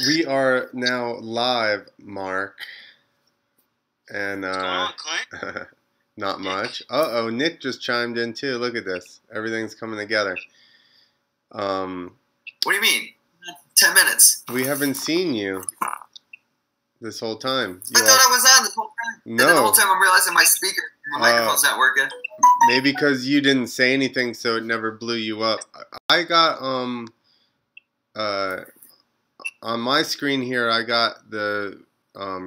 We are now live, Mark. And What's going on, Clint? not Nick? much. Uh-oh, Nick just chimed in too. Look at this. Everything's coming together. What do you mean? 10 minutes. We haven't seen you this whole time. I thought I was on this whole time. No. And then the whole time I'm realizing my speaker, my microphone's not working. Maybe because you didn't say anything, so it never blew you up. I got on my screen here, I got the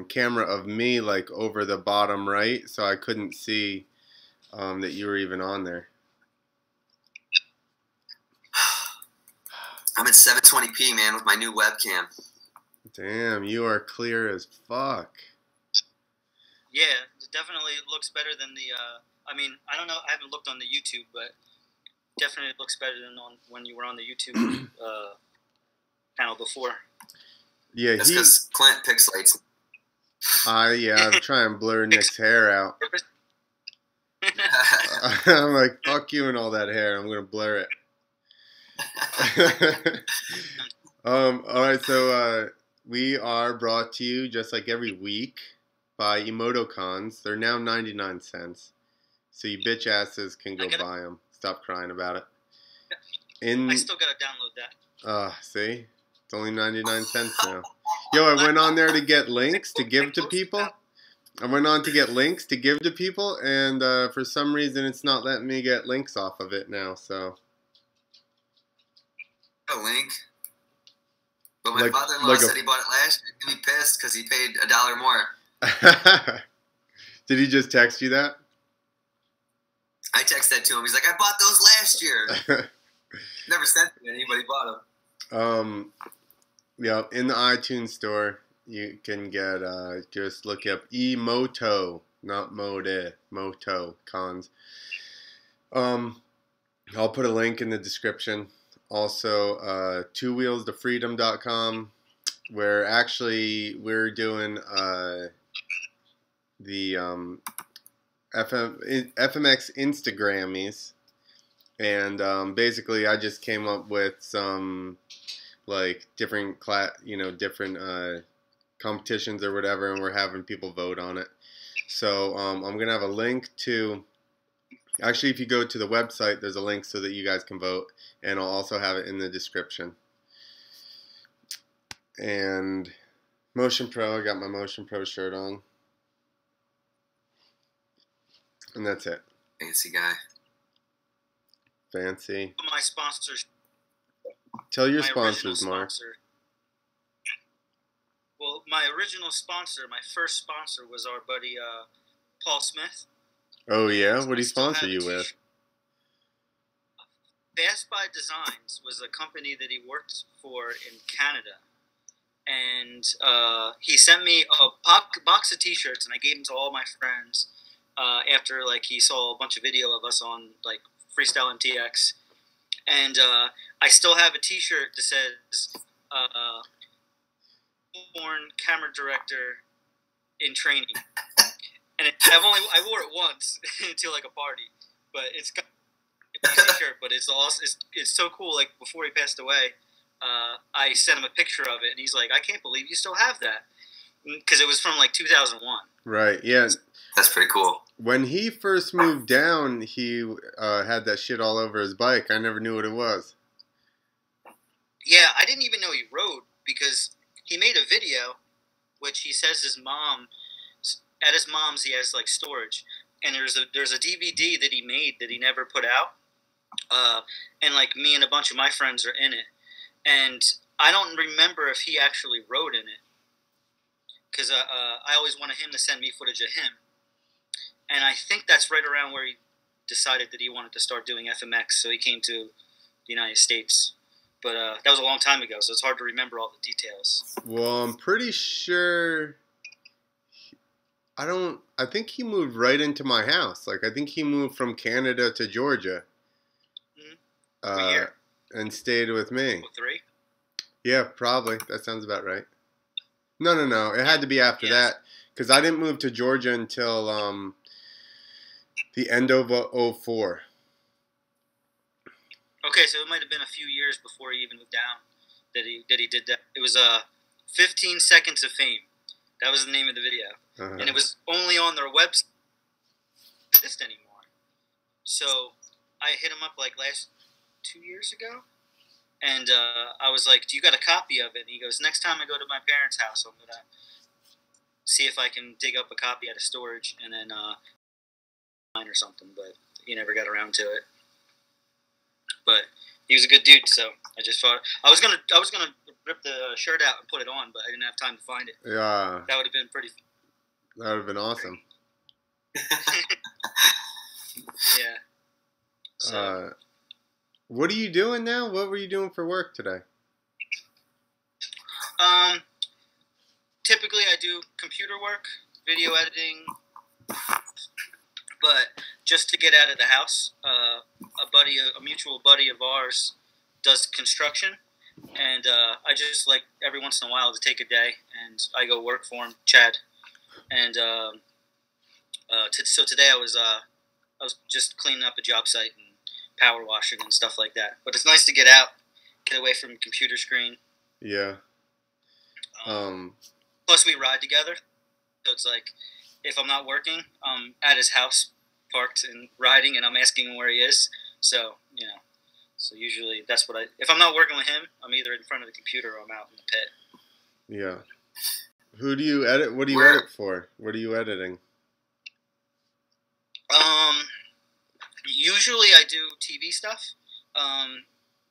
camera of me like over the bottom right, so I couldn't see that you were even on there. I'm at 720p, man, with my new webcam. Damn, you are clear as fuck. Yeah, it definitely looks better than the. I mean, I don't know. I haven't looked on the YouTube, but definitely looks better than on when you were on the YouTube panel before. Yeah, That's because Clint pixelates. Yeah, I'm trying to blur Nick's hair out. I'm like, fuck you and all that hair. I'm gonna blur it. Alright, so we are brought to you just like every week by eMOTOcons. They're now 99 cents. So you bitch asses can go buy them. Stop crying about it. I still gotta download that. See? It's only 99 cents now. Yo, I went on there to get links to give to people. And for some reason it's not letting me get links off of it now, so. A link? But my father-in-law said he bought it last year. He'd be pissed because he paid $1 more. Did he just text you that? I texted that to him. He's like, I bought those last year. Never sent it to anybody bought them. Yeah, in the iTunes store, you can get, just look up eMoto, not Mode, MotoCons. I'll put a link in the description. Also, twowheelstofreedom.com, where actually we're doing the FMX Instagrammies, and basically I just came up with some like different different competitions or whatever, and we're having people vote on it. So I'm gonna have a link to. Actually, if you go to the website, there's a link so that you guys can vote, and I'll also have it in the description. And Motion Pro, I got my Motion Pro shirt on. And that's it. Fancy guy. Fancy. My sponsors. Tell your sponsors, Mark. Well, my original sponsor, my first sponsor, was our buddy Paul Smith. Oh yeah, what did he sponsor you with? Fast By Designs was a company that he worked for in Canada, and he sent me a box of T-shirts, and I gave them to all my friends after like he saw a bunch of video of us on like Freestyle and TX, and I still have a T-shirt that says "Born Camera Director in Training." And I wore it once to like a party, but it's got a T-shirt. But it's awesome. It's so cool. Like before he passed away, I sent him a picture of it, and he's like, "I can't believe you still have that," because it was from like 2001. Right. Yeah. That's pretty cool. When he first moved down, he had that shit all over his bike. I never knew what it was. Yeah, I didn't even know he rode because he made a video, which he says his mom. At his mom's, he has like storage, and there's a DVD that he made that he never put out, and like me and a bunch of my friends are in it, and I don't remember if he actually wrote in it, because I always wanted him to send me footage of him, and I think that's right around where he decided that he wanted to start doing FMX, so he came to the United States, but that was a long time ago, so it's hard to remember all the details. Well, I'm pretty sure. I think he moved right into my house. Like, I think he moved from Canada to Georgia. Mm-hmm. And stayed with me. 03? Yeah, probably. That sounds about right. No. It had to be after that. Because I didn't move to Georgia until the end of 04. Okay, so it might have been a few years before he even moved down that he did that. It was 15 Seconds of Fame. That was the name of the video. And it was only on their website. It doesn't exist anymore. So I hit him up like 2 years ago. And I was like, do you got a copy of it? And he goes, next time I go to my parents' house, I'm going to see if I can dig up a copy out of storage and then mine or something. But he never got around to it. But he was a good dude, so I just thought I was gonna rip the shirt out and put it on, but I didn't have time to find it. Yeah. That would have been pretty. That would have been awesome. Yeah. So, what are you doing now? What were you doing for work today? Typically I do computer work, video editing, but just to get out of the house, a mutual buddy of ours does construction, and I just like every once in a while to take a day and I go work for him, Chad, and so today I was just cleaning up a job site and power washing and stuff like that. But it's nice to get out, get away from computer screen. Yeah. Plus we ride together, so it's like if I'm not working, I'm at his house, parked and riding, and I'm asking him where he is. So so usually that's what if I'm not working with him, I'm either in front of the computer or I'm out in the pit. Yeah. Who do you edit? What do you edit for? What are you editing? Usually I do TV stuff.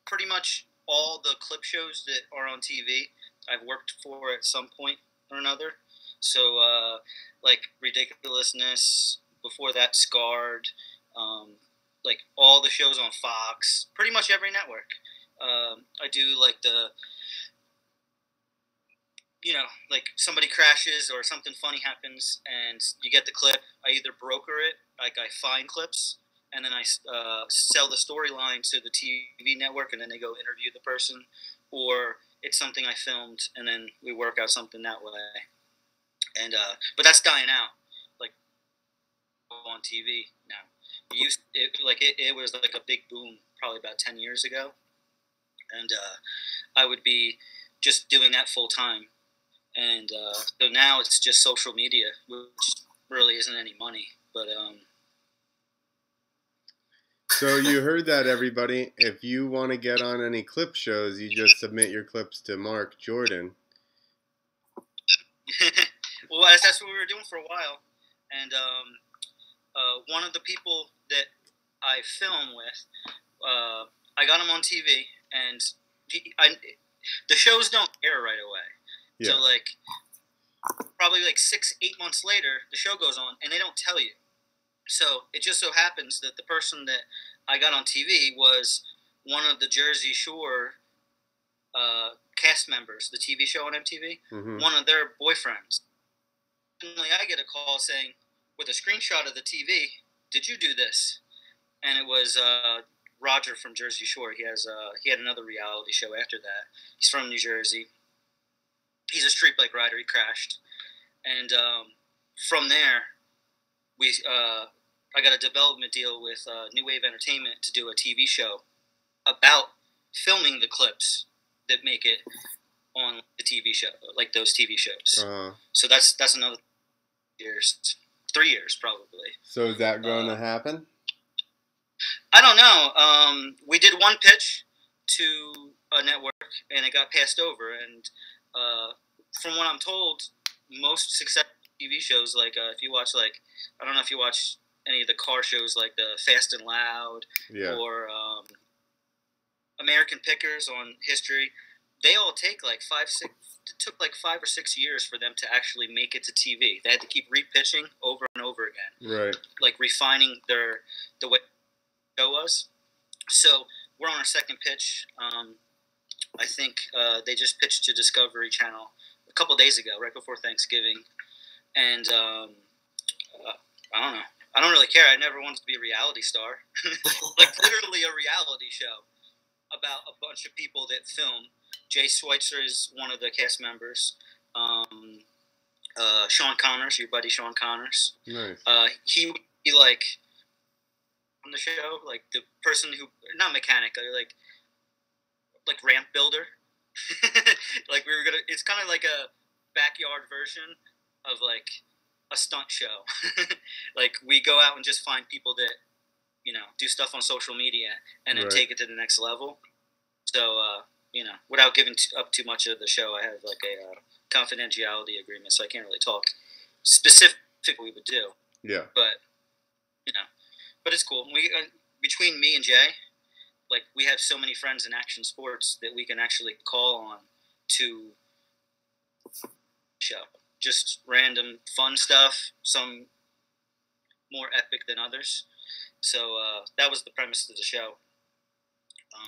Pretty much all the clip shows that are on TV, I've worked for at some point or another. So, like Ridiculousness, before that Scarred, like all the shows on Fox, pretty much every network. I do like like somebody crashes or something funny happens and you get the clip. I either broker it, like I find clips, and then I sell the storyline to the TV network, and then they go interview the person, or it's something I filmed, and then we work out something that way. And but that's dying out, like on TV now. It was like a big boom probably about 10 years ago, and I would be just doing that full time. And so now it's just social media, which really isn't any money. But so you heard that, everybody. If you want to get on any clip shows, you just submit your clips to Mark Jordan. Well, that's what we were doing for a while. And one of the people that I film with, I got him on TV, and the shows don't air right away. Yeah. So, like, probably like 6-8 months later, the show goes on, and they don't tell you. So it just so happens that the person that I got on TV was one of the Jersey Shore cast members, the TV show on MTV, one of their boyfriends. Suddenly I get a call saying, with a screenshot of the TV, "Did you do this?" And it was Roger from Jersey Shore. He had another reality show after that. He's from New Jersey. He's a street bike rider. He crashed, and from there, I got a development deal with New Wave Entertainment to do a TV show about filming the clips that make it on the TV show, like those TV shows. So that's another 3 years probably. So is that going to happen? I don't know. We did one pitch to a network, and it got passed over. And from what I'm told, most successful TV shows, like if you watch, like, I don't know if you watch any of the car shows, like the Fast and Loud, or American Pickers on History, they all take like 5 or 6 years for them to actually make it to TV. They had to keep repitching over and over again, right? Like refining the way the show was. So we're on our second pitch. I think they just pitched to Discovery Channel a couple days ago, right before Thanksgiving, and I don't know. I don't really care. I never wanted to be a reality star. Like, literally a reality show about a bunch of people that film. Jay Schweitzer is one of the cast members. Sean Connors, your buddy Sean Connors. Nice. He would be like on the show, like the person who, not mechanic, like ramp builder. Like we were gonna it's kind of like a backyard version of like a stunt show. Like we go out and just find people that, you know, do stuff on social media and then take it to the next level. So, you know, without giving up too much of the show, I have like a confidentiality agreement, so I can't really talk specifically what we would do. Yeah. But, you know, but it's cool. We between me and Jay, like we have so many friends in action sports that we can actually call on to show. Just random fun stuff, some more epic than others. So that was the premise of the show.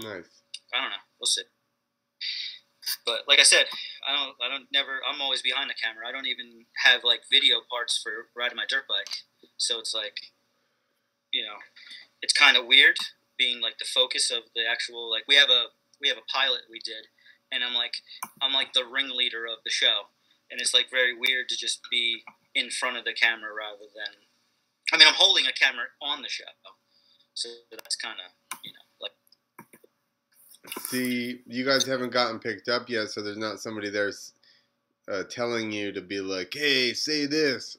Nice. I don't know. We'll see. But like I said, I'm always behind the camera. I don't even have like video parts for riding my dirt bike. So it's like, you know, it's kind of weird being like the focus of the actual, like we have a pilot we did, and I'm like the ringleader of the show. And it's like very weird to just be in front of the camera rather than, I mean, I'm holding a camera on the show. So that's kind of, you know, like. See, you guys haven't gotten picked up yet, so there's not somebody there telling you to be like, hey, say this.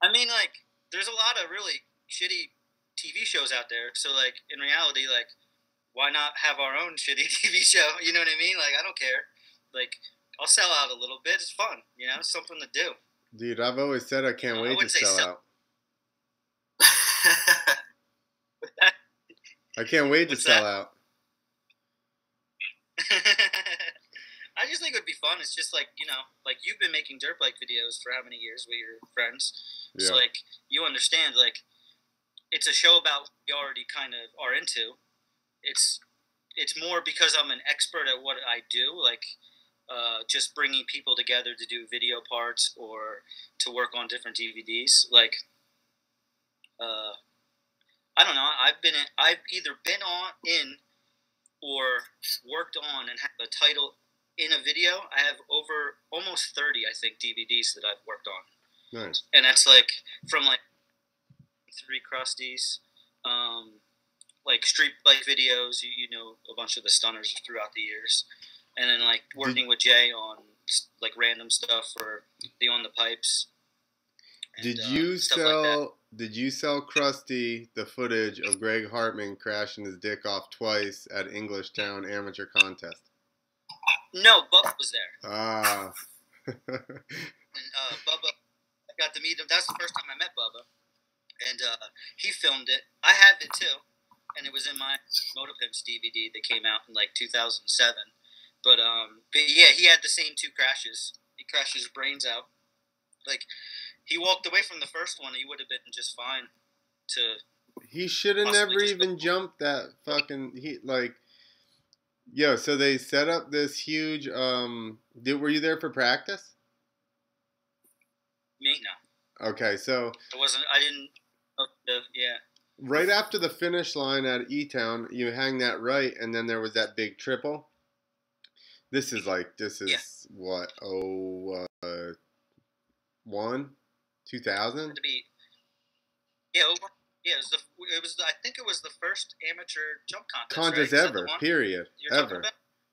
I mean, like, there's a lot of really shitty TV shows out there. So, like, in reality, like, why not have our own shitty TV show? You know what I mean? Like, I don't care. Like, I'll sell out a little bit. It's fun. You know, it's something to do. Dude, I've always said I can't wait to sell out. I can't wait to sell out. I just think it would be fun. It's just like, you know, like you've been making dirt bike videos for how many years with your friends? Yeah. So, like, you understand, like, it's a show about what you already kind of are into. It's more because I'm an expert at what I do, like, just bringing people together to do video parts or to work on different DVDs. Like, I don't know. I've either been in or worked on and have a title in a video. I have over almost 30, I think, DVDs that I've worked on. Nice. And that's like from like 3 Crusties, like street bike videos. You know, a bunch of the stunners throughout the years, and then like working with Jay on like random stuff for the On the Pipes. And, Did you sell Krusty the footage of Greg Hartman crashing his dick off twice at Englishtown amateur contest? No, Bubba was there. Ah. And Bubba, I got to meet him. That's the first time I met Bubba. And he filmed it. I have it too. And it was in my Moto Pimps DVD that came out in like 2007. But yeah, he had the same 2 crashes. He crashed his brains out. Like, he walked away from the first one. He would have been just fine. He should have never even jumped that fucking. Yo. So they set up this huge. Were you there for practice? Me, no. Okay, so. I didn't. Yeah. Right after the finish line at E-Town, you hang that right, and then there was that big triple. This is yeah. What? 2000? Yeah, it was. I think it was the first amateur jump contest right? ever. Period. Ever.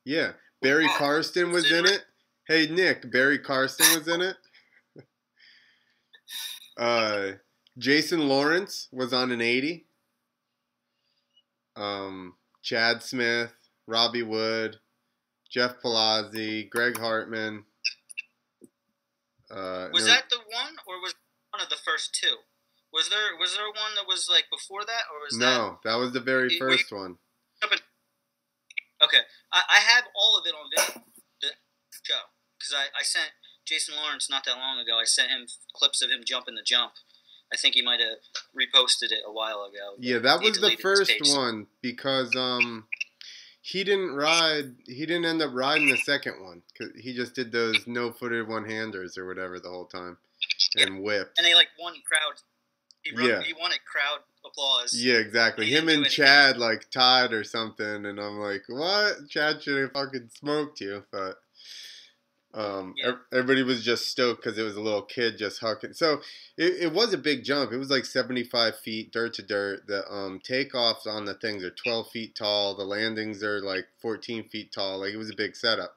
Yeah, Barry Karsten was in it. Hey Nick, Barry Karsten was in it. Jason Lawrence was on an 80. Chad Smith, Robbie Wood, Jeff Palazzi, Greg Hartman. Was that the one, or was one of the first 2? Was there one that was like before that, or was that was the very first one. Okay, I have all of it on video, the show, because I sent Jason Lawrence not that long ago. I sent him clips of him jumping the jump. I think he might have reposted it a while ago. Yeah, that was the first one because he didn't end up riding the second one because he just did those no-footed one-handers or whatever the whole time and whipped. And they like won crowd. He wanted crowd applause. Yeah, exactly. Him and Chad like tied or something, and I'm like, what? Chad should have fucking smoked you, but Everybody was just stoked because it was a little kid just hucking. So it was a big jump. It was like 75 feet dirt to dirt. The takeoffs on the things are 12 feet tall. The landings are like 14 feet tall. Like, it was a big setup.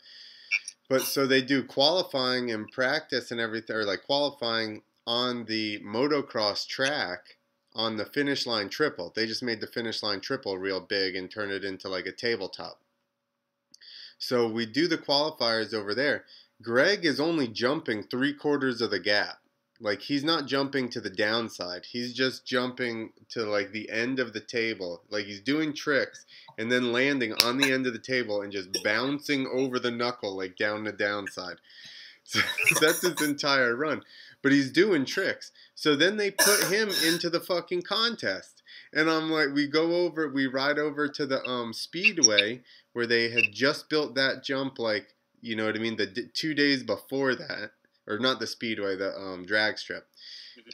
But so they do qualifying and practice and everything, or like qualifying on the motocross track on the finish line triple. They just made the finish line triple real big and turned it into like a tabletop. So we do the qualifiers over there. Greg is only jumping 3/4 of the gap. Like, he's not jumping to the downside. He's just jumping to like the end of the table. Like, he's doing tricks and then landing on the end of the table and just bouncing over the knuckle like down the downside. So that's his entire run. But he's doing tricks. So then they put him into the fucking contest. And I'm like, we ride over to the speedway where they had just built that jump, like, you know what I mean, the 2 days before that, or not the speedway, the drag strip.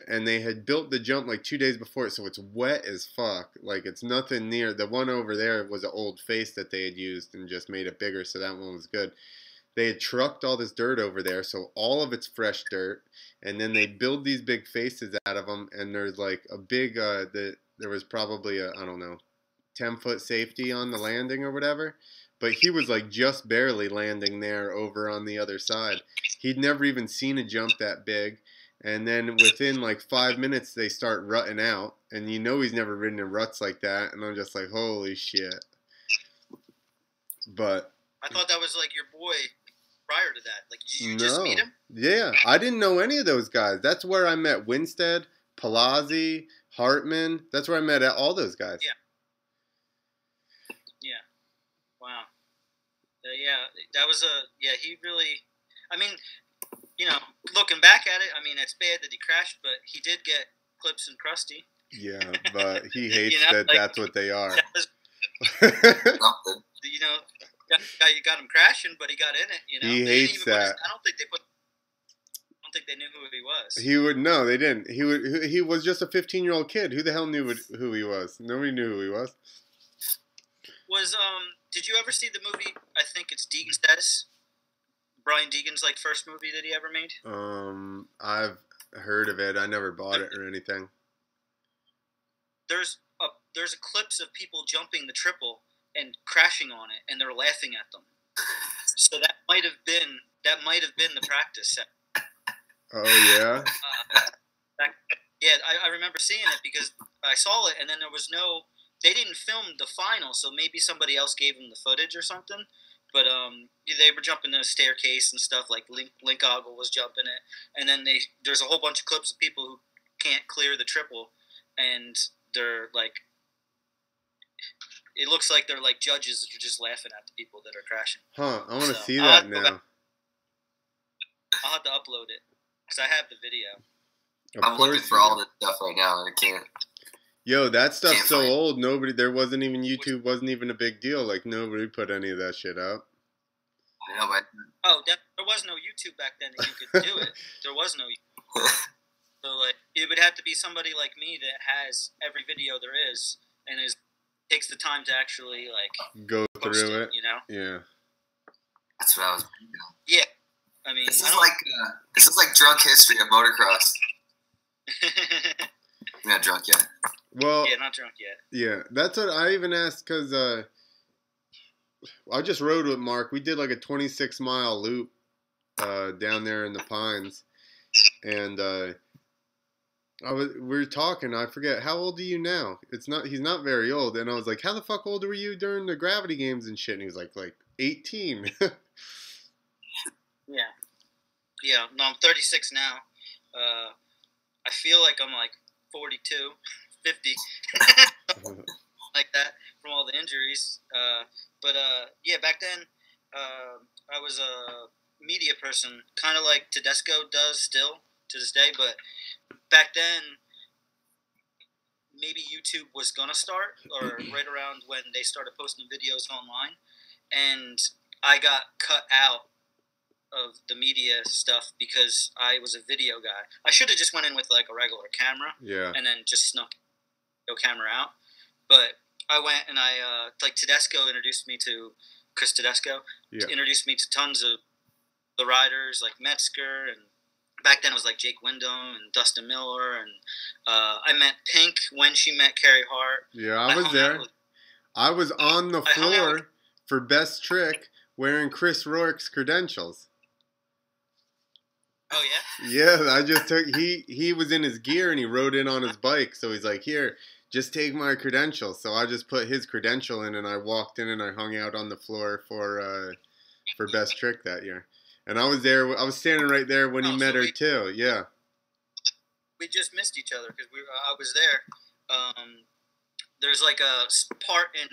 And they had built the jump like 2 days before it, so it's wet as fuck. Like, it's nothing near. The one over there was an old face that they had used and just made it bigger, so that one was good. They had trucked all this dirt over there, so all of it's fresh dirt. And then they build these big faces out of them, and there's like a big, there was probably a, I don't know, 10-foot safety on the landing or whatever. But he was like just barely landing there over on the other side. He'd never even seen a jump that big. And then within like 5 minutes, they start rutting out. And you know he's never ridden in ruts like that. And I'm just like, holy shit. But I thought that was like your boy prior to that. Like, did you just meet him? Yeah, I didn't know any of those guys. That's where I met Winstead, Palazzi, Hartman. That's where I met all those guys. Yeah. Yeah. Wow. Yeah, that was he really, I mean, you know, looking back at it, I mean, it's bad that he crashed, but he did get clips and crusty. Yeah, but he hates you know, that like, that's what they are. You know, you got him crashing, but he got in it, you know. He hates that. I don't think they knew who he was. He would, no, they didn't. He was just a 15-year-old kid. Who the hell knew who he was? Nobody knew who he was. Did you ever see the movie, I think it's Deegan Status? Brian Deegan's, like, first movie that he ever made? I've heard of it. I never bought it or anything. There's clips of people jumping the triple and crashing on it, and they're laughing at them. So that might have been the practice set. Oh, yeah? I remember seeing it because I saw it, and then there was no... They didn't film the final, so maybe somebody else gave them the footage or something. But they were jumping in a staircase and stuff. Like Link Ogle was jumping it, and then there's a whole bunch of clips of people who can't clear the triple, and they're like, it looks like they're like judges that are just laughing at the people that are crashing. Huh? I want to see that now. I'll have to upload it because I have the video. I'm looking for all this stuff right now, and I can't. Yo, that stuff's so old. There wasn't even YouTube. Wasn't even a big deal. Like, nobody put any of that shit up. I know, but there was no YouTube back then that you could do it. There was no YouTube. So like, it would have to be somebody like me that has every video there is and takes the time to actually like go through it. You know? Yeah. That's what I was. Yeah. I mean, this is like drunk history of motocross. I'm not drunk yet. Well, yeah, not drunk yet. Yeah, that's what I even asked because I just rode with Mark. We did like a 26-mile loop down there in the Pines, and we were talking. I forget, how old are you now? He's not very old, and I was like, how the fuck old were you during the Gravity Games and shit? And he was like 18. Yeah. No, I'm 36 now. I feel like I'm like 42. 50 like that from all the injuries, but back then I was a media person, kind of like Tedesco does still to this day, but back then maybe YouTube was gonna start, or right around when they started posting videos online, and I got cut out of the media stuff because I was a video guy. I should have just went in with like a regular camera, and then just snuck camera out, but I went and like Tedesco introduced me to Chris Tedesco, introduced me to tons of the riders like Metzger, and back then it was like Jake Wyndham and Dustin Miller, and I met Pink when she met Carrie Hart. Yeah, I was there. I was on the floor for best trick wearing Chris Rourke's credentials. Oh yeah? Yeah, I just took he was in his gear and he rode in on his bike, so he's like, "Here, just take my credentials." So I just put his credential in and I walked in and I hung out on the floor for best trick that year. And I was there. I was standing right there when he met her too. Yeah. We just missed each other because I was there. There's like a part in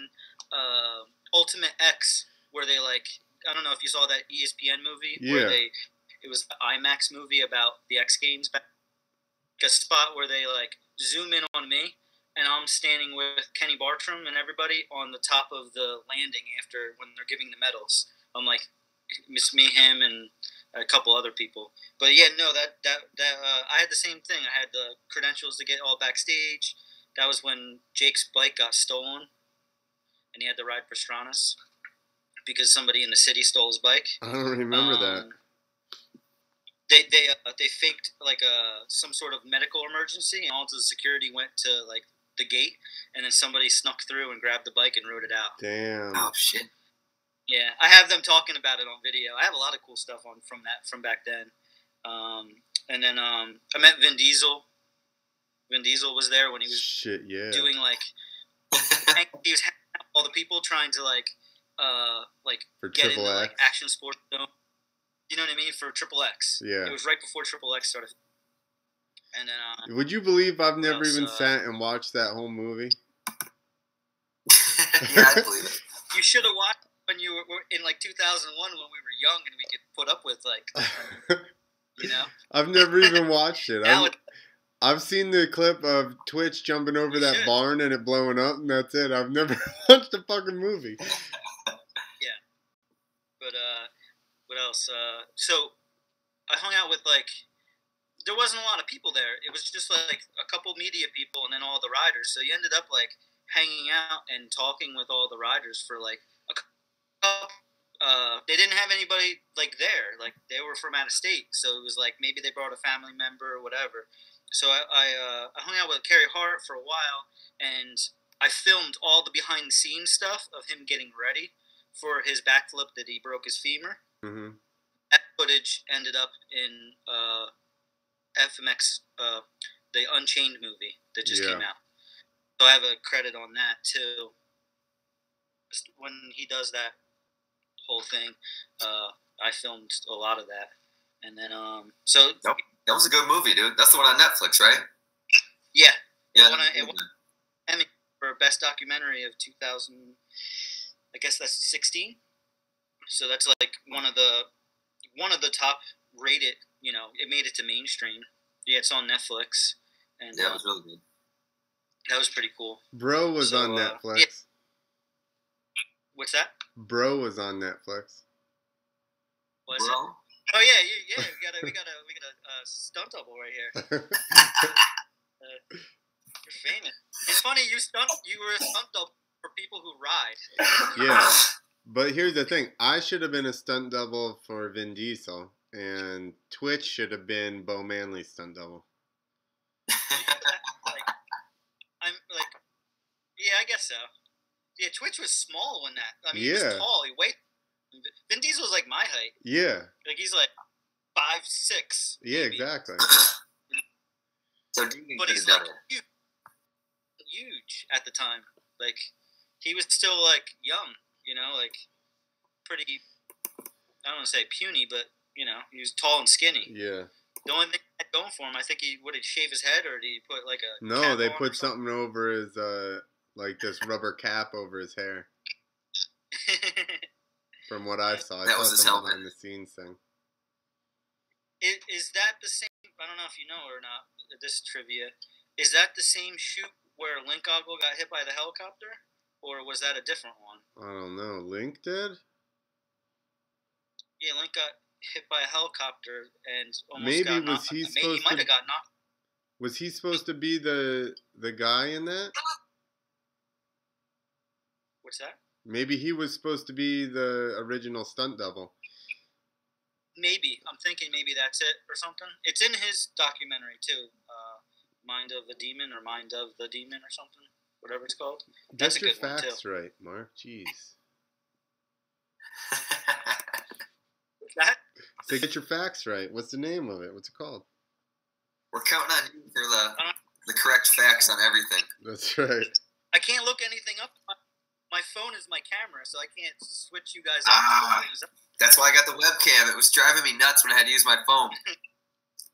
Ultimate X where they like, I don't know if you saw that ESPN movie where it was the IMAX movie about the X Games. A spot where they like zoom in on me and I'm standing with Kenny Bartram and everybody on the top of the landing after when they're giving the medals. I'm like, it's me, him, and a couple other people. But yeah, no, I had the same thing. I had the credentials to get all backstage. That was when Jake's bike got stolen, and he had to ride Pastrana's because somebody in the city stole his bike. I don't remember that. They faked like some sort of medical emergency, and all the security went to like the gate, and then somebody snuck through and grabbed the bike and rode it out. Damn. Oh shit. Yeah, I have them talking about it on video. I have a lot of cool stuff from back then. And then I met Vin Diesel. Vin Diesel was there when he was doing like he was hanging out with all the people trying to like for get Triple into X. like action sports. You know what I mean? For Triple X. Yeah. It was right before Triple X started. And then would you believe I've never even sat and watched that whole movie? Yeah, I believe it. You should have watched when you were in like 2001 when we were young and we could put up with like, you know. I've never even watched it. I've seen the clip of Twitch jumping over that barn and it blowing up, and that's it. I've never watched a fucking movie. Yeah, but what else? So I hung out with like there wasn't a lot of people there. It was just like a couple media people and then all the riders. So you ended up like hanging out and talking with all the riders for like a couple. They didn't have anybody like there. Like they were from out of state, so it was like maybe they brought a family member or whatever. So I hung out with Carrie Hart for a while, and I filmed all the behind the scenes stuff of him getting ready for his backflip that he broke his femur. Mm-hmm. That footage ended up in FMX, the Unchained movie that just came out. So I have a credit on that too. When he does that whole thing, I filmed a lot of that, and then so that was a good movie, dude. That's the one on Netflix, right? Yeah, yeah. It won Emmy for best documentary of 2000. I guess that's 16. So that's like one of the top rated. You know, it made it to mainstream. Yeah, it's on Netflix, and yeah, it was really good. That was pretty cool. Bro was on Netflix. Yeah. What's that? Bro was on Netflix. Was it? Oh yeah. We got a stunt double right here. You're famous. It's funny you were a stunt double for people who ride. Yeah, but here's the thing: I should have been a stunt double for Vin Diesel, and Twitch should have been Bo Manley's stunt double. Yeah, I guess so. Yeah, Twitch was small when that. I mean, he was tall. He weighed. Vin Diesel was like my height. Yeah. Like he's like 5'6". Yeah, maybe. Exactly. So but he's like huge at the time. Like he was still like young, you know, like pretty. I don't want to say puny, but you know, he was tall and skinny. Yeah. The only thing I had going for him, I think would he shave his head or did he put like a? No, they put something over his like this rubber cap over his hair. From what I saw, that was his helmet. Behind the scenes thing. Is that the same? I don't know if you know or not. This trivia is that the same shoot where Link Goggle got hit by the helicopter, or was that a different one? I don't know. Link did. Yeah, Link got hit by a helicopter and almost maybe got was he supposed he might have got knocked. Was he supposed to be the guy in that? What's that? Maybe he was supposed to be the original stunt double. maybe I'm thinking maybe that's it or something. It's in his documentary too, Mind of the Demon or Mind of the Demon or something, whatever it's called. That's Get a your good one too. facts right, Mark. Jeez. That? So get your facts right. What's the name of it? What's it called? We're counting on you for the correct facts on everything. That's right. I can't look anything up. My phone is my camera, so I can't switch you guys up. That's why I got the webcam. It was driving me nuts when I had to use my phone.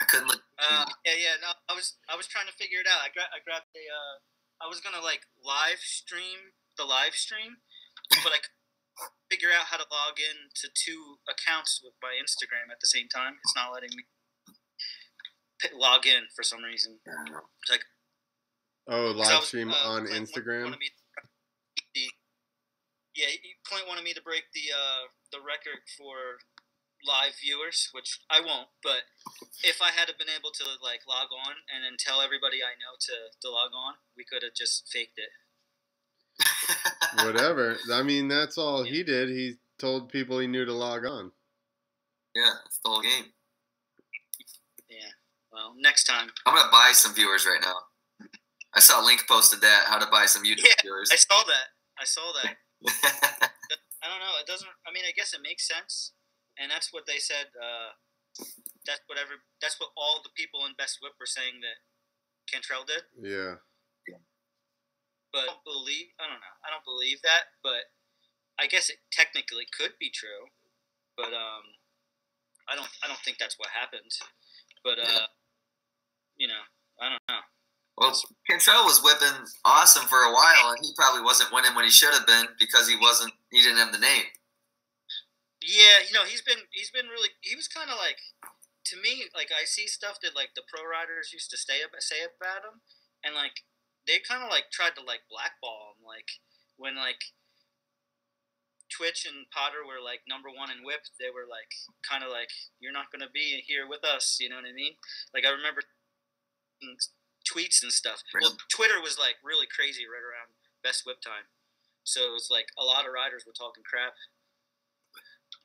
I couldn't look. Yeah. No, I was trying to figure it out. I grabbed a. I was gonna like live stream, but I couldn't figure out how to log in to 2 accounts with my Instagram at the same time. It's not letting me log in for some reason. It's like, live stream on Clint Instagram. Clint wanted me to break the record for live viewers, which I won't. But if I had been able to like log on and then tell everybody I know to log on, we could have just faked it. Whatever. I mean, that's all he did. He told people he knew to log on. Yeah, that's the whole game. Yeah. Well, next time. I'm gonna buy some viewers right now. I saw Link posted that, how to buy some YouTube viewers. I saw that. I don't know. It doesn't. I mean, I guess it makes sense, and that's what they said. That's what all the people in Best Whip were saying that Cantrell did. Yeah. But I don't know. I don't believe that, but I guess it technically could be true. But I don't think that's what happened. But you know, I don't know. Well, Cantrell was whipping awesome for a while, and he probably wasn't winning when he should have been because he didn't have the name. Yeah, you know, he was kind of like, to me, like I see stuff that like the pro riders used to say about him, and like they kind of like tried to like blackball him, like when like Twitch and Potter were like #1 in whip, they were like kind of like, you're not gonna be here with us, you know what I mean? Like I remember tweets and stuff. Really? Well, Twitter was like really crazy right around Best Whip time, so it was like a lot of riders were talking crap.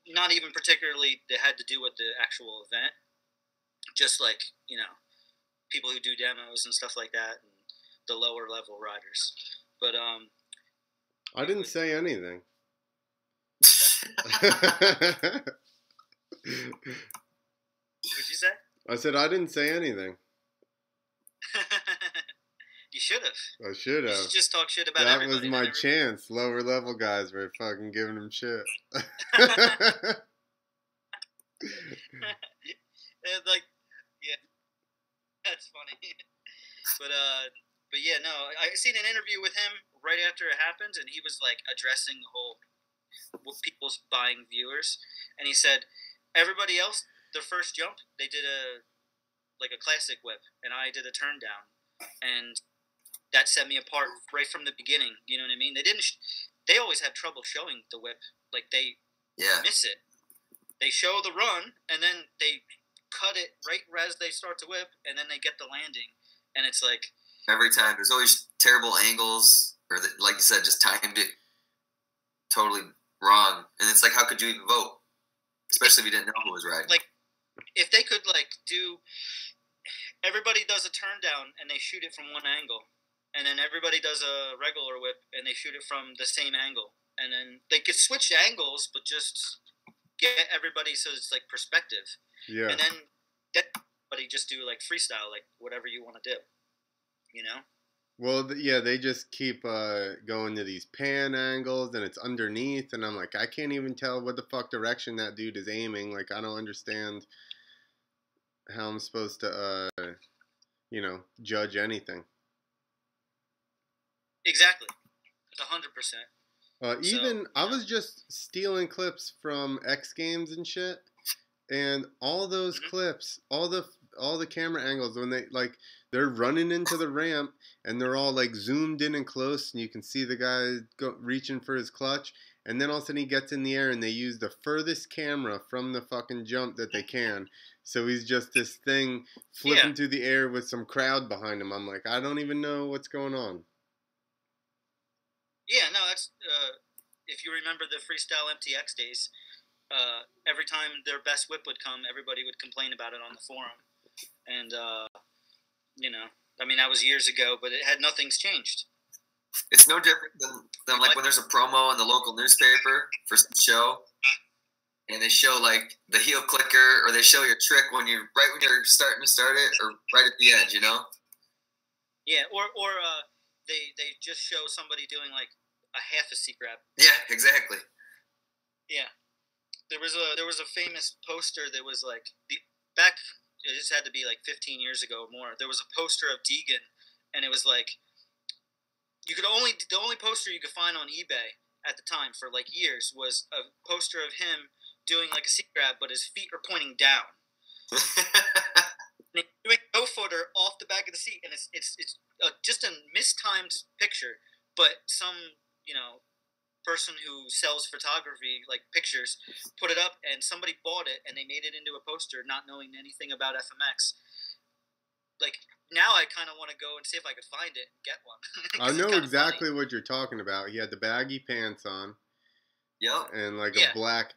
Not even particularly that had to do with the actual event, just like, you know, people who do demos and stuff like that, and the lower level riders. But I didn't say anything. What'd you say? I said I didn't say anything. You should have. I should have. You should just talk shit about that everybody. That was my chance. Lower level guys were fucking giving him shit. Like, yeah, that's funny. But yeah, no, I seen an interview with him right after it happened, and he was like addressing the whole people's buying viewers, and he said everybody else, their first jump, they did a classic whip, and I did a turn down, and that set me apart right from the beginning. You know what I mean? They always have trouble showing the whip. Like they miss it. They show the run, and then they cut it right as they start to whip, and then they get the landing, and it's like every time there's always terrible angles, or like you said, just timed it totally wrong, and it's like, how could you even vote? Especially if you didn't know who was riding. Like if they could like do, everybody does a turn down and they shoot it from one angle, and then everybody does a regular whip and they shoot it from the same angle, and then they could switch angles, but just get everybody so it's like perspective. Yeah. And then everybody just do like freestyle, like whatever you want to do, you know? Well, yeah, they just keep going to these pan angles, and it's underneath, and I'm like, I can't even tell what the fuck direction that dude is aiming. Like, I don't understand how I'm supposed to, judge anything. Exactly. 100%. I was just stealing clips from X Games and shit, and all those clips, all the camera angles when they're running into the ramp and they're all like zoomed in and close, and you can see the guy reaching for his clutch, and then all of a sudden he gets in the air and they use the furthest camera from the fucking jump that they can. So he's just this thing flipping through the air with some crowd behind him. I'm like, I don't even know what's going on. Yeah, no, that's if you remember the freestyle MTX days, every time their best whip would come, everybody would complain about it on the forum. And, you know, I mean, that was years ago, but nothing's changed. It's no different than like when there's a promo in the local newspaper for some show, and they show like the heel clicker, or they show your trick when you're starting to start it, or right at the end, you know? Yeah, or they just show somebody doing like a half a seat grab. Yeah, exactly. Yeah, there was a famous poster that was like back. It just had to be like 15 years ago or more. There was a poster of Deegan, and it was like the only poster you could find on eBay at the time for like years was a poster of him doing like a seat grab, but his feet are pointing down. Doing no footer off the back of the seat, and it's just a mistimed picture. But some person who sells photography like pictures put it up, and somebody bought it, and they made it into a poster, not knowing anything about FMX. Like now, I kind of want to go and see if I could find it and get one. I know exactly what you're talking about. He had the baggy pants on. Yep. And like a black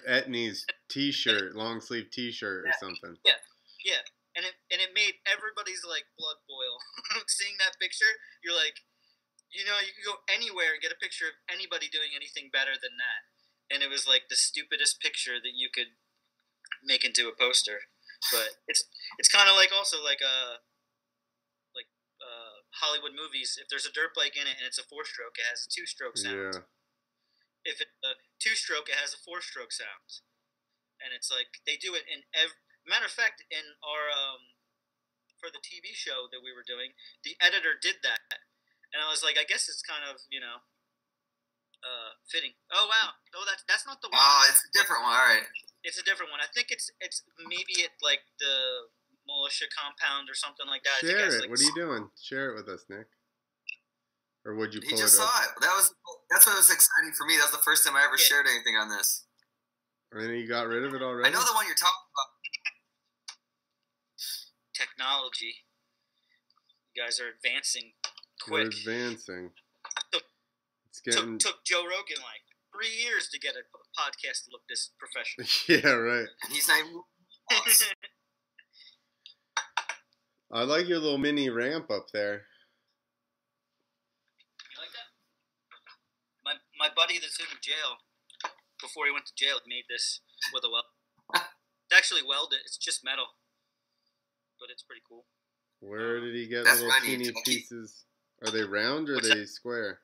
Etnies t-shirt, long sleeve t-shirt or something. Yeah, yeah. And it made everybody's like blood boil. Seeing that picture, you're like, you can go anywhere and get a picture of anybody doing anything better than that. And it was like the stupidest picture that you could make into a poster. But it's kind of like also like Hollywood movies. If there's a dirt bike in it and it's a 4-stroke, it has a 2-stroke sound. Yeah. If it's a 2-stroke, it has a 4-stroke sound. And it's like they do it in every. Matter of fact, in our for the TV show that we were doing, the editor did that, and I was like, I guess it's kind of fitting. Oh wow, that's not the one. Oh, it's a different one. All right, it's a different one. I think it's maybe at like the militia compound or something like that. Share it. Like, what are you doing? Share it with us, Nick. Or would you pull it up? He just saw it. That's what was exciting for me. That was the first time I ever shared anything on this. And then you got rid of it already? I know the one you're talking about. Technology. You guys are advancing quick. We're advancing. It's getting... Took Joe Rogan like 3 years to get a podcast to look this professional. Yeah, right. And he's not even... I like your little mini ramp up there. You like that? My buddy that's in jail, before he went to jail, he made this with a weld. It's actually welded. It's just metal. But it's pretty cool. Where did he get little teeny pieces? Are they round or are they square?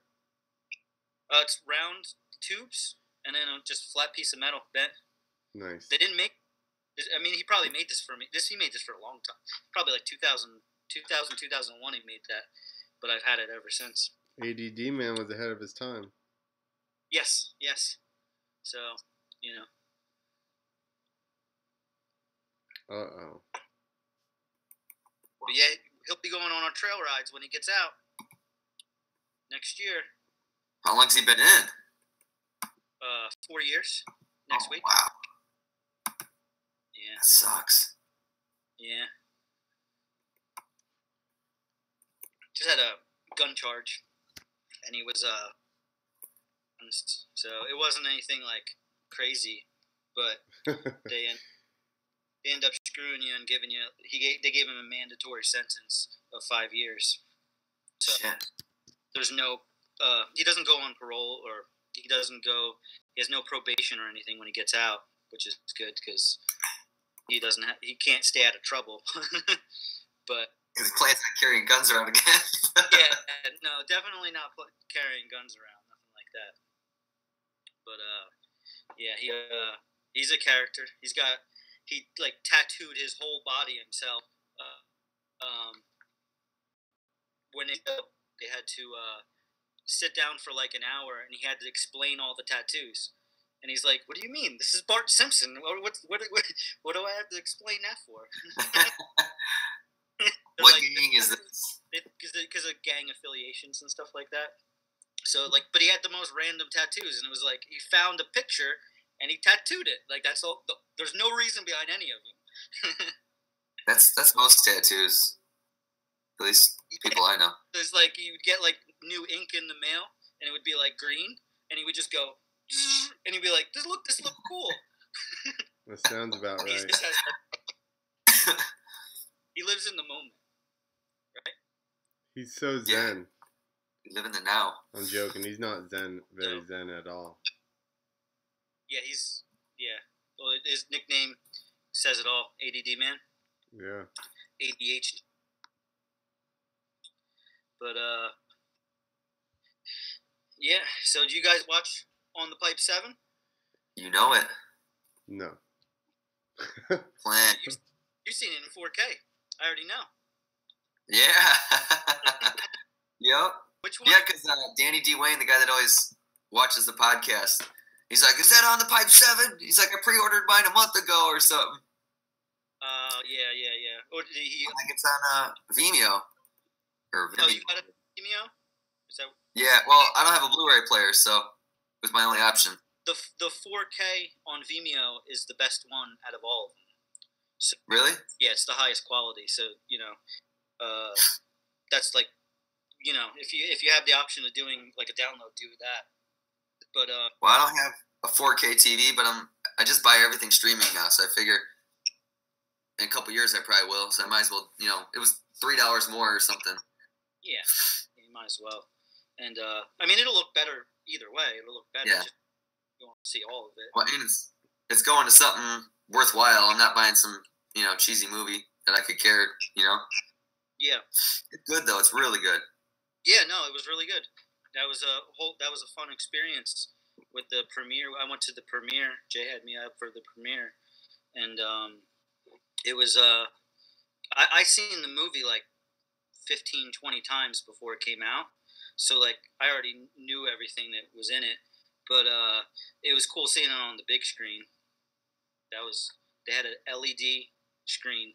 It's round tubes and then just flat piece of metal bent. Nice. They didn't make. I mean, he probably made this for me. He made this for a long time. Probably like 2000, 2001 he made that. But I've had it ever since. ADD man was ahead of his time. Yes. So, Uh-oh. But yeah, he'll be going on our trail rides when he gets out next year. How long's he been in? 4 years. Next week. Wow. Yeah. That sucks. Yeah. Just had a gun charge, and he was so it wasn't anything like crazy, but they end up screwing you and giving you. They gave him a mandatory sentence of 5 years. So there's no. He doesn't go on parole, or he has no probation or anything when he gets out, which is good because he can't stay out of trouble. But his plans on carrying guns around again. Yeah, no, definitely not carrying guns around, nothing like that. But yeah, he's a character. He like tattooed his whole body himself. When they had to sit down for like an hour, and he had to explain all the tattoos. And he's like, "What do you mean? This is Bart Simpson. What do I have to explain that for?" What like, gang is this? Because of gang affiliations and stuff like that. So like, but he had the most random tattoos, and it was like he found a picture and he tattooed it. Like that's all. There's no reason behind any of them. That's most tattoos. At least people I know. There's like you would get like new ink in the mail, and it would be like green, and he would just go, and he'd be like, this look cool. That sounds about He right. just has, he lives in the moment, right? He's so zen. You live in the now. I'm joking. He's not very zen at all. Yeah, well, his nickname says it all. ADD man. Yeah. ADHD. But yeah. So do you guys watch On the Pipe 7? You know it. No. Plan. You've seen it in 4K. I already know. Yeah. Yep. Which one? Yeah, because Danny D. Wayne, the guy that always watches the podcast, he's like, "Is that On the Pipe 7?" He's like, "I pre-ordered mine a month ago or something." Yeah. Or did he? I think it's on Vimeo. Or Vimeo. Oh, you got a Vimeo? Is that? Yeah. Well, I don't have a Blu-ray player, so it was my only option. The 4K on Vimeo is the best one out of all of them. So, Really? yeah, it's the highest quality. So that's like, if you have the option of doing like a download, do that. But well, I don't have a 4K TV, but I just buy everything streaming now, so I figure in a couple years I probably will. So I might as well, it was $3 more or something. Yeah, you might as well. And I mean, it'll look better either way. It'll look better. Yeah. Just, you won't see all of it. Well, and it's going to something worthwhile. I'm not buying some cheesy movie that I could care. Yeah. It's good though. It's really good. Yeah, no, it was really good. That was a fun experience with the premiere. I went to the premiere. Jay had me up for the premiere, and it was I seen the movie like 15, 20 times before it came out. So like I already knew everything that was in it, but it was cool seeing it on the big screen. They had an LED screen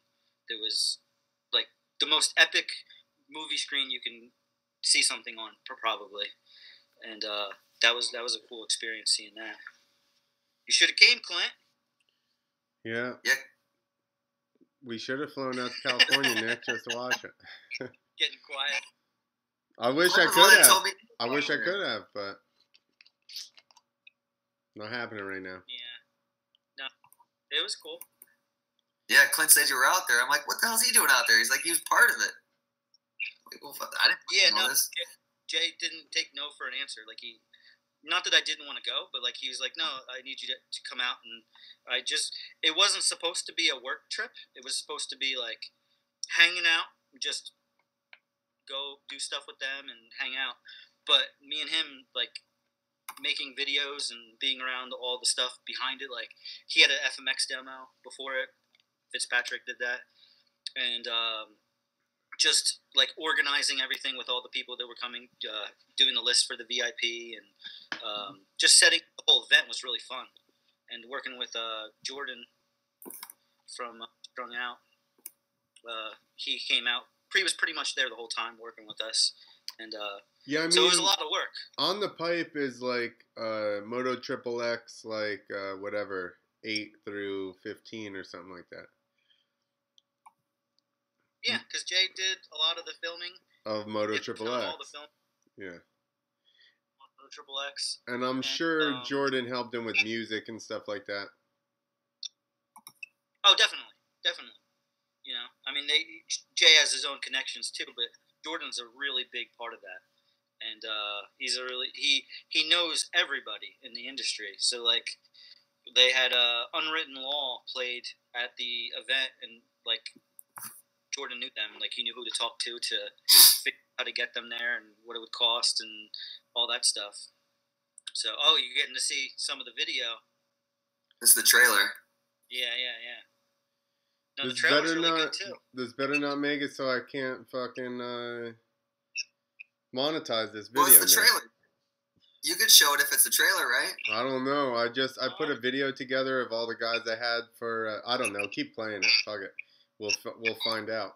that was like the most epic movie screen you can see something on, probably, and that was a cool experience seeing that. You should have came, Clint. Yeah. Yeah. We should have flown out to California, Nick, just to watch it. Getting quiet. I wish I could have, but not happening right now. Yeah. No, it was cool. Yeah, Clint said you were out there. I'm like, what the hell is he doing out there? He's like, he was part of it. Like, well, I didn't know this. Jay didn't take no for an answer. Like not that I didn't want to go, but like he was like, no, I need you to come out. And it wasn't supposed to be a work trip. It was supposed to be like hanging out, just go do stuff with them and hang out. But me and him, like, making videos and being around all the stuff behind it, like he had an FMX demo before it. Fitzpatrick did that, and just like organizing everything with all the people that were coming, doing the list for the VIP, and just setting the whole event was really fun. And working with Jordan from Strung Out, he came out. He was pretty much there the whole time working with us, and yeah, I mean, so it was a lot of work. On the Pipe is like Moto XXX, like whatever 8 through 15 or something like that. Yeah, because Jay did a lot of the filming of Moto XXX. All the film. Yeah. Moto XXX. And I'm sure Jordan helped him with music and stuff like that. Oh, definitely. I mean, Jay has his own connections too, but Jordan's a really big part of that, and he's he knows everybody in the industry. So like, they had Unwritten Law played at the event, and like Jordan knew them. Like he knew who to talk to figure out how to get them there and what it would cost and all that stuff. So, you're getting to see some of the video. This is the trailer. Yeah. No, the trailer's really good too. This better not make it so I can't fucking monetize this video. Well, it's the trailer. You could show it if it's a trailer, right? I don't know. I put a video together of all the guys I had for. I don't know. Keep playing it. Fuck it. We'll find out.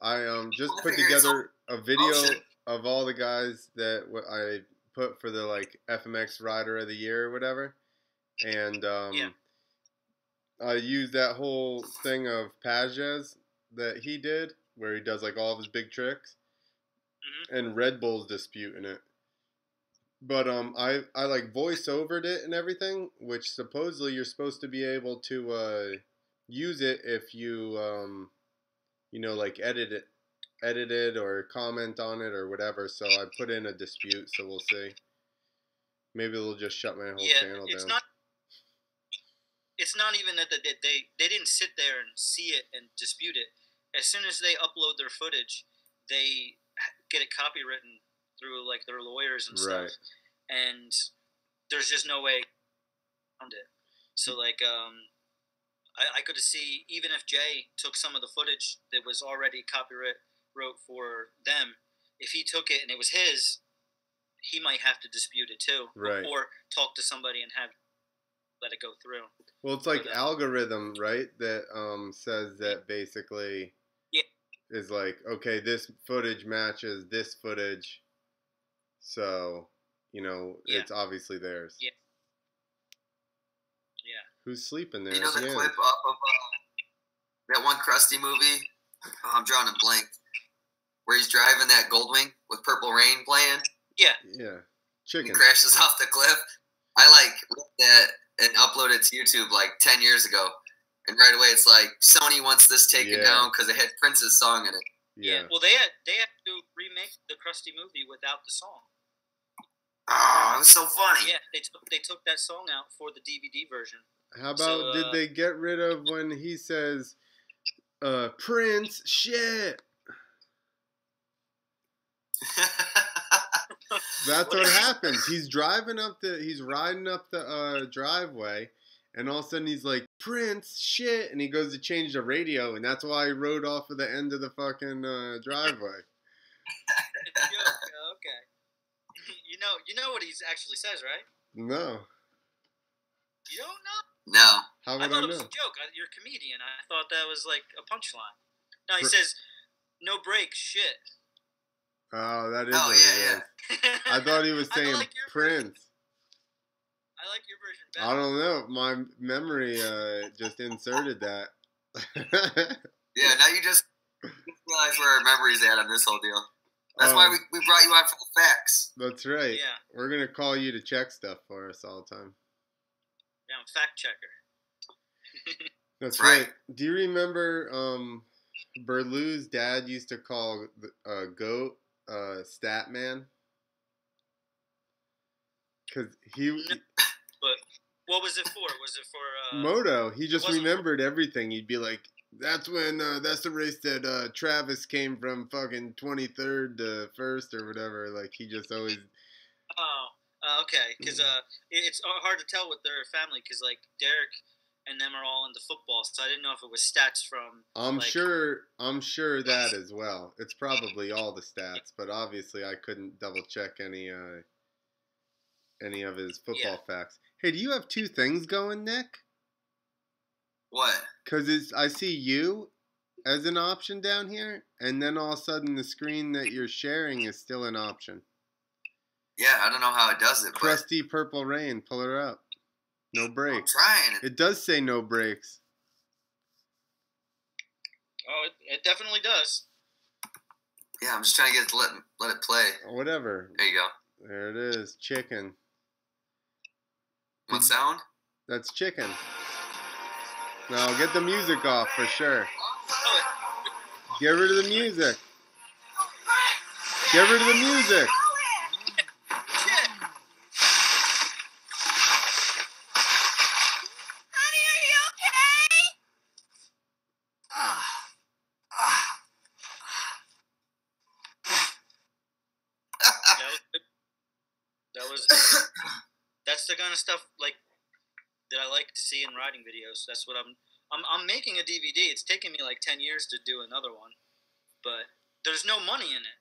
I just put together a video of all the guys that I put for the like FMX Rider of the Year or whatever, and I used that whole thing of Pajez that he did, where he does like all of his big tricks, and Red Bull's disputing it. But I like voice overed it and everything, which supposedly you're supposed to be able to use it if you you know, like edit it or comment on it or whatever. So I put in a dispute, so we'll see. Maybe they'll just shut my whole channel it's down. not. It's not even that they didn't sit there and see it and dispute it. As soon as they upload their footage, they get it copywritten through like their lawyers and stuff, and there's just no way around it. So like I could see, even if Jay took some of the footage that was already copyright wrote for them, if he took it and it was his, he might have to dispute it too, or talk to somebody and have let it go through. Well, it's like algorithm, right? That says that basically is like, okay, this footage matches this footage, so you know it's obviously theirs. Yeah. Who's sleeping there? You know the clip off of that one Krusty movie? Oh, I'm drawing a blank. Where he's driving that Goldwing with Purple Rain playing? Yeah. Chicken. He crashes off the cliff. I like wrote that and uploaded it to YouTube like 10 years ago. And right away it's like, Sony wants this taken down because it had Prince's song in it. Yeah. Well, they had to remake the Krusty movie without the song. Oh, it was so funny. Yeah, they took that song out for the DVD version. How about did they get rid of when he says, Prince, shit? That's what happens. He's riding up the driveway, and all of a sudden he's like, Prince, shit, and he goes to change the radio, and that's why he rode off of the end of the fucking driveway. Okay. You know what he actually says, right? No. You don't know? No. How would I know? I thought it was a joke. You're a comedian. I thought that was like a punchline. No, he says, no brakes, shit. Oh, that is what it is. I thought he was saying Prince. I like your version better. I don't know. My memory just inserted that. Yeah, now you just realize where our memory's at on this whole deal. That's why we brought you on for the facts. That's right. Yeah. We're going to call you to check stuff for us all the time. Yeah, I'm fact checker. That's right. Do you remember Berlou's dad used to call Goat Statman? Because he... But what was it for? Was it for... Moto. He just remembered everything. He'd be like, that's when, that's the race that Travis came from fucking 23rd to 1st or whatever. Like, he just always... Okay, because it's hard to tell with their family, because like Derek and them are all into football, so I didn't know if it was stats from. I'm sure that as well. It's probably all the stats, but obviously I couldn't double check any of his football facts. Hey, do you have two things going, Nick? What? Because I see you as an option down here, and then all of a sudden the screen that you're sharing is still an option. Yeah, I don't know how it does it. Crusty Purple Rain, pull her up. No brakes. I'm trying. It does say no brakes. Oh, it definitely does. Yeah, I'm just trying to get it to let it play. Whatever. There you go. There it is. Chicken. What sound? That's chicken. Now get the music off for sure. Get rid of the music. Get rid of the music. That's the kind of stuff like that I like to see in riding videos. That's what I'm making a DVD. It's taken me like 10 years to do another one, but there's no money in it.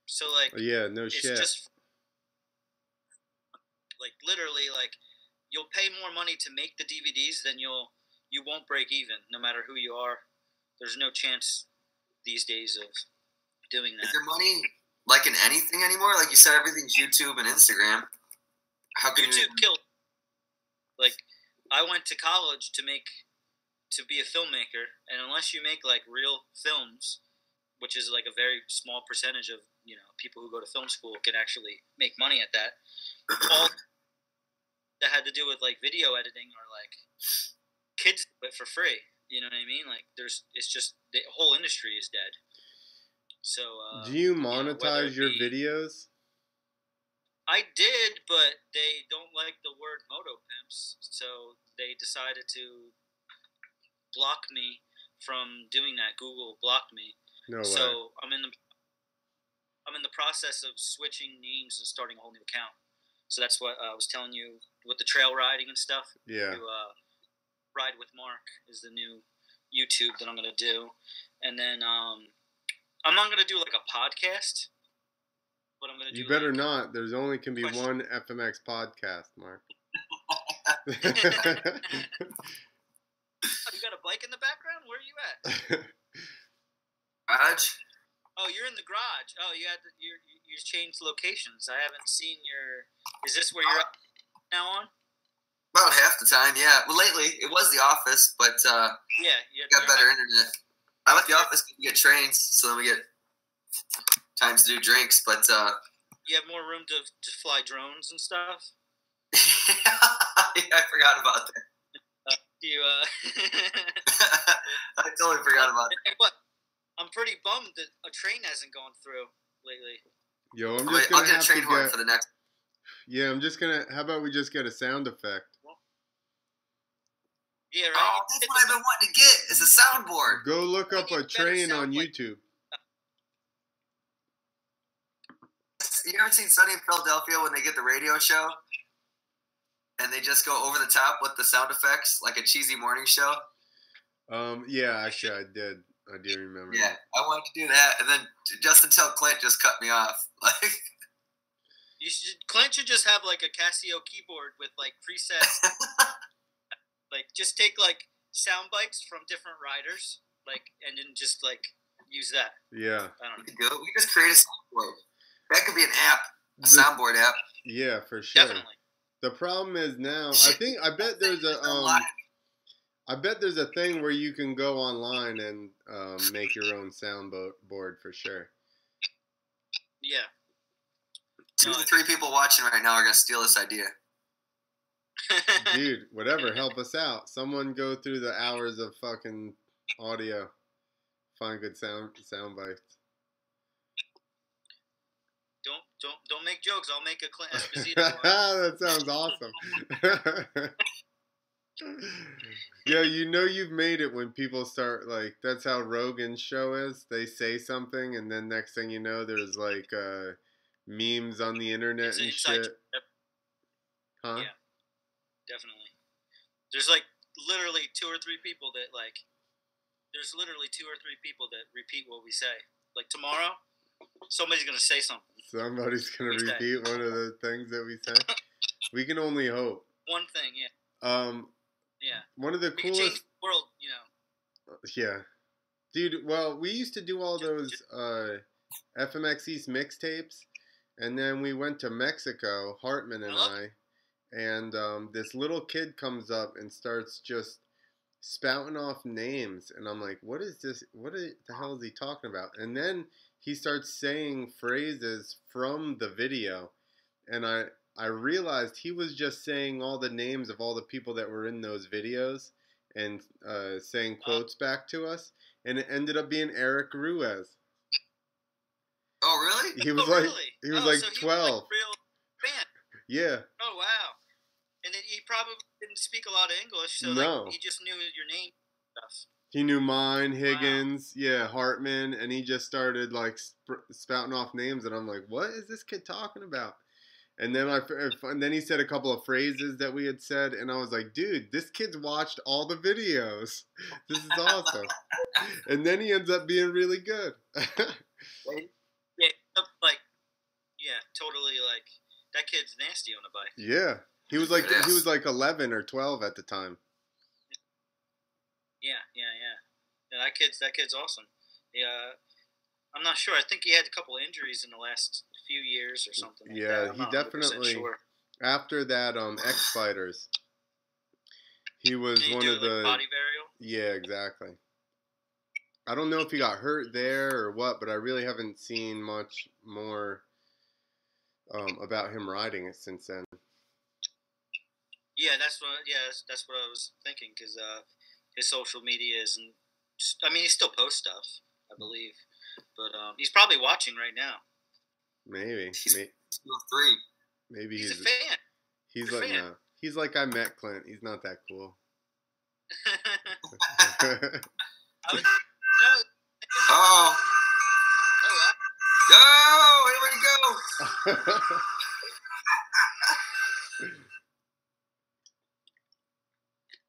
So like, no shit. It's just like literally like you'll pay more money to make the DVDs than you won't break even, no matter who you are. There's no chance these days of doing that. Is there money like in anything anymore? Like you said, everything's YouTube and Instagram. How can YouTube killed? Like, I went to college to be a filmmaker, and unless you make like real films, which is like a very small percentage of people who go to film school can actually make money at that. All that had to do with like video editing or like kids do it for free. You know what I mean? Like it's just the whole industry is dead. So do you monetize your videos? I did, but they don't like the word Moto Pimps, so they decided to block me from doing that. Google blocked me. No way. So I'm in the process of switching names and starting a whole new account. So that's what I was telling you with the trail riding and stuff. Yeah. Ride with Mark is the new YouTube that I'm gonna do, and then I'm not gonna do like a podcast. But I'm gonna do. You better not. There's only can be one FMX podcast, Mark. You got a bike in the background? Where are you at? Garage? Oh, you're in the garage. Oh, you changed locations. I haven't seen your. Is this where you're at now on? About half the time, yeah. Well, lately it was the office, but yeah, you got better internet. I left the office to get trains, so then we get time to do drinks. But you have more room to fly drones and stuff. Yeah, I forgot about that. I totally forgot about that. Hey, what? I'm pretty bummed that a train hasn't gone through lately. Yo, I'll get a train horn for the next. Yeah, I'm just gonna. How about we just get a sound effect? Yeah, right. Oh, that's what I've been wanting to get. Is a soundboard. Go look up a train on YouTube. You ever seen Sunny in Philadelphia when they get the radio show? And they just go over the top with the sound effects, like a cheesy morning show? Yeah, actually I did. I do remember. Yeah, I wanted to do that, and then just until Clint just cut me off. Like, Clint should just have like a Casio keyboard with like presets. Like, just take like sound bites from different riders, like, and then just like use that. Yeah. I don't know. We just create a soundboard. That could be an app, a soundboard app. Yeah, for sure. Definitely. The problem is now, I bet there's a thing where you can go online and make your own soundboard for sure. Yeah. 2 to 3 people watching right now are gonna steal this idea. Dude, whatever, help us out. Someone go through the hours of fucking audio, find good sound bites. Don't make jokes. I'll make a Clint Esposito. That sounds awesome. Yeah, you've made it when people start, like, that's how Rogan's show is. They say something, and then next thing you know, there's like memes on the internet and shit. Huh? Yeah, definitely. There's like literally 2 or 3 people that repeat what we say. Like tomorrow, somebody's gonna say something. Somebody's gonna repeat one of the things that we say. We can only hope. One thing, yeah. Yeah. One of the coolest. Change the world, Yeah, dude. Well, we used to do all those FMX East mixtapes, and then we went to Mexico, Hartman and I, and this little kid comes up and starts just spouting off names, and I'm like, what is this? What the hell is he talking about? And then he starts saying phrases from the video, and I realized he was just saying all the names of all the people that were in those videos and saying quotes back to us, and it ended up being Eric Ruiz. Oh, really? He was he was like 12. He was like real fan. Yeah. Oh, wow. And then he probably didn't speak a lot of English, so no. He just knew your name and stuff. He knew mine, Higgins, yeah, Hartman, and he just started like spouting off names, and I'm like, what is this kid talking about? And then then he said a couple of phrases that we had said, and I was like, dude, this kid's watched all the videos. This is awesome. And then he ends up being really good. Yeah, totally. Like, that kid's nasty on a bike. Yeah, he was like 11 or 12 at the time. Yeah. That kid's awesome. Yeah, I'm not sure. I think he had a couple of injuries in the last few years or something. Like that. He definitely. Sure. After that, X Fighters, he was one of the body burial. Yeah, exactly. I don't know if he got hurt there or what, but I really haven't seen much more about him riding it since then. Yeah, that's what I was thinking, because his social media isn't. I mean, he still posts stuff, I believe, but he's probably watching right now. Maybe. He's 3. Maybe he's a fan. He's like fan. no. He's like I met Clint. He's not that cool. Oh. Go! Everybody go!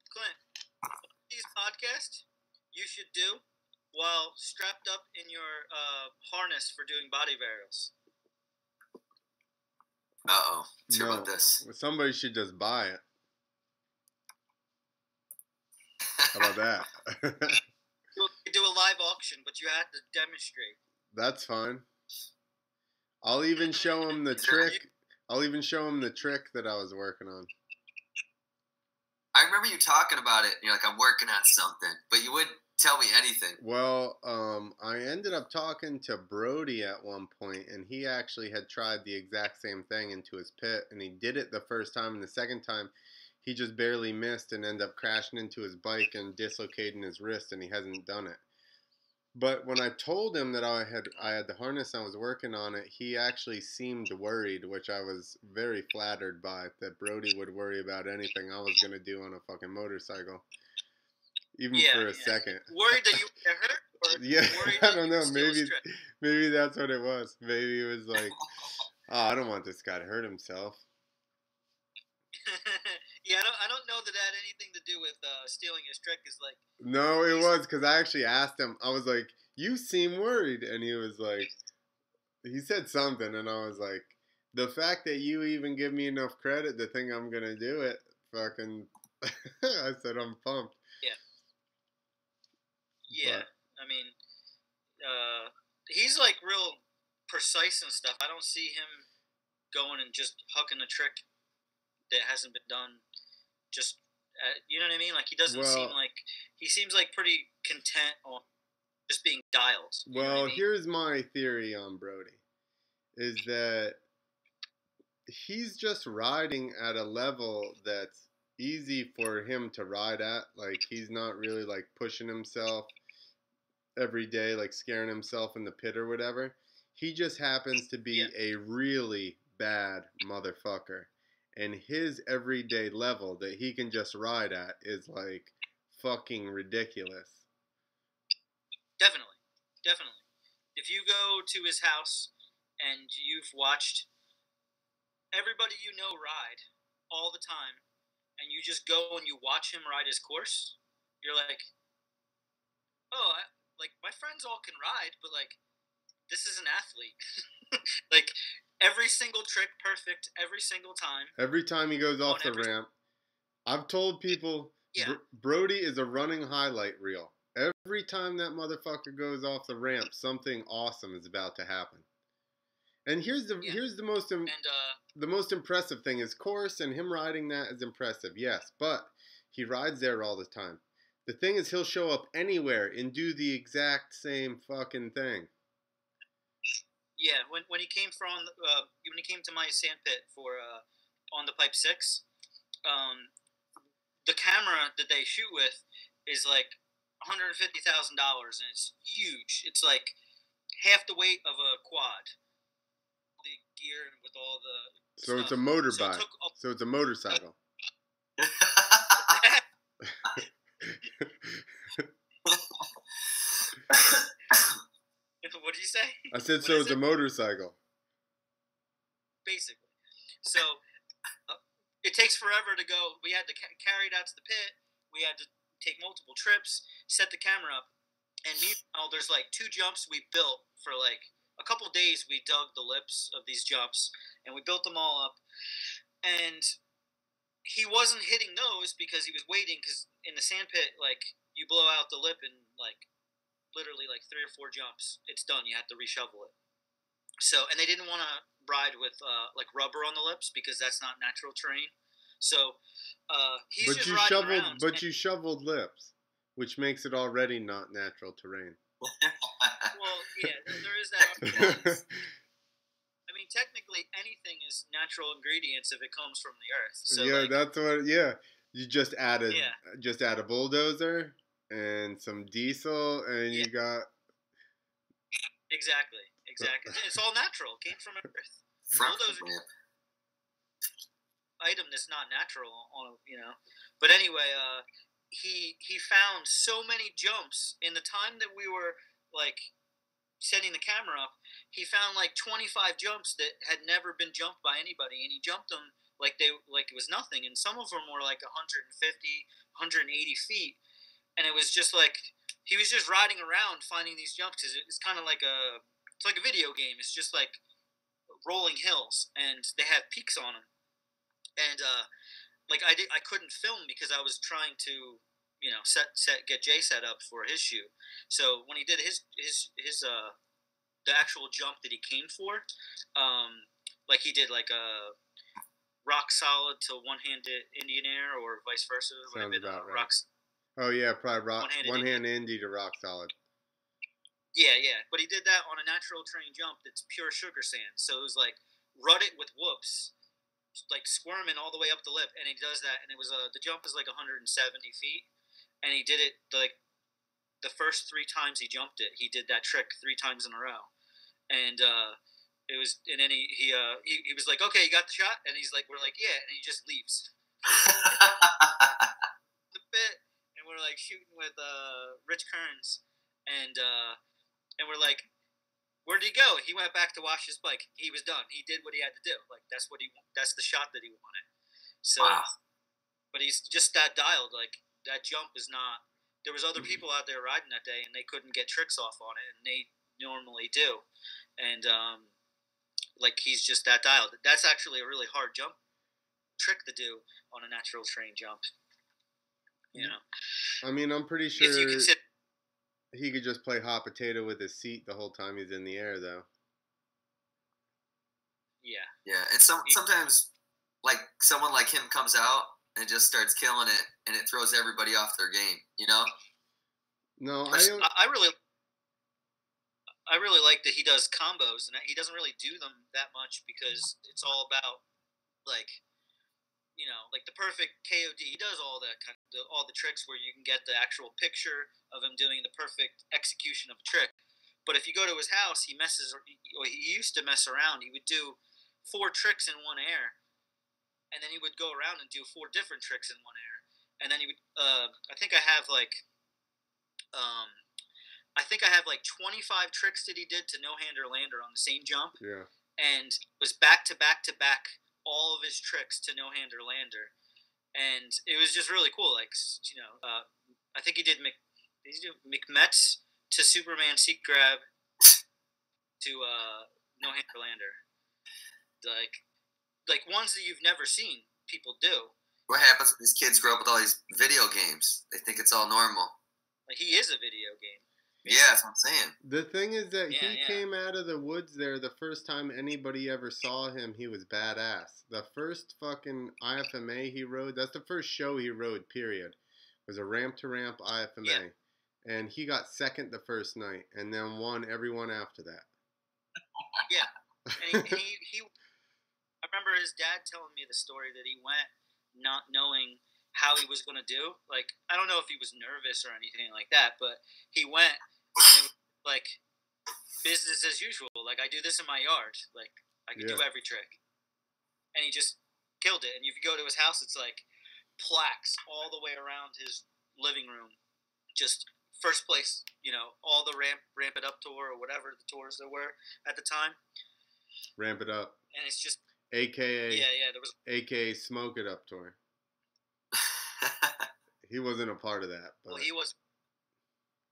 Clint, these podcasts you should do while strapped up in your harness for doing body varials. Uh-oh. Let's hear about this. Somebody should just buy it. How about that? You do a live auction, but you have to demonstrate. That's fine. I'll even show him the trick. I'll even show him the trick that I was working on. I remember you talking about it. You're like, I'm working on something, but you wouldn't tell me anything. Well, I ended up talking to Brody at one point, and he actually had tried the exact same thing into his pit, and he did it the first time, and the second time, he just barely missed and ended up crashing into his bike and dislocating his wrist, and he hasn't done it. But when I told him that I had the harness and I was working on it, he actually seemed worried, which I was very flattered by, that Brody would worry about anything I was going to do on a fucking motorcycle. Even for a second. Worried that you would get hurt? Or yeah, I don't know. Maybe that's what it was. Maybe it was like, oh, I don't want this guy to hurt himself. Yeah, I don't know that had anything to do with stealing his trick. Is like, no, it was because I actually asked him. I was like, "You seem worried," and he was like, he said something, and I was like, "The fact that you even give me enough credit to think I'm gonna do it, fucking," I said, "I'm pumped." Yeah. But, I mean, he's like real precise and stuff. I don't see him going and just hucking a trick that hasn't been done. Just you know what I mean? Like, he doesn't seem like, he seems like pretty content on just being dialed. Well, here's my theory on Brody, is that he's just riding at a level that's easy for him to ride at. Like, he's not really like pushing himself every day, like scaring himself in the pit or whatever. He just happens to be a really bad motherfucker. And his everyday level that he can just ride at is like fucking ridiculous. Definitely. If you go to his house and you've watched everybody you know ride all the time, and you just go and you watch him ride his course, you're like, oh, like, my friends all can ride, but like, this is an athlete. Like, every single trick perfect every single time. Every time he goes off the ramp. I've told people Brody is a running highlight reel. Every time that motherfucker goes off the ramp, something awesome is about to happen. And here's the most impressive thing. His course and him riding that is impressive, yes, but he rides there all the time. The thing is, he'll show up anywhere and do the exact same fucking thing. Yeah, when he came to my sand pit for on the Pipe 6, the camera that they shoot with is like $150,000, and it's huge. It's like half the weight of a quad. The gear with all the So stuff. It's a motorbike. So it's a motorcycle. What did you say? I said, so it's a motorcycle. Basically. So it takes forever to go. We had to carry it out to the pit. We had to take multiple trips, set the camera up. And meanwhile, there's like 2 jumps we built for like a couple days. We dug the lips of these jumps, and we built them all up. And he wasn't hitting those because he was waiting, because in the sand pit, like, you blow out the lip and like literally like 3 or 4 jumps, it's done. You have to reshovel it. So, and they didn't want to ride with like rubber on the lips because that's not natural terrain. So he's just riding around. But you shoveled lips, which makes it already not natural terrain. Well, yeah, there is that. I mean, technically, anything is natural ingredients if it comes from the earth. So, yeah, like, that's what. Yeah, you just add yeah, a bulldozer and some diesel, and yeah, you got exactly. It's all natural. It came from earth. Front Bulldozer ramp. item that's not natural But anyway, he found so many jumps in the time that we were like setting the camera up. He found like 25 jumps that had never been jumped by anybody, and he jumped them like it was nothing. And some of them were like 150, 180 feet, and it was just like he was just riding around finding these jumps. It's kind of like it's like a video game. It's just like rolling hills, and they have peaks on them. And like I couldn't film because I was trying to get Jay set up for his shoot. So when he did his the actual jump that he came for, like he did like a rock solid to one-handed Indian air or vice versa. sounds about right. Oh yeah, probably one-hand indie to rock solid. Yeah. But he did that on a natural terrain jump that's pure sugar sand. So it was like rutted with whoops, like squirming all the way up the lip, and he does that, and it was the jump is like 170 feet, and he did it like the first 3 times he jumped it, he did that trick 3 times in a row, and it was, and then he was like, okay, you got the shot, and he's like, we're like, yeah, and he just leaves the bit, and we're like shooting with Rich Kearns, and we're like, where did he go? He went back to wash his bike. He was done. He did what he had to do. Like that's the shot that he wanted. So, wow. But he's just that dialed. Like that jump is not. There was other people out there riding that day, and they couldn't get tricks off on it, and they normally do. And like he's just that dialed. That's actually a really hard jump trick to do on a natural terrain jump. You know. I mean, I'm pretty sure. If you consider. He could just play hot potato with his seat the whole time he's in the air, though. Yeah. Yeah, and sometimes, like, someone like him comes out and just starts killing it, and it throws everybody off their game, you know? No, I really like that he does combos, and he doesn't really do them that much because it's all about, like, like the perfect KOD. He does all that all the tricks where you can get the actual picture of him doing the perfect execution of a trick. But if you go to his house, he used to mess around. He would do 4 tricks in one air, and then he would go around and do 4 different tricks in one air. And then he would. I think I have like 25 tricks that he did to no-hander lander on the same jump. Yeah. And it was back to back to back. All of his tricks to no-hander lander, and it was just really cool. Like I think he did McMets to Superman seat grab to no-hander lander, like ones that you've never seen people do. What happens when these kids grow up with all these video games? They think it's all normal. Like he is a video game. Yeah, that's what I'm saying. The thing is that he came out of the woods there the first time anybody ever saw him. He was badass. The first fucking IFMA he rode, that's the first show he rode, period. It was a ramp-to-ramp IFMA. Yeah. And he got second the first night and then won every one after that. Yeah. And he I remember his dad telling me the story that he went not knowing how he was going to do. Like, I don't know if he was nervous or anything like that, but he went. And it was like business as usual. Like I do this in my yard. Like I can do every trick, and he just killed it. And if you go to his house, it's like plaques all the way around his living room. Just first place, all the ramp it up tour or whatever the tours there were at the time. Ramp it up, and it's just AKA there was AKA Smoke It Up tour. He wasn't a part of that. But. Well, he was.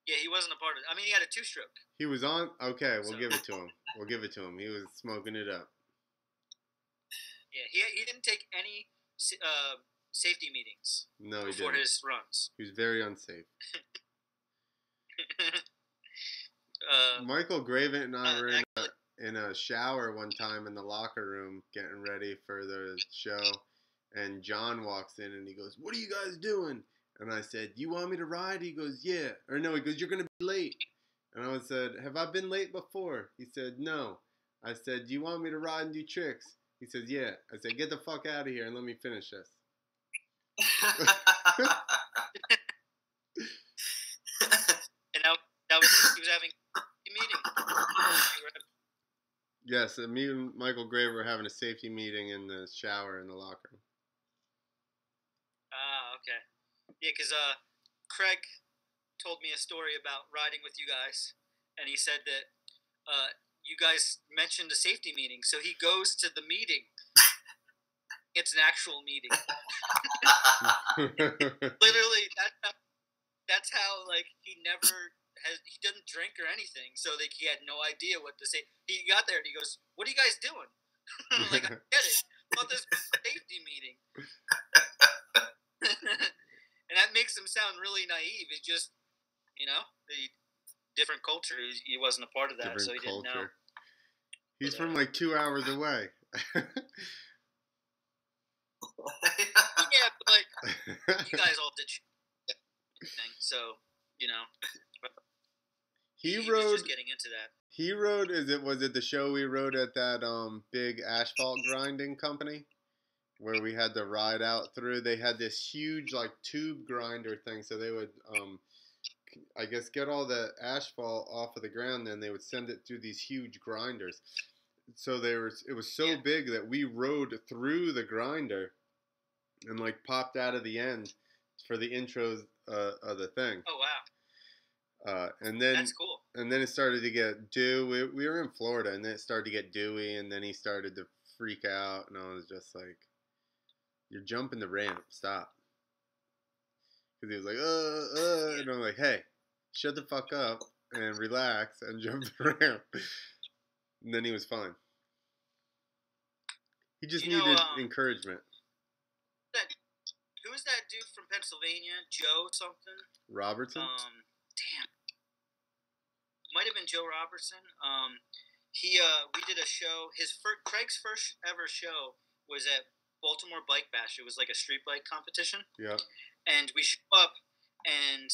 Yeah, he wasn't a part of it. I mean, he had a 2-stroke. He was on? Okay, we'll give it to him. We'll give it to him. He was smoking it up. Yeah, he didn't take any safety meetings before his runs. He was very unsafe. Michael Gravett and I were in a shower one time in the locker room getting ready for the show, and John walks in and he goes, "What are you guys doing?" And I said, "You want me to ride?" He goes, "Yeah." Or no, he goes, "You're going to be late." And I said, have I been late before? He said, no. I said, do you want me to ride and do tricks? He said, yeah. I said, get the fuck out of here and let me finish this. And that was he was having a meeting. Yes, me and Michael Gray were having a safety meeting in the shower in the locker room. Ah, okay. Yeah, because Craig told me a story about riding with you guys, and he said that you guys mentioned a safety meeting, so he goes to the meeting. It's an actual meeting. Literally, that's how like he doesn't drink or anything, so like he had no idea what to say. He got there and he goes, "What are you guys doing?" I'm like, I get it. About this safety meeting. And that makes him sound really naive. It's just, the different culture. He wasn't a part of that, so he didn't know. He's from like 2 hours away. Yeah, but like you guys all did thing, so he was just getting into that. He rode. Was it the show we rode at that big asphalt grinding company? Where we had to ride out through. They had this huge like tube grinder thing, so they would I guess get all the asphalt off of the ground, then they would send it through these huge grinders. So it was so big that we rode through the grinder and like popped out of the end for the intros of the thing. Oh wow. And then that's cool. And then it started to get dewy. We were in Florida, and then it started to get dewy, and then he started to freak out, and I was just like, you're jumping the ramp. Stop. Because he was like, and I'm like, hey, shut the fuck up and relax and jump the ramp. And then he was fine. He just needed encouragement. Who was that dude from Pennsylvania? Joe something? Robertson? Damn. Might have been Joe Robertson. We did a show. Craig's first ever show was at Baltimore Bike Bash. It was like a street bike competition. Yeah. And we show up, and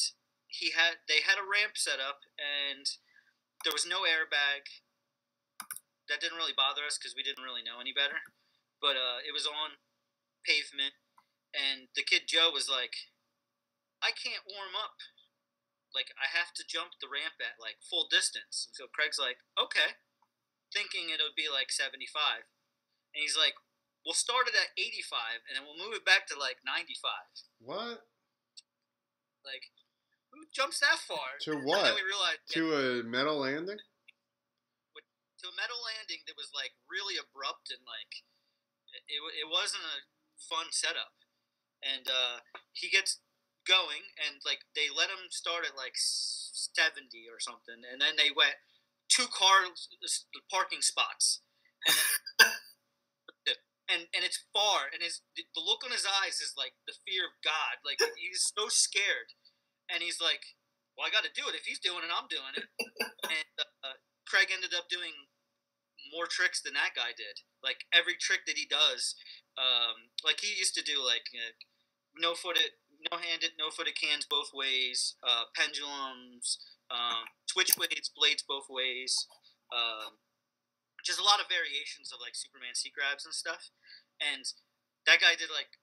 they had a ramp set up, and there was no airbag. That didn't really bother us because we didn't really know any better. But it was on pavement, and the kid Joe was like, I can't warm up. Like, I have to jump the ramp at, like, full distance. And so Craig's like, okay, thinking it would be, like, 75. And he's like, we'll start it at 85, and then we'll move it back to, like, 95. What? Like, who jumps that far? To what? And then we realized, to a metal landing? To a metal landing that was, like, really abrupt and, like, it wasn't a fun setup. And he gets going, and like they let him start at like 70 or something, and then they went 2 car parking spots, and then, and it's far, and the look on his eyes is like the fear of God. Like he's so scared, and he's like, well, I got to do it. If he's doing it, I'm doing it. And Craig ended up doing more tricks than that guy did. Like every trick that he does, like he used to do like no-handed, no-footed cans both ways, pendulums, twitch blades both ways, just a lot of variations of like Superman seat grabs and stuff. And that guy did like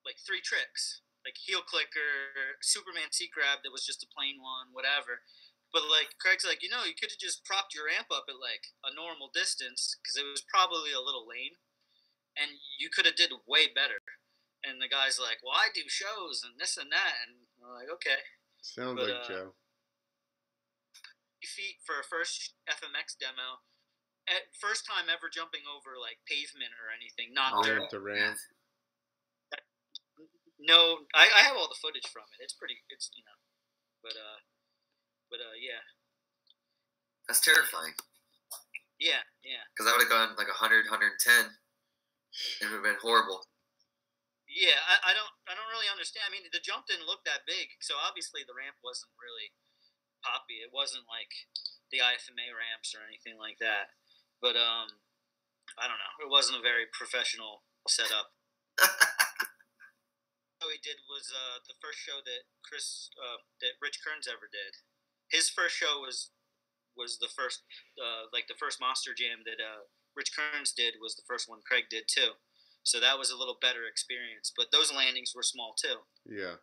3 tricks, like heel clicker, Superman seat grab that was just a plain one, whatever. But like Craig's like, you could have just propped your ramp up at like a normal distance because it was probably a little lame, and you could have did way better. And the guy's like, well, I do shows and this and that. And I'm like, okay. Sounds like Joe. 3 feet for a first FMX demo. First time ever jumping over, like, pavement or anything. Not ramp to ramp. No, I have all the footage from it. It's pretty, But yeah. That's terrifying. Yeah. Because I would have gone like 100, 110. It would have been horrible. Yeah, I don't really understand. I mean, the jump didn't look that big, so obviously the ramp wasn't really poppy. It wasn't like the IFMA ramps or anything like that. But I don't know. It wasn't a very professional setup. What he did was the first show that Rich Kearns ever did. His first show was was the first, like the first Monster Jam that Rich Kearns did was the first one Craig did too. So that was a little better experience. But those landings were small too. Yeah.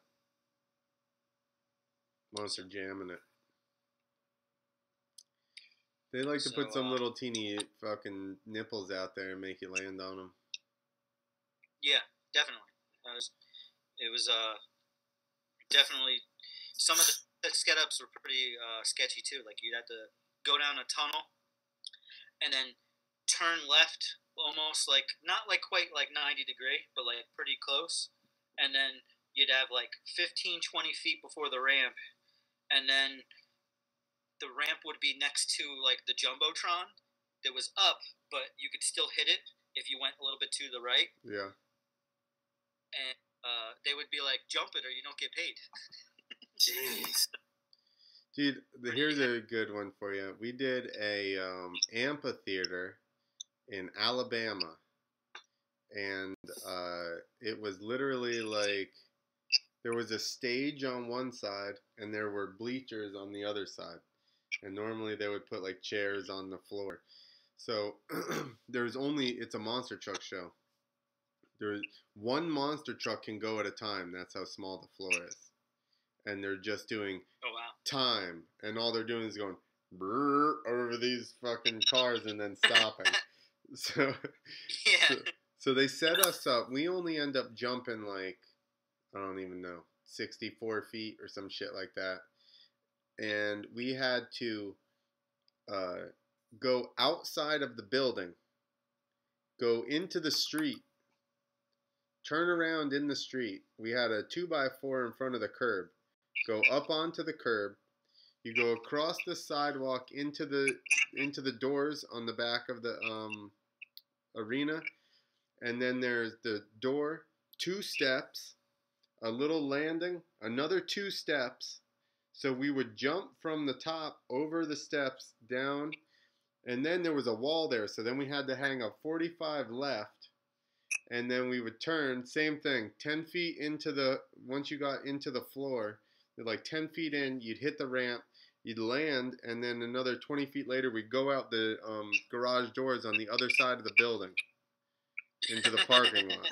Monster jamming it. They like to put some little teeny fucking nipples out there and make you land on them. Yeah, definitely. It was definitely, some of the setups were pretty sketchy too. Like you'd have to go down a tunnel and then turn left, almost like not like quite like 90 degree, but like pretty close. And then you'd have like 15, 20 feet before the ramp, and then the ramp would be next to like the Jumbotron that was up, but you could still hit it if you went a little bit to the right. Yeah. And they would be like, jump it or you don't get paid. Jeez. Dude, here's a good one for you. We did a amphitheater in Alabama, and it was literally like there was a stage on one side and there were bleachers on the other side, and normally they would put like chairs on the floor. So it's a monster truck show. There's one monster truck can go at a time. That's how small the floor is. And they're just doing time. And all they're doing is going brrr over these fucking cars and then stopping. So, yeah. so they set us up. We only end up jumping like, I don't even know, 64 feet or some shit like that. And we had to go outside of the building, go into the street, turn around in the street. We had a 2x4 in front of the curb. Go up onto the curb. You go across the sidewalk into the doors on the back of the arena, and then there's the door, 2 steps, a little landing, another 2 steps. So we would jump from the top over the steps down, and then there was a wall there. So then we had to hang a 45 left. And then we would turn, same thing, 10 feet once you got into the floor, like 10 feet in, you'd hit the ramp, you'd land, and then another 20 feet later, we'd go out the garage doors on the other side of the building into the parking lot.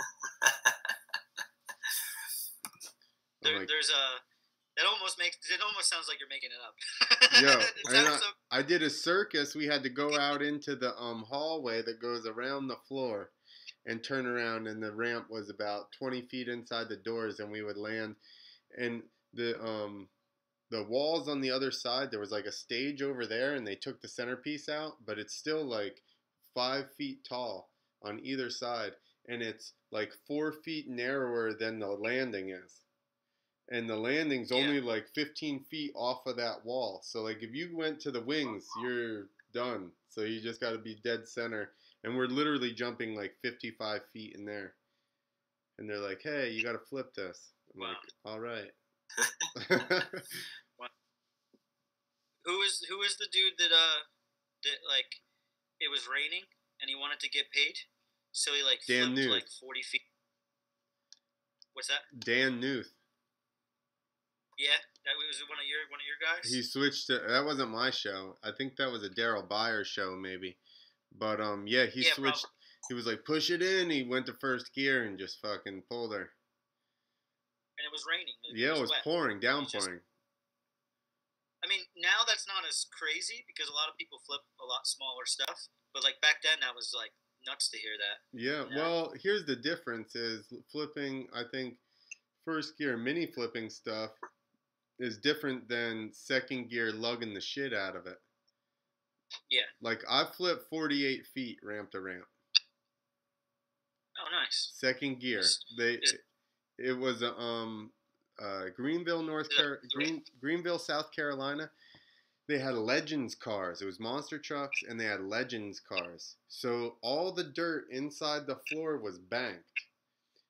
It almost sounds like you're making it up. Yo, I did a circus. We had to go out into the hallway that goes around the floor and turn around, and the ramp was about 20 feet inside the doors, and we would land. And the walls on the other side, there was like a stage over there, and they took the centerpiece out, but it's still like 5 feet tall on either side, and it's like 4 feet narrower than the landing is. And the landing's only like 15 feet off of that wall. So like if you went to the wings, you're done. So you just got to be dead center. And we're literally jumping like 55 feet in there. And they're like, hey, you got to flip this. I'm like, all right. Who is the dude that like it was raining and he wanted to get paid? So he like flipped like 40 feet. What's that? Dan Newth. Yeah, that was one of your guys. He switched to, that wasn't my show. I think that was a Daryl Byer show maybe. But he switched. Probably. He was like, push it in. He went to first gear and just fucking pulled her. And it was raining. It was pouring, downpouring. I mean, now that's not as crazy because a lot of people flip a lot smaller stuff. But like back then, that was like nuts to hear that. Yeah, well, here's the difference: is flipping. I think first gear mini flipping stuff is different than second gear lugging the shit out of it. Yeah. Like I flipped 48 feet ramp to ramp. Oh, nice. Second gear. It was Greenville, South Carolina. They had Legends cars. It was monster trucks, and they had Legends cars. So all the dirt inside the floor was banked.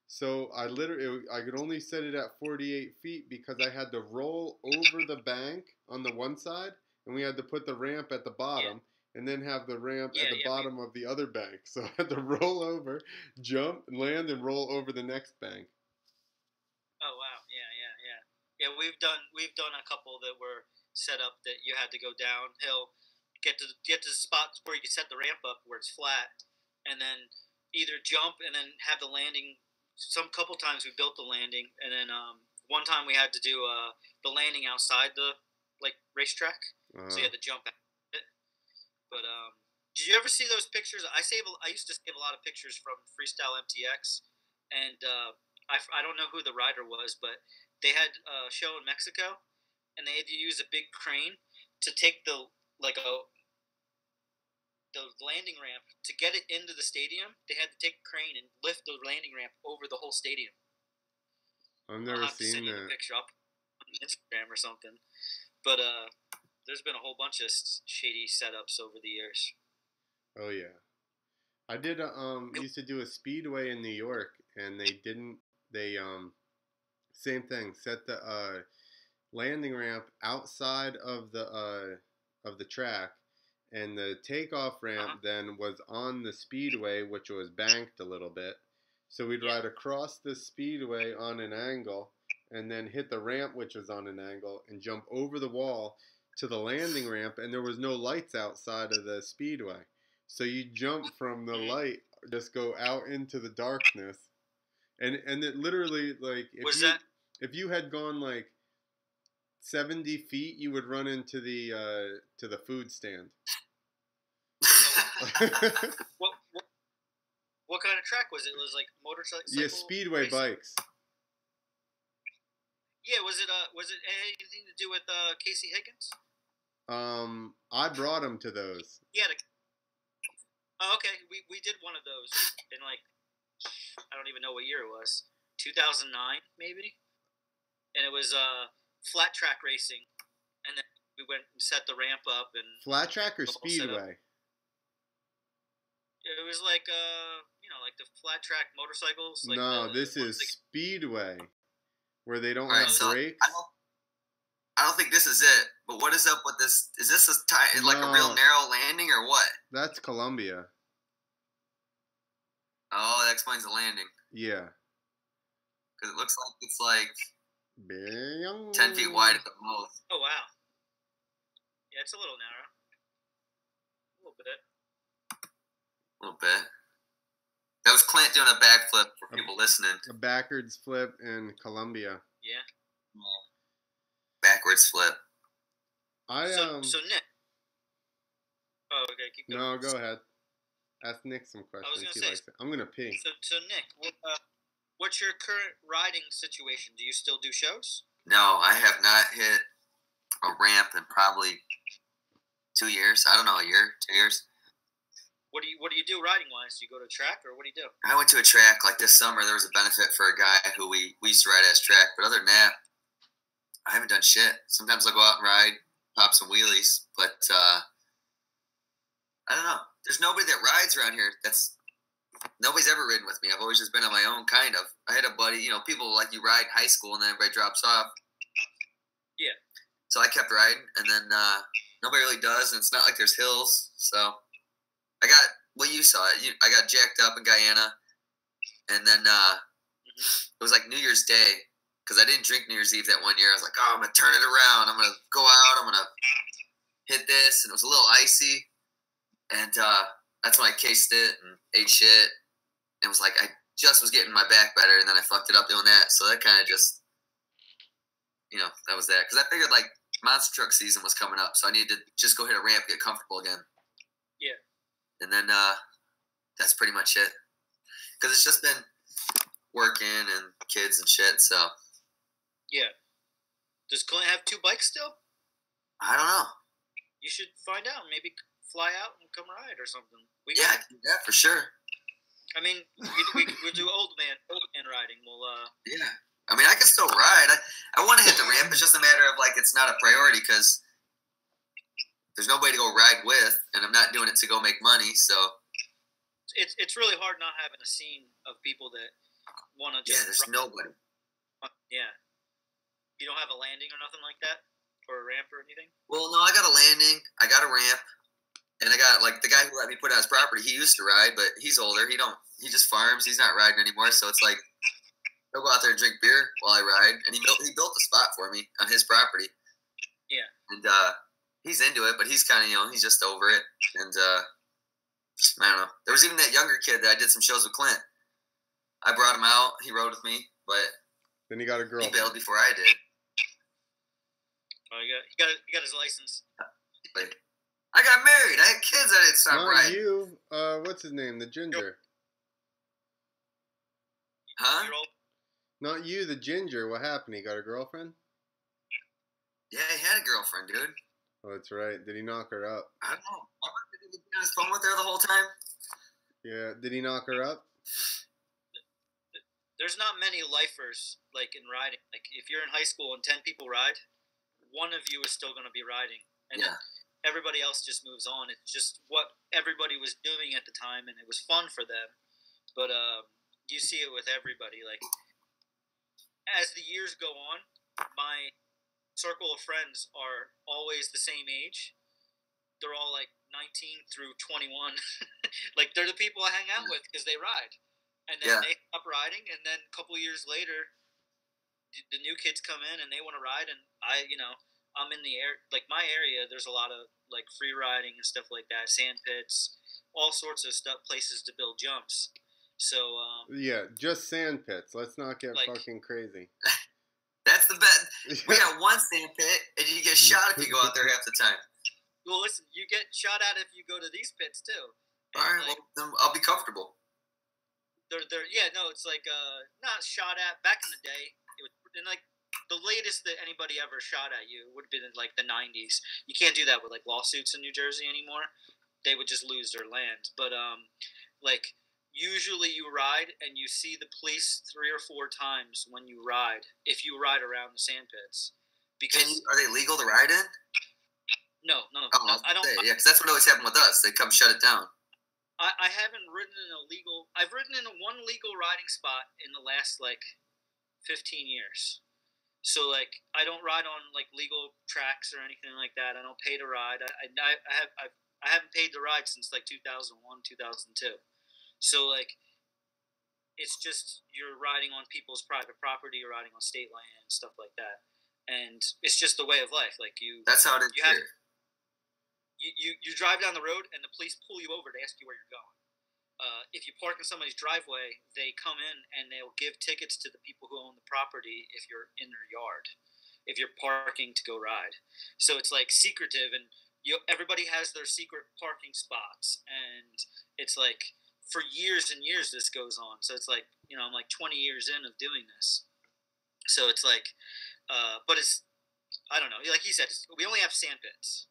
So I could only set it at 48 feet because I had to roll over the bank on the one side, and we had to put the ramp at the bottom, and then have the ramp at the bottom of the other bank. So I had to roll over, jump, land, and roll over the next bank. Oh wow, yeah. We've done a couple that were set up that you had to go downhill get to the spots where you can set the ramp up where it's flat, and then either jump and then have the landing. Some couple times we built the landing, and then one time we had to do the landing outside the racetrack, so you had to jump at it. But did you ever see those pictures? I used to save a lot of pictures from Freestyle MTX, and I don't know who the rider was, but they had a show in Mexico, and they had to use a big crane to take the landing ramp to get it into the stadium. They had to take a crane and lift the landing ramp over the whole stadium. I've never I'll have to seen send you that. a picture up on Instagram or something. But there's been a whole bunch of shady setups over the years. Oh yeah, I did. Used to do a speedway in New York, and they same thing. Set the landing ramp outside of the track. And the takeoff ramp then was on the speedway, which was banked a little bit. So we'd ride across the speedway on an angle and then hit the ramp, which was on an angle, and jump over the wall to the landing ramp. And there was no lights outside of the speedway. So you jump from the light, just go out into the darkness. And it literally, like, if you had gone, like, 70 feet, you would run into the food stand. What kind of track was it? It was like motorcycle. Yeah, speedway racing? Bikes. Yeah, was it anything to do with Casey Higgins? I brought him to those. Yeah. Okay, we did one of those in I don't even know what year it was. 2009 maybe, and it was flat track racing, and then we went and set the ramp up and flat track or speedway. It was like the flat track motorcycles. No, this is speedway, where they don't have brakes. I don't think this is it. But what is up with this? Is this like a real narrow landing or what? That's Columbia. Oh, that explains the landing. Yeah. Because it looks like it's 10 feet wide at the most. Oh wow. Yeah, it's a little narrow. A little bit. A little bit. That was Clint doing a backflip for people listening. A backwards flip in Columbia. Yeah. Backwards flip. So Nick. Oh, okay. Keep going. No, go ahead. Ask Nick some questions. He likes it. I'm gonna pee. So Nick, what's your current riding situation? Do you still do shows? No, I have not hit a ramp in probably 2 years. I don't know, a year, 2 years. What do you do riding wise? Do you go to a track or what do you do? I went to a track this summer. There was a benefit for a guy who we used to ride at his track, but other than that, I haven't done shit. Sometimes I'll go out and ride, pop some wheelies, but I don't know. There's nobody that rides around here. Nobody's ever ridden with me. I've always just been on my own, kind of. I had a buddy, people like you ride in high school and then everybody drops off. Yeah. So I kept riding, and then nobody really does, and it's not like there's hills, so. I got, you saw it. I got jacked up in Guyana, and then it was like New Year's Day, because I didn't drink New Year's Eve that one year. I was like, I'm going to turn it around. I'm going to go out. I'm going to hit this, and it was a little icy, and that's when I cased it and ate shit. It was like I just was getting my back better, and then I fucked it up doing that, so that kind of just, that was that. Because I figured, monster truck season was coming up, so I needed to just go hit a ramp, get comfortable again. Yeah. And then that's pretty much it. Because it's just been working and kids and shit, so. Yeah. Does Clint have 2 bikes still? I don't know. You should find out. Maybe fly out and come ride or something. I can do that for sure. I mean, we'll do old man riding. We'll Yeah. I mean, I can still ride. I want to hit the ramp. It's just a matter of, it's not a priority because there's nobody to go ride with, and I'm not doing it to go make money, so. It's really hard not having a scene of people that want to just. Yeah, there's nobody. Yeah. You don't have a landing or nothing like that? Or a ramp or anything? Well, no, I got a landing, I got a ramp, and I got, the guy who let me put on his property, he used to ride, but he's older. He just farms. He's not riding anymore, so it's like, he'll go out there and drink beer while I ride, and he built a spot for me on his property. Yeah. And, he's into it, but he's kind of he's just over it. And I don't know. There was even that younger kid that I did some shows with, Clint. I brought him out. He rode with me, but then he got a girl. He bailed before I did. Oh, he got his license. Like, I got married. I had kids. I didn't stop riding. You. What's his name? The ginger. Huh? Not you, the ginger. What happened? He got a girlfriend? Yeah, he had a girlfriend, dude. Oh, that's right. Did he knock her up? I don't know. Did he be on his phone with her the whole time? Yeah. Did he knock her up? There's not many lifers, like, in riding. Like, if you're in high school and 10 people ride, one of you is still going to be riding. And then everybody else just moves on. It's just what everybody was doing at the time, and it was fun for them. But you see it with everybody. Like, as the years go on, my circle of friends are always the same age. They're all, like, 19 through 21. Like, they're the people I hang out with because they ride. And then they stop riding, and then a couple years later, the new kids come in and they want to ride, and I'm in the air. Like, my area, there's a lot of, like, free riding and stuff like that, sand pits, all sorts of stuff, places to build jumps. So yeah, just sand pits. Let's not get fucking crazy. That's the best. We got one sand pit, and you get shot if you go out there half the time. Well, listen, you get shot at if you go to these pits too. All right, well, then I'll be comfortable. It's like not shot at. Back in the day, it was like the latest that anybody ever shot at you would have been in like the 90s. You can't do that with like lawsuits in New Jersey anymore. They would just lose their land. But like usually you ride and you see the police 3 or 4 times when you ride, if you ride around the sand pits. Because are they legal to ride in? No, I don't. Yeah, because that's what always happened with us. They come shut it down. I haven't ridden in I've ridden in one legal riding spot in the last, like, 15 years. So, like, I don't ride on, like, legal tracks or anything like that. I don't pay to ride. I haven't paid to ride since, like, 2001, 2002. So, like, it's just you're riding on people's private property, you're riding on state land, stuff like that. And it's just the way of life. Like, that's how it is here. You drive down the road and the police pull you over to ask you where you're going. If you park in somebody's driveway, they come in and they'll give tickets to the people who own the property if you're in their yard, if you're parking to go ride. So it's like secretive, and everybody has their secret parking spots, and it's like for years and years this goes on. So it's like, I'm like 20 years in of doing this. So it's like, but it's, I don't know. Like you said, we only have sand pits.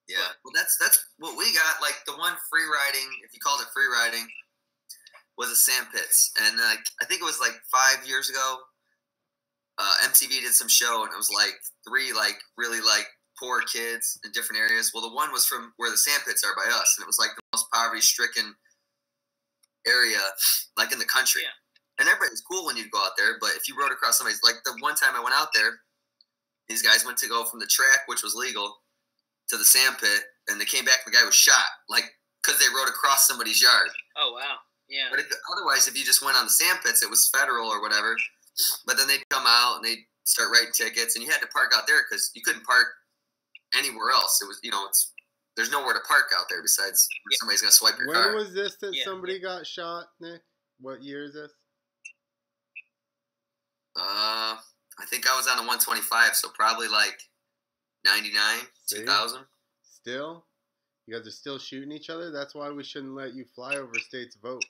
Yeah, well, that's what we got. Like the one free riding, if you called it free riding, was the sand pits, and I think it was like 5 years ago. MTV did some show, and it was like 3 like really like poor kids in different areas. Well, the one was from where the sand pits are by us, and it was like the most poverty-stricken area, like in the country. Yeah. And everybody was cool when you'd go out there, but if you rode across somebody's, like the one time I went out there, these guys went to go from the track, which was legal, to the sand pit, and they came back and the guy was shot, like, because they rode across somebody's yard. Oh, wow. Yeah. But otherwise, if you just went on the sand pits, it was federal or whatever. But then they'd come out and they'd start writing tickets, and you had to park out there because you couldn't park anywhere else. It was, there's nowhere to park out there besides somebody's going to swipe your car. When was this that somebody got shot, Nick? What year is this? I think I was on the 125, so probably like 99, 2000. Still? You guys are still shooting each other? That's why we shouldn't let you fly over states vote.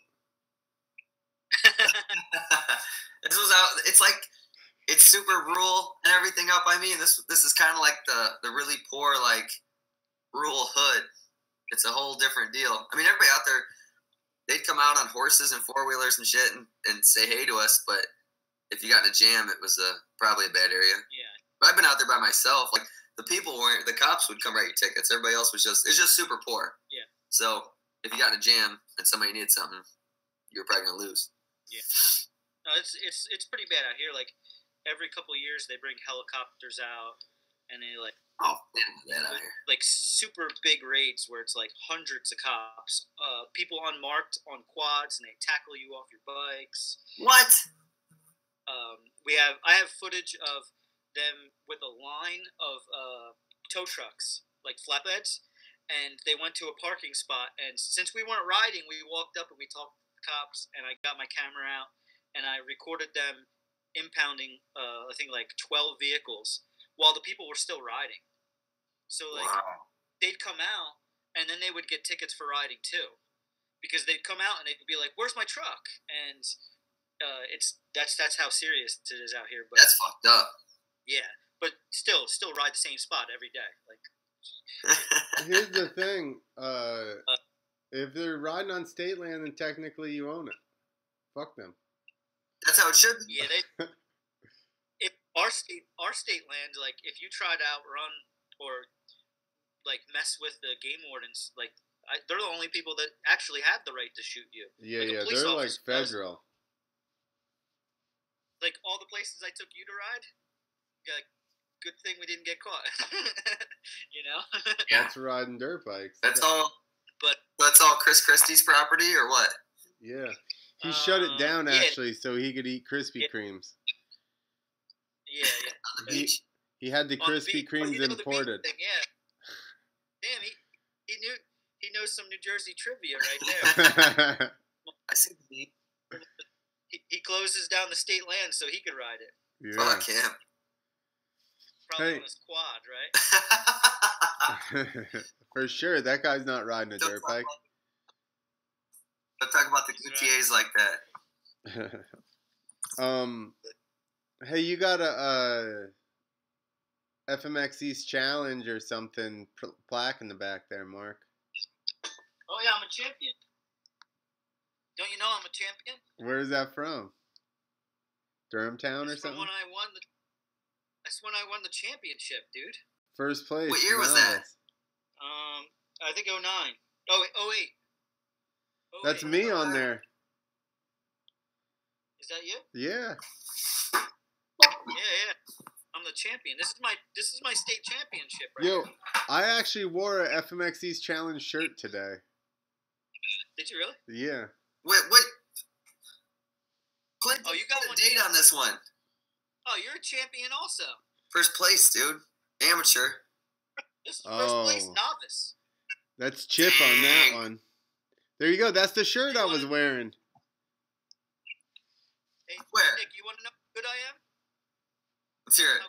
This was out. It's like, it's super rural and everything up by me. And this is kind of like the really poor, like, rural hood. It's a whole different deal. I mean, everybody out there, they'd come out on horses and 4-wheelers and shit and say hey to us. But if you got in a jam, it was probably a bad area. Yeah. But I've been out there by myself. Like, the cops would come write you tickets. Everybody else it's just super poor. Yeah. So if you got in a jam and somebody needed something, you're probably gonna lose. Yeah. No, it's pretty bad out here. Like every couple of years, they bring helicopters out, and they like that out here. Like super big raids where it's like hundreds of cops, people unmarked on quads, and they tackle you off your bikes. What? I have footage of them with a line of tow trucks, like flatbeds, and they went to a parking spot. And since we weren't riding, we walked up and we talked to the cops. And I got my camera out and I recorded them impounding, I think like 12 vehicles while the people were still riding. So like they'd come out and then they would get tickets for riding too, because they'd come out and they'd be like, "Where's my truck?" And that's how serious it is out here. But that's fucked up. Yeah, but still ride the same spot every day. Like, here's the thing: if they're riding on state land, then technically you own it. Fuck them. That's how it should be. Yeah, if our state land, like if you try to outrun or like mess with the game wardens, like they're the only people that actually have the right to shoot you. Yeah, like they're like federal. Like all the places I took you to ride, yeah, good thing we didn't get caught. You know? That's riding dirt bikes. That's all Chris Christie's property, or what? Yeah. He shut it down, actually, so he could eat Krispy Kremes. Yeah. He had the Krispy Kremes imported. Thing, yeah. Damn, he knows some New Jersey trivia right there. I see the beat. He closes down the state land so he could ride it. Yeah. Fuck him. Probably on his quad, right? For sure, that guy's not riding a dirt bike. Don't talk about the GTAs like that. Hey, you got a FMX East challenge or something plaque in the back there, Mark? Oh yeah, I'm a champion. Don't you know I'm a champion? Where is that from? Durhamtown or something? That's when I won the championship, dude. First place. What year was that? I think 09. Oh, 08. That's me on there. Is that you? Yeah. Yeah. I'm the champion. This is my state championship right Yo, now. I actually wore a FMX East Challenge shirt today. Did you really? Yeah. Wait. Clint, you got a date on this one. Oh, you're a champion also. First place, dude. Amateur. This is first place novice. That's Chip on that one. There you go. That's the shirt I was wearing. Hey, where? Nick, you want to know how good I am? Let's hear it.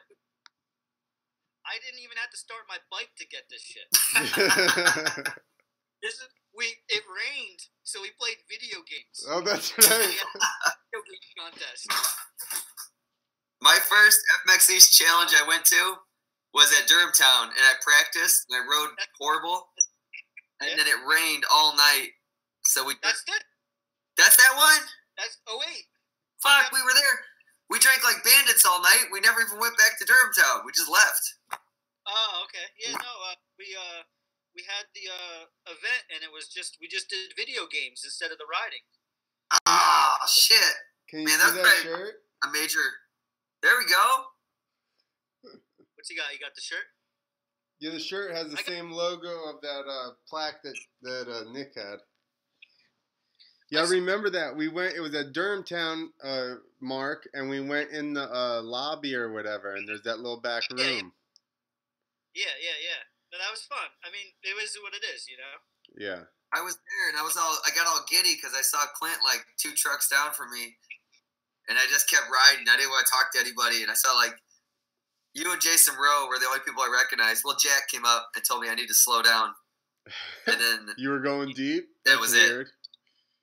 I didn't even have to start my bike to get this shit. It rained, so we played video games. Oh, that's right. Video game contest. My first FMX East challenge I went to was at Durhamtown, and I practiced, and I rode horrible, and then it rained all night. So That's it. That's that one? That's 08. Fuck, we were there. We drank like bandits all night. We never even went back to Durhamtown. We just left. Oh, okay. Yeah, no, we had the event, and we just did video games instead of the riding. Ah, shit. Can you Man, see that's that right. shirt? A major. There we go. What's he got? You got the shirt? Yeah, the shirt has the same logo of that plaque that Nick had. Yeah, I remember that. We went, it was at Durhamtown, Mark, and we went in the lobby or whatever, and there's that little back room. Yeah. No, that was fun. I mean, it was what it is, you know? Yeah. I was there, and I got all giddy because I saw Clint like 2 trucks down from me, and I just kept riding. I didn't want to talk to anybody, and I saw like you and Jason Rowe were the only people I recognized. Well, Jack came up and told me I need to slow down, and then You were going deep? That That's was weird. it.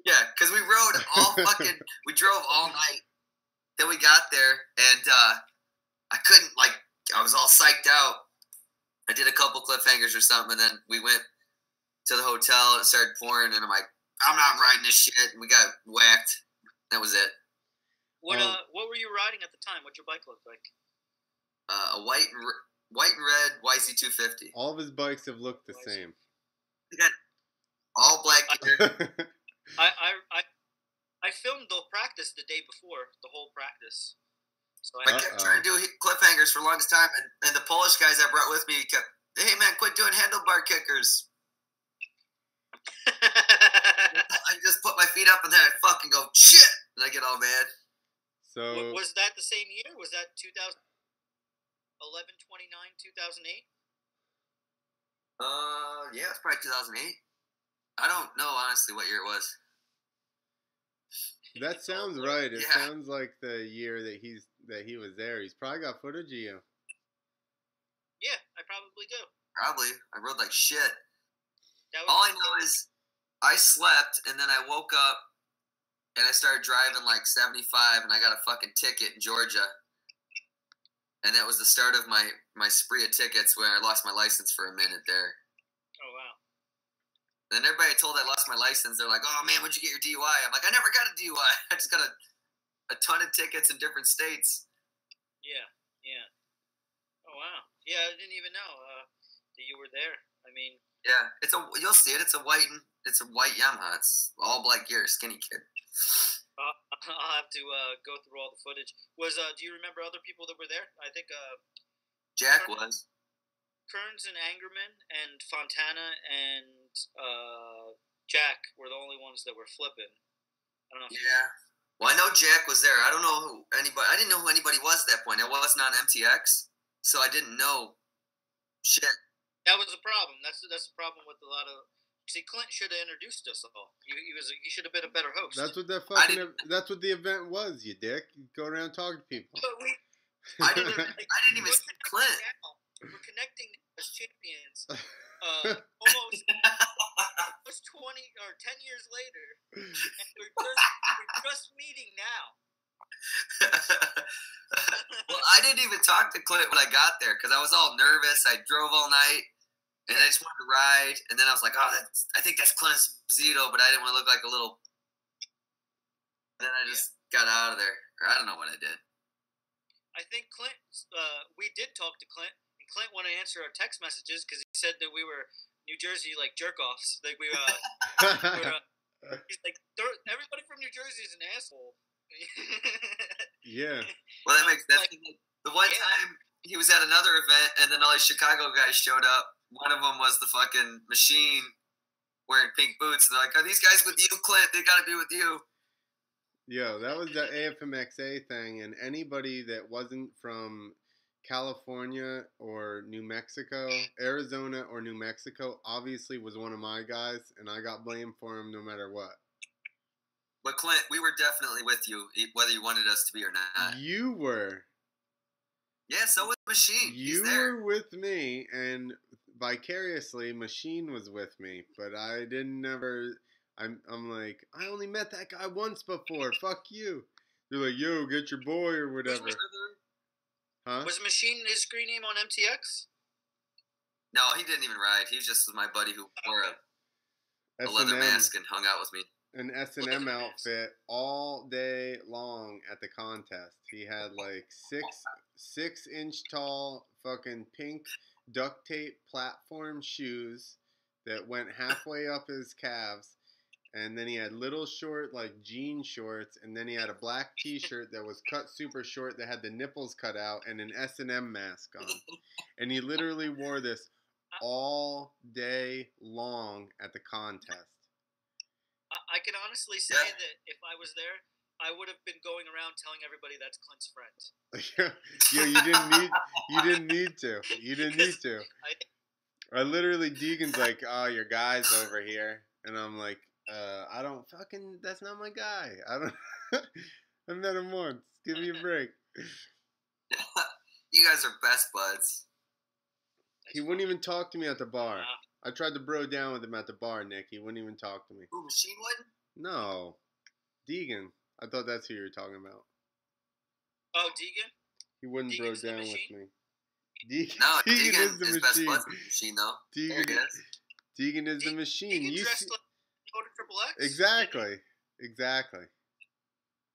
Yeah, because we rode all we drove all night. Then we got there, and I couldn't, I was all psyched out. I did a couple cliffhangers or something, and then we went to the hotel. It started pouring, and I'm like, I'm not riding this shit. And we got whacked. That was it. What were you riding at the time? What'd your bike look like? A white and red YZ250. All of his bikes have looked the same. We got all black gear. I filmed the practice the day before, the whole practice. So I kept trying to do cliffhangers for the longest time, and the Polish guys I brought with me kept, hey man, quit doing handlebar kickers. I just put my feet up and then I fucking go, shit, and I get all mad. So was that the same year? Was that 2011, 29, 2008? Yeah, it's probably 2008. I don't know honestly what year it was. That sounds right. It sounds like the year that he was there. He's probably got footage of you. Yeah, I probably do. Probably. I rode like shit. All I know is I slept and then I woke up and I started driving like 75 and I got a fucking ticket in Georgia. And that was the start of my spree of tickets when I lost my license for a minute there. Oh, wow. Then everybody told I lost my license. They're like, oh, man, when'd you get your DUI? I'm like, I never got a DUI. I just got a ton of tickets in different states. Yeah. Oh, wow. Yeah, I didn't even know that you were there. I mean... Yeah, you'll see it. It's a white Yamaha. It's all black gear, skinny kid. I'll have to go through all the footage. Do you remember other people that were there? I think Jack was. Kearns and Angerman and Fontana and Jack were the only ones that were flipping. I don't know. Well, I know Jack was there. I don't know who anybody. I didn't know who anybody was at that point. I wasn't on MTX, so I didn't know shit. That was a problem. That's the problem with a lot of. See, Clint should have introduced us all. He should have been a better host. That's what that's what the event was, you dick. You go around talking to people. I didn't even see Clint. We're connecting as champions. Almost 20 or 10 years later, and we're just meeting now. Well, I didn't even talk to Clint when I got there because I was all nervous. I drove all night. And I just wanted to ride, and then I was like, "Oh, I think that's Clint Esposito," but I didn't want to look like a little. Then I just got out of there, or I don't know what I did. I think Clint. We did talk to Clint, and Clint wanted to answer our text messages because he said that we were New Jersey like jerk offs. Like we were. He's like, everybody from New Jersey is an asshole. Yeah. Well, that makes sense. Like, the one time he was at another event, and then all these Chicago guys showed up. One of them was the fucking machine wearing pink boots. They're like, are these guys with you, Clint? They got to be with you. Yo, that was the AFMXA thing, and anybody that wasn't from California or New Mexico, Arizona or New Mexico, obviously was one of my guys, and I got blamed for him no matter what. But Clint, we were definitely with you, whether you wanted us to be or not. You were. Yeah, so was Machine. You were with me, and vicariously, Machine was with me, but I didn't never. I'm like, I only met that guy once before. Fuck you. They're like, yo, get your boy or whatever. Huh? Was Machine his screen name on MTX? No, he didn't even ride. He was just my buddy who wore a leather mask and hung out with me. An S&M outfit all day long at the contest. He had like six inch tall fucking pink duct tape platform shoes that went halfway up his calves, and then he had little short like jean shorts, and then he had a black t-shirt that was cut super short that had the nipples cut out, and an S&M mask on. And he literally wore this all day long at the contest. I can honestly say that if I was there, I would have been going around telling everybody that's Clint's friend. Yeah, you didn't need to. You didn't need to. I literally, Deegan's like, oh, your guy's over here. And I'm like, I don't fucking, that's not my guy. I met him once. Give me a break. You guys are best buds. He wouldn't even talk to me at the bar. I tried to bro down with him at the bar, Nick. He wouldn't even talk to me. Who, Machine wouldn't? No. Deegan. I thought that's who you were talking about. Oh, Deegan? He wouldn't Deegan's bro down with me. Deegan, no, Deegan is the machine. Best buds with the Machine, though. Deegan is the machine. Deegan dressed like Moto Triple X? Exactly.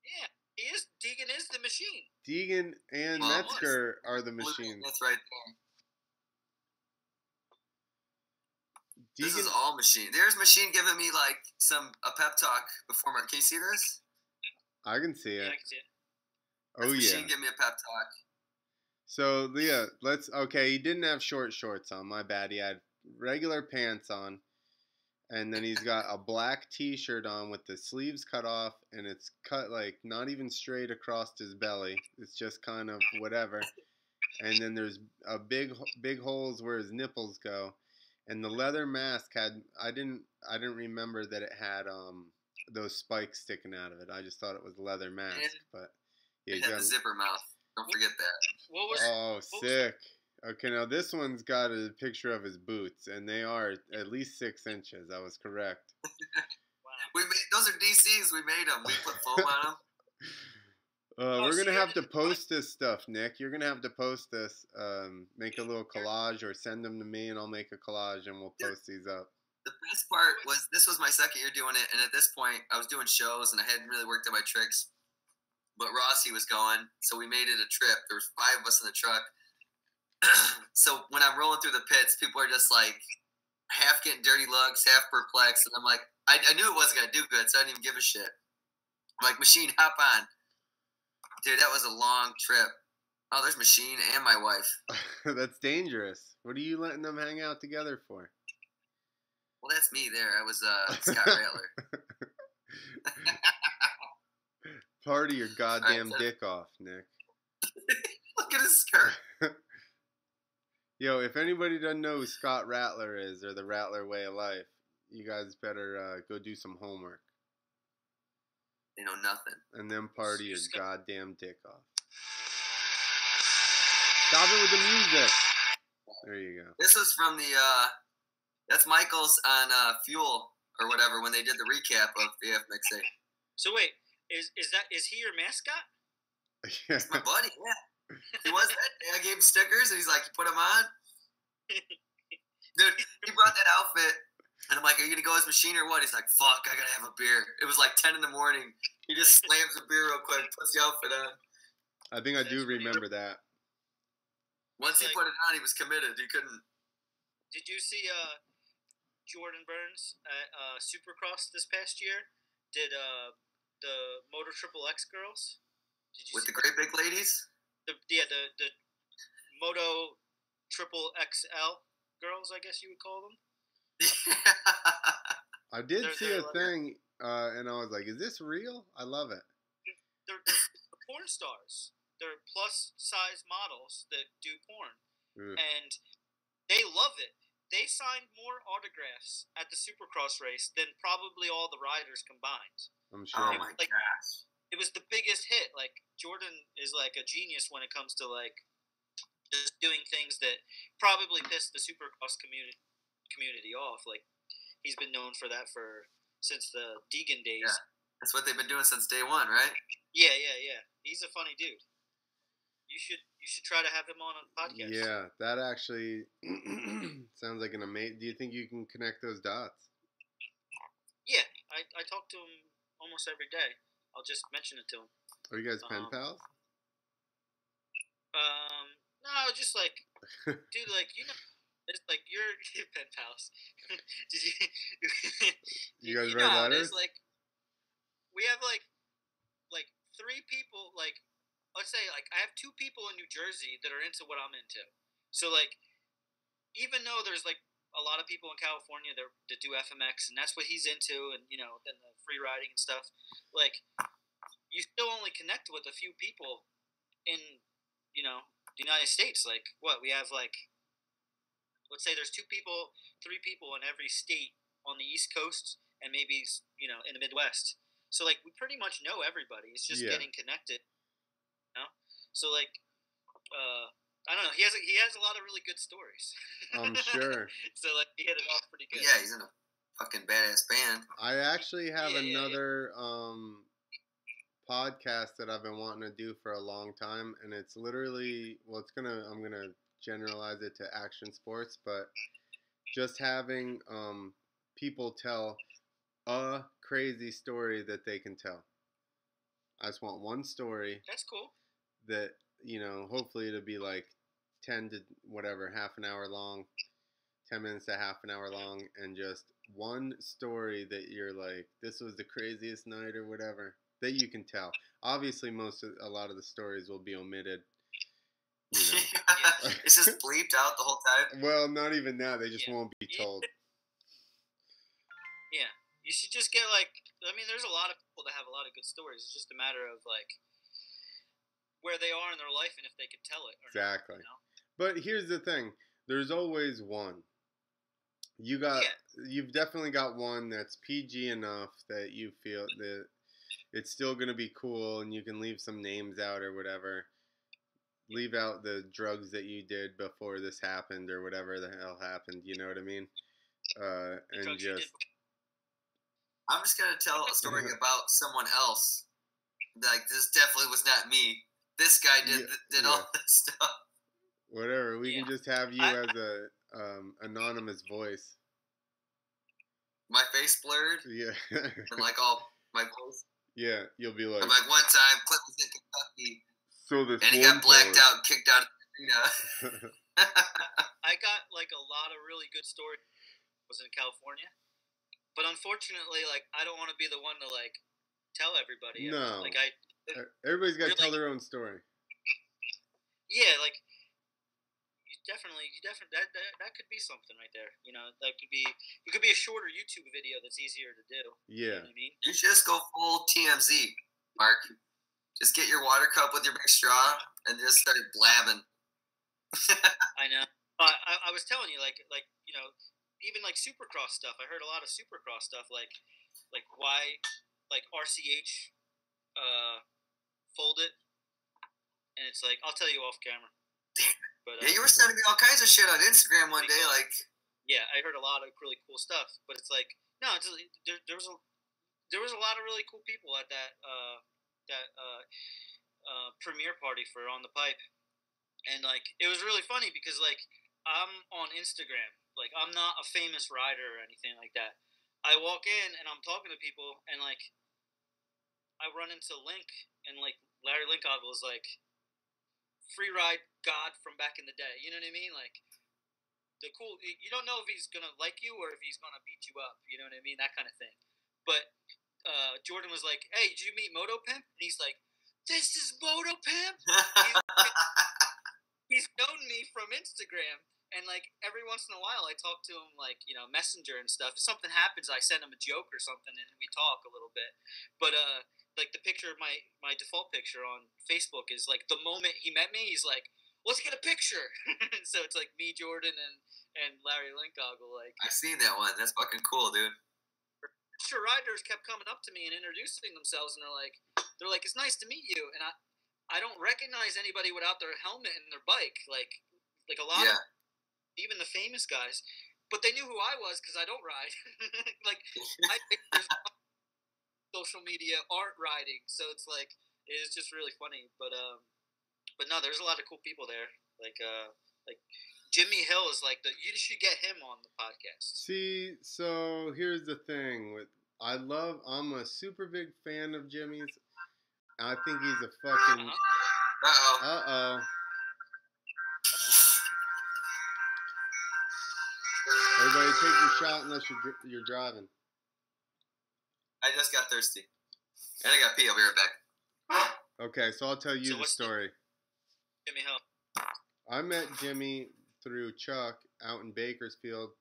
Yeah, he is. Deegan is the machine. Deegan and Metzger are the machines. That's right there. This is all Machine. There's Machine giving me like a pep talk before my. Can you see this? I can see it. Yeah, I can see it. Oh yeah. Machine give me a pep talk. So Leah, he didn't have short shorts on. My bad. He had regular pants on, and then he's got a black T-shirt on with the sleeves cut off, and it's cut like not even straight across his belly. It's just kind of whatever. And then there's a big holes where his nipples go. And the leather mask had I didn't remember that it had those spikes sticking out of it. I just thought it was a leather mask, but yeah, It had the zipper mouth. Don't forget that. What was? Oh, sick. Okay, now this one's got a picture of his boots, and they are at least 6 inches. I was correct. Wow. Those are DCs. We made them. We put foam on them. We're going to have to post this stuff, Nick. You're going to have to post this. Make a little collage or send them to me, and I'll make a collage, and we'll post these up. The best part was this was my second year doing it, and at this point, I was doing shows, and I hadn't really worked on my tricks. But Rossi was going, so we made it a trip. There was 5 of us in the truck. So when I'm rolling through the pits, people are just like half getting dirty looks, half perplexed, and I'm like, I knew it wasn't gonna do good, so I didn't even give a shit. I'm like, Machine, hop on. Dude, that was a long trip. Oh, there's Machine and my wife. That's dangerous. What are you letting them hang out together for? Well, that's me there. I was Scott Rattler. Party your goddamn dick off, Nick. Look at his skirt. Yo, if anybody doesn't know who Scott Rattler is or the Rattler way of life, you guys better go do some homework. They know nothing. And then party your goddamn dick off. Stop it with the music. There you go. This was from the, that's Michael's on Fuel or whatever when they did the recap of the FMX. So wait, is he your mascot? Yeah. It's my buddy, yeah. He was that day. I gave him stickers, and he's like, you put them on? Dude, he brought that outfit, and I'm like, are you going to go as Machine or what? He's like, fuck, I got to have a beer. It was like 10 in the morning. He just slams the beer real quick, puts the outfit on. I think I do remember that. Once he put it on, he was committed. He couldn't. Did you see Jordan Burns at Supercross this past year? Did the Moto Triple X girls? Did you with see the great big ladies? The Moto Triple XL girls, I guess you would call them. I did see a thing, and I was like, is this real? I love it. They're porn stars. They're plus-size models that do porn. And they love it. They signed more autographs at the Supercross race than probably all the riders combined. I'm sure. Oh, my gosh. It was the biggest hit. Like, Jordan is like a genius when it comes to like just doing things that probably pissed the Supercross community off. Like, he's been known for that since the Deegan days. Yeah, that's what they've been doing since day one, right? Yeah. He's a funny dude. You should try to have him on a podcast. Yeah, that actually sounds like an amazing. Do you think you can connect those dots? Yeah, I talk to him almost every day. I'll just mention it to him. Are you guys pen pals? No, just like, dude, like, you know, it's like you're pen pals. Did you? You guys know write how it letters? is, like, we have like 3 people. Like, let's say, like, I have 2 people in New Jersey that are into what I'm into. So, like, even though there's like a lot of people in California that do FMX, and that's what he's into, and, you know, then the free riding and stuff, like, you still only connect with a few people in, you know, the United States. Like, what, we have, like, let's say there's 3 people in every state on the East Coast, and maybe, you know, in the Midwest. So, like, we pretty much know everybody. It's just getting connected, you know? So, like, I don't know. He has a lot of really good stories. I'm sure. So, like, he hit it off pretty good. Yeah, he's in a fucking badass band. I actually have another podcast that I've been wanting to do for a long time, and it's literally, well, I'm gonna generalize it to action sports, but just having people tell a crazy story that they can tell. I just want one story. That's cool. That, you know, hopefully it'll be like 10 to whatever, half an hour long, 10 minutes to half an hour long, and just one story that you're like, this was the craziest night or whatever, that you can tell. Obviously, a lot of the stories will be omitted. You know. It's just bleeped out the whole time. Well, not even that. They just won't be told. Yeah. You should just get, like, I mean, there's a lot of people that have a lot of good stories. It's just a matter of, like, where they are in their life and if they can tell it or exactly. not, you know? But here's the thing. There's always one. you've definitely got one that's PG enough that you feel that it's still gonna be cool, and you can leave some names out or whatever. Leave out the drugs that you did before this happened or whatever the hell happened. You know what I mean? And just. I'm just gonna tell a story about someone else. Like, this definitely was not me. This guy did all this stuff. Whatever. We can just have you as a anonymous voice. My face blurred. Yeah. And like all my voice. Yeah, you'll be like. I'm like, one time Clint was in Kentucky. So this and he got blacked out and kicked out of the arena. I got like a lot of really good stories. I was in California, but unfortunately, like I don't want to be the one to like tell everybody. No, like everybody's got to tell their own story. Yeah, like you definitely that could be something right there. You know, it could be a shorter YouTube video that's easier to do. Yeah, you know what I mean, you should just go full TMZ, Mark. Just get your water cup with your big straw and just start blabbing. I know. I was telling you, like you know, even like Supercross stuff. I heard a lot of Supercross stuff, like why, like RCH, folded, and it's like I'll tell you off camera. But yeah, you were sending me all kinds of shit on Instagram one day, like. Yeah, I heard a lot of really cool stuff, but it's like no, it's there was a lot of really cool people at that premiere party for On the Pipe, and like it was really funny because like I'm on Instagram, like I'm not a famous rider or anything like that. I walk in and I'm talking to people, and like I run into Link, and like Larry Linkoggle is like free ride god from back in the day. You know what I mean? Like the cool. You don't know if he's gonna like you or if he's gonna beat you up. You know what I mean? That kind of thing. But Jordan was like, "Hey, did you meet Moto Pimp?" And he's like, "This is Moto Pimp." He's known me from Instagram, and like every once in a while, I talk to him, like you know, Messenger and stuff. If something happens, I send him a joke or something, and we talk a little bit. But like the picture of my default picture on Facebook is like the moment he met me, he's like, "Let's get a picture." So it's like me, Jordan, and Larry Linkoggle. Like I've seen that one. That's fucking cool, dude. Sure, riders kept coming up to me and introducing themselves, and they're like, "It's nice to meet you." And I don't recognize anybody without their helmet and their bike, like a lot of even the famous guys. But they knew who I was because I don't ride. Like my pictures on social media aren't riding, so it's like it's just really funny. But no, there's a lot of cool people there. Like Jimmy Hill is like you should get him on the podcast. See, so here's the thing I'm a super big fan of Jimmy's. I think he's a fucking. Uh-oh. Everybody take your shot unless you're driving. I just got thirsty. And I got pee. I'll be right back. Okay, so I'll tell you the story. Jimmy Hill. I met Jimmy through Chuck out in Bakersfield.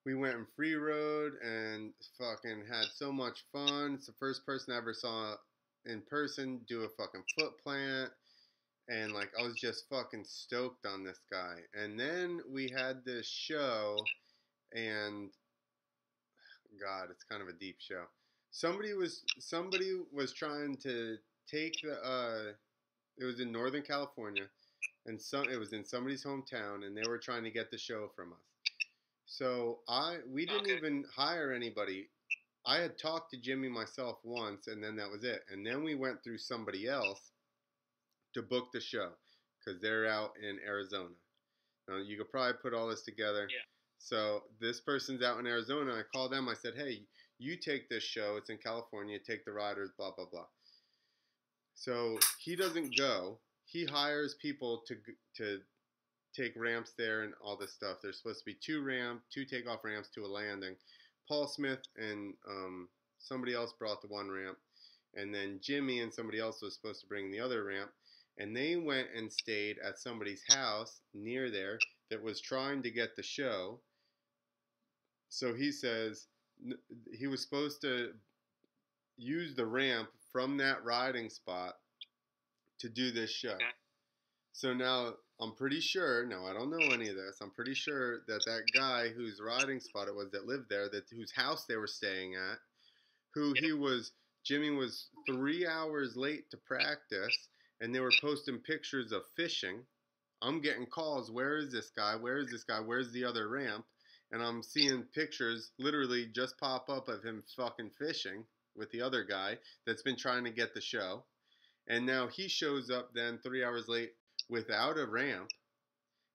We went in free road and fucking had so much fun. It's the first person I ever saw in person do a fucking foot plant. And like I was just fucking stoked on this guy. And then we had this show, and God, it's kind of a deep show. Somebody was trying to take it was in Northern California, and it was in somebody's hometown, and they were trying to get the show from us. So we didn't even hire anybody. I had talked to Jimmy myself once, and then that was it. And then we went through somebody else to book the show because they're out in Arizona. Now, you could probably put all this together. Yeah. So this person's out in Arizona. I called them. I said, "Hey, you take this show. It's in California. Take the riders, blah, blah, blah." So he doesn't go. He hires people to take ramps there and all this stuff. There's supposed to be 2 takeoff ramps to a landing. Paul Smith and somebody else brought the one ramp. And then Jimmy and somebody else was supposed to bring the other ramp. And they went and stayed at somebody's house near there that was trying to get the show. So he says he was supposed to use the ramp from that riding spot to do this show. Okay. So now I'm pretty sure. No, I don't know any of this. I'm pretty sure that that guy whose riding spot it was that lived there, that whose house they were staying at, who he was. Jimmy was 3 hours late to practice, and they were posting pictures of fishing. I'm getting calls. Where is this guy? Where is this guy? Where's the other ramp? And I'm seeing pictures literally just pop up of him fucking fishing with the other guy that's been trying to get the show. And now he shows up then 3 hours late without a ramp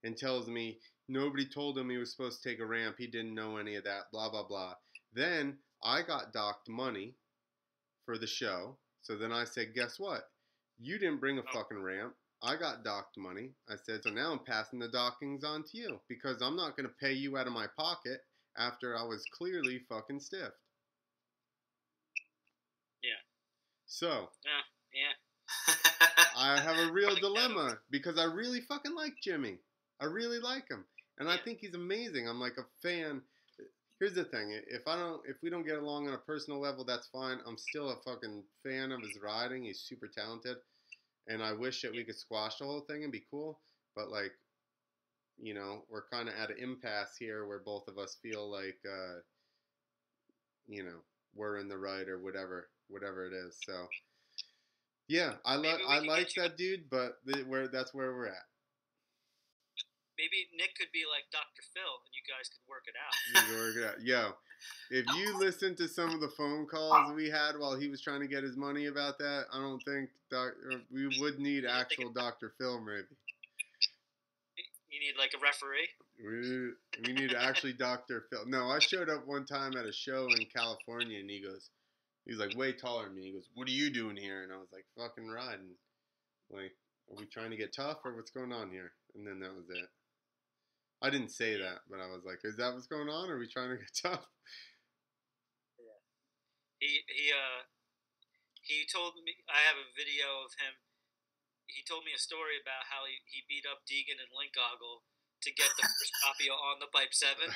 and tells me nobody told him he was supposed to take a ramp. He didn't know any of that, blah, blah, blah. Then I got docked money for the show. So then I said, guess what? You didn't bring a fucking ramp. I got docked money. I said, so now I'm passing the dockings on to you because I'm not going to pay you out of my pocket after I was clearly fucking stiffed. Yeah. So. Yeah. I have a real dilemma because I really fucking like Jimmy. I really like him. And I think he's amazing. I'm like a fan. Here's the thing. If we don't get along on a personal level, that's fine. I'm still a fucking fan of his riding. He's super talented. And I wish that we could squash the whole thing and be cool. But, like, you know, we're kind of at an impasse here where both of us feel like, you know, we're in the right or whatever it is. So, yeah, I like that dude, but that's where we're at. Maybe Nick could be like Dr. Phil, and you guys could work it out. You work it out. Yo, if you listen to some of the phone calls we had while he was trying to get his money about that, I don't think we would need actual Dr. Phil, maybe. You need like a referee? We need actually Dr. Phil. No, I showed up one time at a show in California, and he's like way taller than me. He goes, what are you doing here? And I was like, fucking riding. Like, are we trying to get tough or what's going on here? And then that was it. I didn't say that, but I was like, is that what's going on? Or are we trying to get tough? Yeah. He told me, I have a video of him. He told me a story about how he beat up Deegan and Link Goggle to get the first copy on the Pipe 7.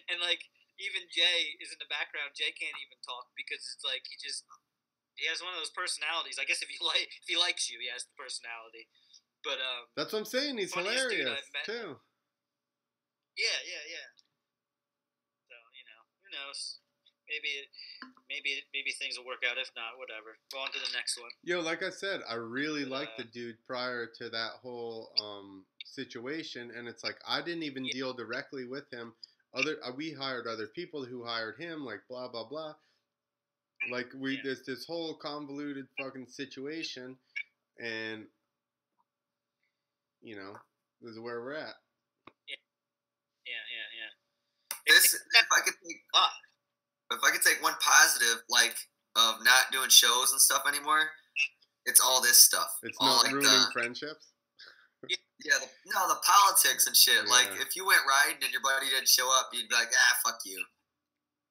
And like, even Jay is in the background. Jay can't even talk because it's like he has one of those personalities. I guess if he likes you, he has the personality. But that's what I'm saying. He's hilarious too. Yeah. So who knows? Maybe things will work out. If not, whatever. Go on to the next one. Yo, like I said, I really liked the dude prior to that whole situation, and it's like I didn't even deal directly with him. We hired other people who hired him, like blah blah blah. Like there's this whole convoluted fucking situation, and you know, this is where we're at. Yeah. If I could take one positive, like of not doing shows and stuff anymore, it's all this stuff. It's all not like ruining friendships. Yeah, the politics and shit. Yeah. Like if you went riding and your buddy didn't show up, you'd be like, fuck you.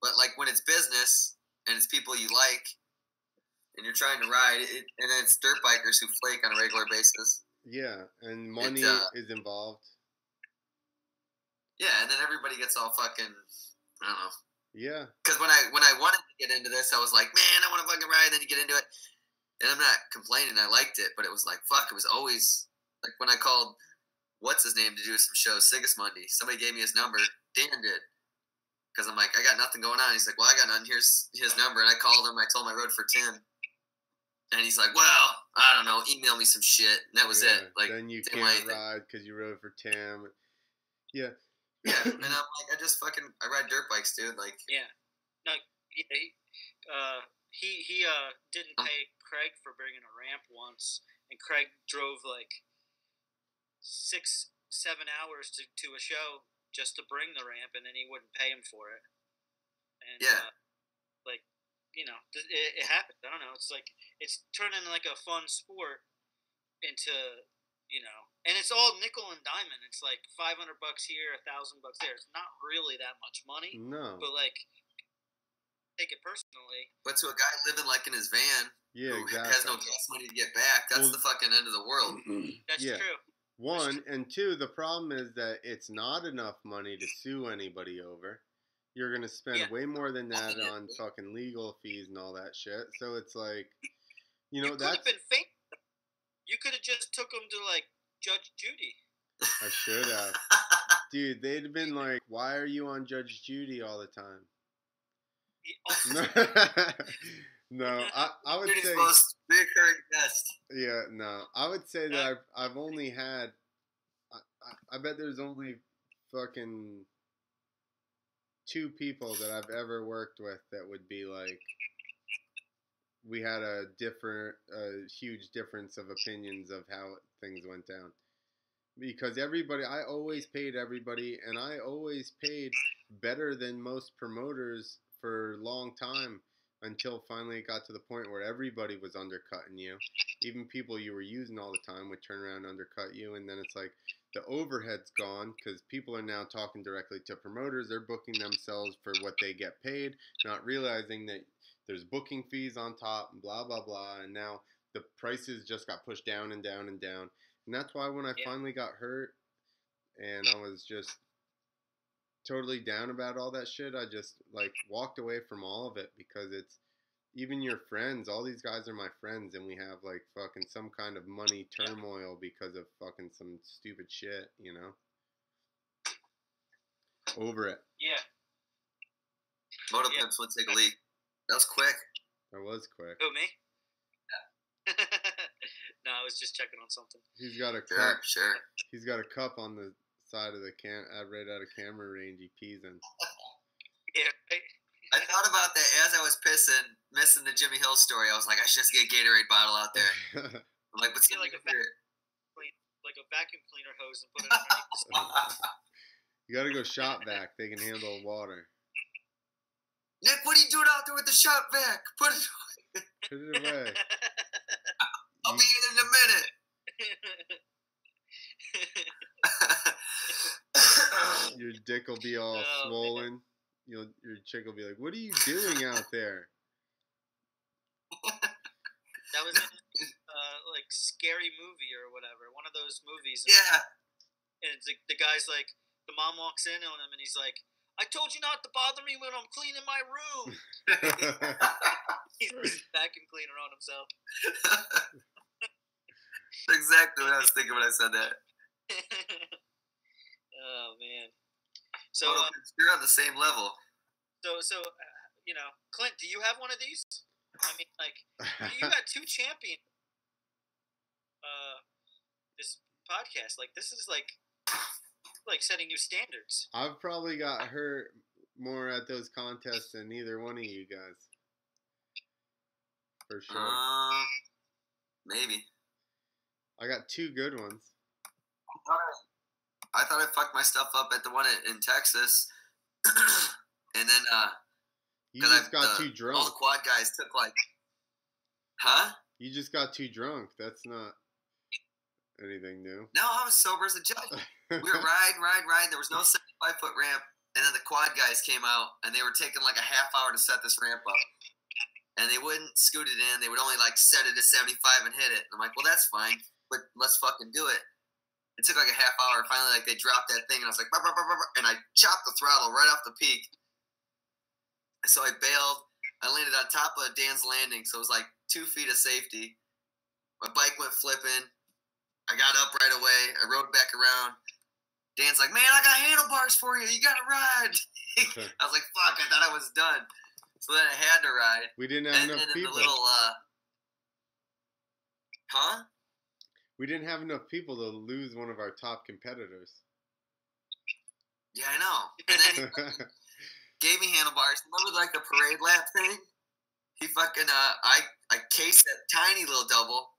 But like when it's business and it's people you like, and you're trying to ride, and then it's dirt bikers who flake on a regular basis. Yeah, and money is involved. Yeah, and then everybody gets all fucking, I don't know. Yeah. Because when I wanted to get into this, I was like, man, I want to fucking ride. And then you get into it, and I'm not complaining. I liked it, but it was like, fuck. It was always like when I called, what's his name, to do some shows, Sigismundi. Somebody gave me his number. Dan did. Because I'm like, I got nothing going on. He's like, well, I got none. Here's his number. And I called him. I told him I rode for Tim. And he's like, well, I don't know. Email me some shit. And that was it. Like, then you can't ride because you rode for Tim. Yeah. Yeah. And I'm like, I ride dirt bikes, dude. Like, yeah. No, he didn't pay Craig for bringing a ramp once. And Craig drove like 6-7 hours to a show just to bring the ramp, and then he wouldn't pay him for it. And, it happened. I don't know. It's like it's turning like a fun sport into, and it's all nickel and diamond. It's like $500 here, $1,000 there. It's not really that much money. No. But like, take it personally. But to a guy living like in his van, who has no gas money to get back, that's the fucking end of the world. That's true. One, and two, the problem is that it's not enough money to sue anybody over. You're going to spend way more than that on fucking legal fees and all that shit. So it's like, you could have been famous. You could have just took them to like Judge Judy. I should have. Dude, they'd have been like, "Why are you on Judge Judy all the time?" No, I would Judy's say most recurring guest. yeah, no, I would say that I've only had. I bet there's only fucking 2 people that I've ever worked with that would be like, we had a huge difference of opinions of how things went down. Because I always paid everybody, and I always paid better than most promoters for a long time, until finally it got to the point where everybody was undercutting you. Even people you were using all the time would turn around and undercut you, and then it's like the overhead's gone because people are now talking directly to promoters. They're booking themselves for what they get paid, not realizing that there's booking fees on top and blah, blah, blah. And now the prices just got pushed down and down and down. And that's why when I finally got hurt and I was just totally down about all that shit, I just like walked away from all of it, because it's even your friends. All these guys are my friends, and we have like fucking some kind of money turmoil because of fucking some stupid shit, you know? Over it. Yeah. Moto Pimps would take a leak. That was quick. That was quick. Who, me? No, I was just checking on something. He's got a cup. Sure. He's got a cup on the side of the right out of camera range. He pees in. Yeah. I thought about that as I was missing the Jimmy Hill story. I was like, I should just get a Gatorade bottle out there. I'm like, what's like a vacuum cleaner hose and put it underneath. You gotta go shop vac. They can handle water. Nick, what are you doing out there with the shop vac? Put it away. Put it away. I'll be in a minute. Your dick will be all swollen. Your chick will be like, "What are you doing out there?" That was in like Scary Movie or whatever. One of those movies. Yeah. And it's the guy's like, the mom walks in on him and he's like, "I told you not to bother me when I'm cleaning my room." He's vacuum cleaner on himself. Exactly what I was thinking when I said that. Oh man. So you're on the same level. So you know, Clint, do you have one of these? I mean, like, you got 2 champions. This podcast, like, this is like setting new standards. I've probably got hurt more at those contests than either one of you guys. For sure. Maybe. I got 2 good ones. I thought I fucked my stuff up at the one in Texas. And then, you just got too drunk. All the quad guys took like, huh? You just got too drunk. That's not anything new. No, I was sober as a judge. We were riding. There was no 75-foot ramp. And then the quad guys came out, and they were taking like a half hour to set this ramp up. And they wouldn't scoot it in. They would only like set it to 75 and hit it. And I'm like, well, that's fine, but let's fucking do it. It took like a half hour. Finally, like they dropped that thing, and I was like, bah, bah, bah, bah, bah, and I chopped the throttle right off the peak. So I bailed. I landed on top of Dan's landing, so it was like 2 feet of safety. My bike went flipping. I got up right away. I rode back around. Dan's like, man, I got handlebars for you. You got to ride. I was like, fuck, I thought I was done. So then I had to ride. We didn't have enough people. The little, huh? We didn't have enough people to lose one of our top competitors. Yeah, I know. And then he gave me handlebars. Remember like the parade lap thing? He fucking, I cased that tiny little double.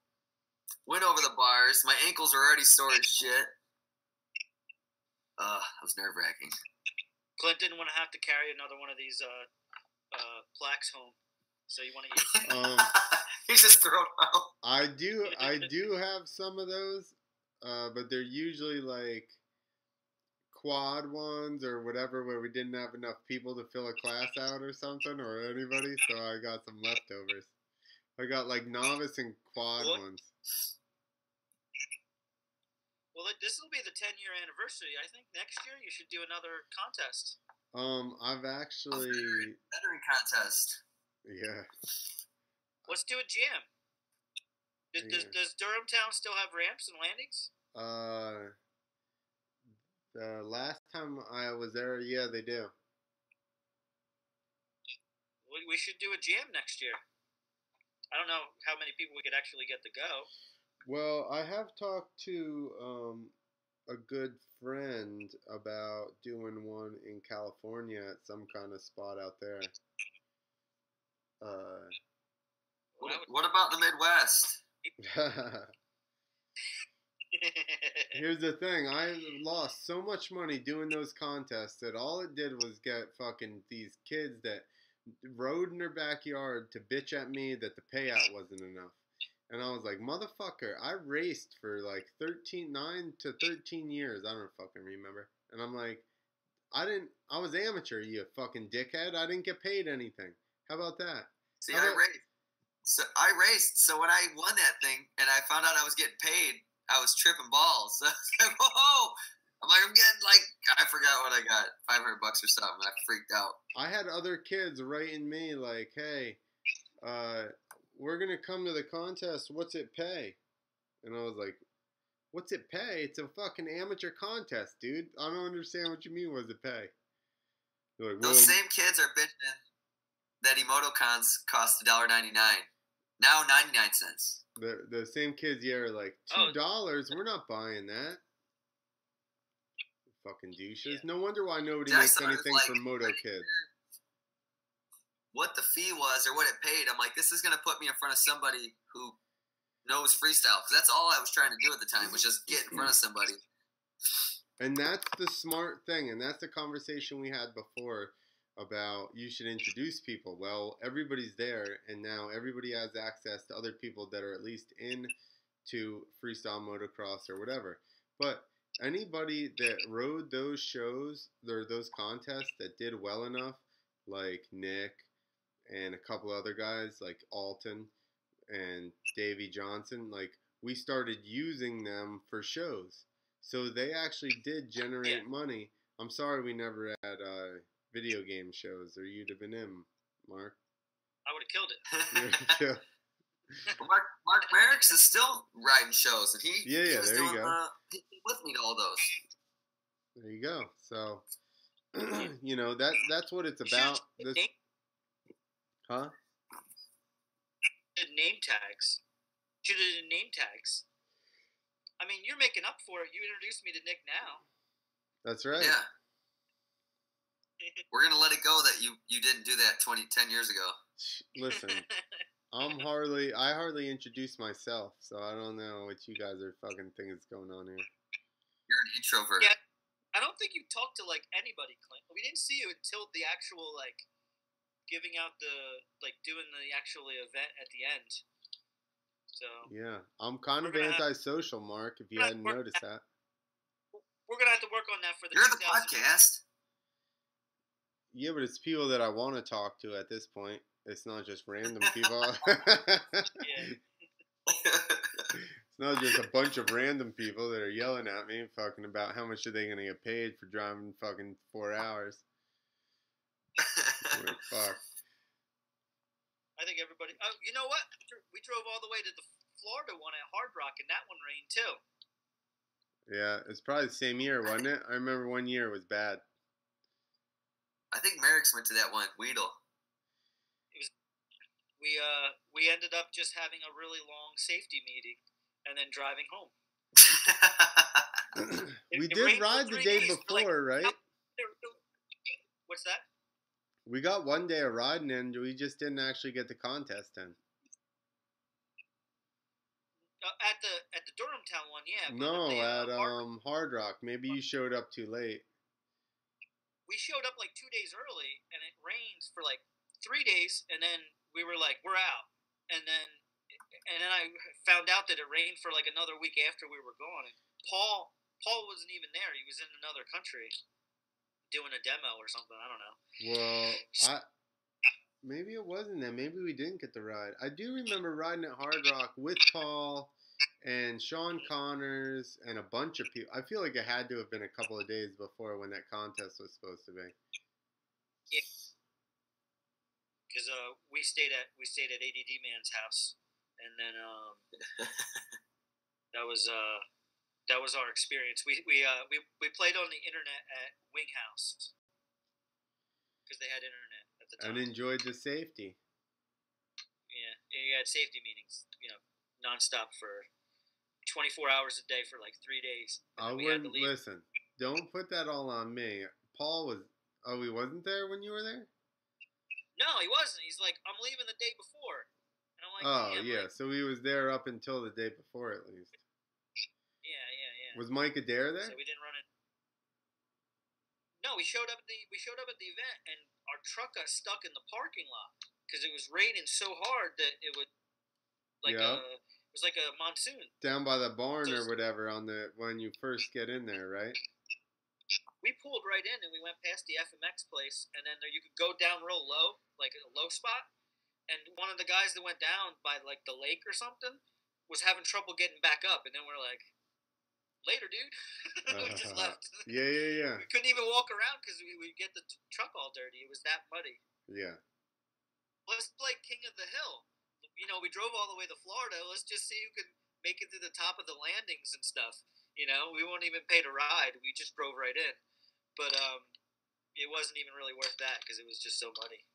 Went over the bars. My ankles were already sore as shit. It was nerve-wracking. Clint didn't want to have to carry another one of these plaques home, so you want to use. He's just thrown out. I do have some of those, but they're usually like quad ones or whatever, where we didn't have enough people to fill a class out or something, or anybody. So I got some leftovers. I got like novice and quad ones. Well, this will be the 10-year anniversary. I think next year you should do another contest. I've actually veteran contest. Yeah. Let's do a jam. Does Durham Town still have ramps and landings? The last time I was there, yeah, they do. We should do a jam next year. I don't know how many people we could actually get to go. Well, I have talked to a good friend about doing one in California at some kind of spot out there. What about the Midwest? Here's the thing. I lost so much money doing those contests that all it did was get fucking these kids that rode in their backyard to bitch at me that the payout wasn't enough. And I was like, motherfucker, I raced for like 9 to 13 years. I don't fucking remember. And I'm like, I was amateur, you fucking dickhead. I didn't get paid anything. How about that? See, I raced. So when I won that thing and I found out I was getting paid, I was tripping balls. So I was like, whoa! I'm like, I'm getting like, I forgot what I got, $500 or something. I freaked out. I had other kids writing me like, hey, we're going to come to the contest. What's it pay? And I was like, what's it pay? It's a fucking amateur contest, dude. I don't understand what you mean, what's it pay? Like, those same kids are bitching that eMOTOcons cost $1.99. Now 99 cents. The same kids here are like, $2? We're not buying that. Fucking douches. Yeah. No wonder why nobody makes anything like, for Moto Kids. What the fee was or what it paid. I'm like, this is going to put me in front of somebody who knows freestyle. Because that's all I was trying to do at the time was just get in front of somebody. And that's the smart thing. And that's the conversation we had before about you should introduce people. Well, everybody's there. And now everybody has access to other people that are at least into freestyle motocross or whatever. But anybody that rode those shows or those contests that did well enough, like Nick and a couple other guys like Alton and Davey Johnson, like we started using them for shows. So they actually did generate money. I'm sorry we never had video game shows or you'd have been in, Mark. I would have killed it. Mark Merrick's is still riding shows, and he was there doing, you go. He with me to all those. There you go. So, you know, that's what it's about. Huh? Name tags. Should have done name tags. I mean, you're making up for it. You introduced me to Nick now. That's right. Yeah. We're gonna let it go that you didn't do that 10 years ago. Listen. I hardly introduce myself, so I don't know what you guys are fucking think is going on here. You're an introvert. Yeah, I don't think you talked to like anybody, Clint. We didn't see you until the actual like giving out doing the actual event at the end. So yeah, I'm kind of antisocial, Mark. If you hadn't noticed that, we're gonna have to work on that for the. You're the podcast. Yeah, but it's people that I want to talk to at this point. It's not just random people. It's not just a bunch of random people that are yelling at me fucking about how much are they going to get paid for driving fucking 4 hours. Like, fuck. I think everybody... Oh, you know what? We drove all the way to the Florida one at Hard Rock, and that one rained too. Yeah, it's probably the same year, wasn't it? I remember one year it was bad. I think Merrick's went to that one at Weedle. We ended up just having a really long safety meeting and then driving home. We did ride the day before, right? What's that? We got one day of riding and we just didn't actually get the contest in. At the Durham Town one, yeah. No, at Hard Rock. Maybe you showed up too late. We showed up like 2 days early, and it rained for like 3 days, and then we were like, we're out. And then I found out that it rained for like another week after we were gone. And Paul wasn't even there. He was in another country doing a demo or something. I don't know. Well, maybe it wasn't that. Maybe we didn't get the ride. I do remember riding at Hard Rock with Paul and Sean Connors and a bunch of people. I feel like it had to have been a couple of days before when that contest was supposed to be. Yeah. Because we stayed at ADD Man's house and then that was our experience. We played on the internet at Wing House because they had internet at the time. And enjoyed the safety. Yeah, you had safety meetings, nonstop for 24 hours a day for like 3 days. I wouldn't listen. Don't put that all on me. Paul was. Oh, he wasn't there when you were there? No, he wasn't. He's like, I'm leaving the day before. And I'm like, oh, yeah. So he was there up until the day before, at least. Yeah. Was Mike Adair there? So we didn't run it. No, we showed up at the event, and our truck got stuck in the parking lot because it was raining so hard that it would, it was like a monsoon. Down by the barn or whatever when you first get in there, right? We pulled right in and we went past the FMX place, and then you could go down real low, like a low spot. And one of the guys that went down by like the lake or something was having trouble getting back up, and then we're like, "Later, dude." We just left. Yeah. We couldn't even walk around because we'd get the truck all dirty. It was that muddy. Yeah. Let's play King of the Hill. We drove all the way to Florida. Let's just see who could make it to the top of the landings and stuff. We won't even pay to ride. We just drove right in. But it wasn't even really worth that because it was just so muddy.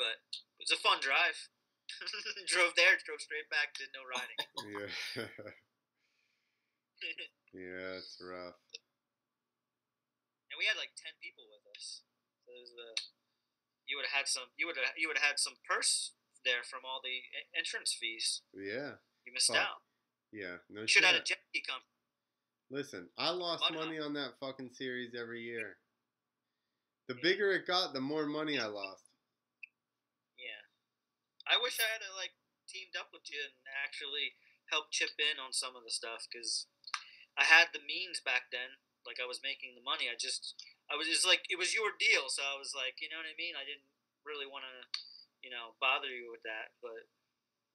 But it was a fun drive. Drove straight back, did no riding. Yeah. Yeah, it's rough. And we had like 10 people with us. So it was you would have had some purse there from all the entrance fees. Yeah. You missed out. Yeah, no shit. Should have had a jet ski company. Listen, I lost money on that fucking series every year. The bigger it got, the more money I lost. Yeah. I wish I had teamed up with you and actually helped chip in on some of the stuff, because I had the means back then. Like, I was making the money. It was your deal, so I was like, you know what I mean? I didn't really want to, bother you with that, but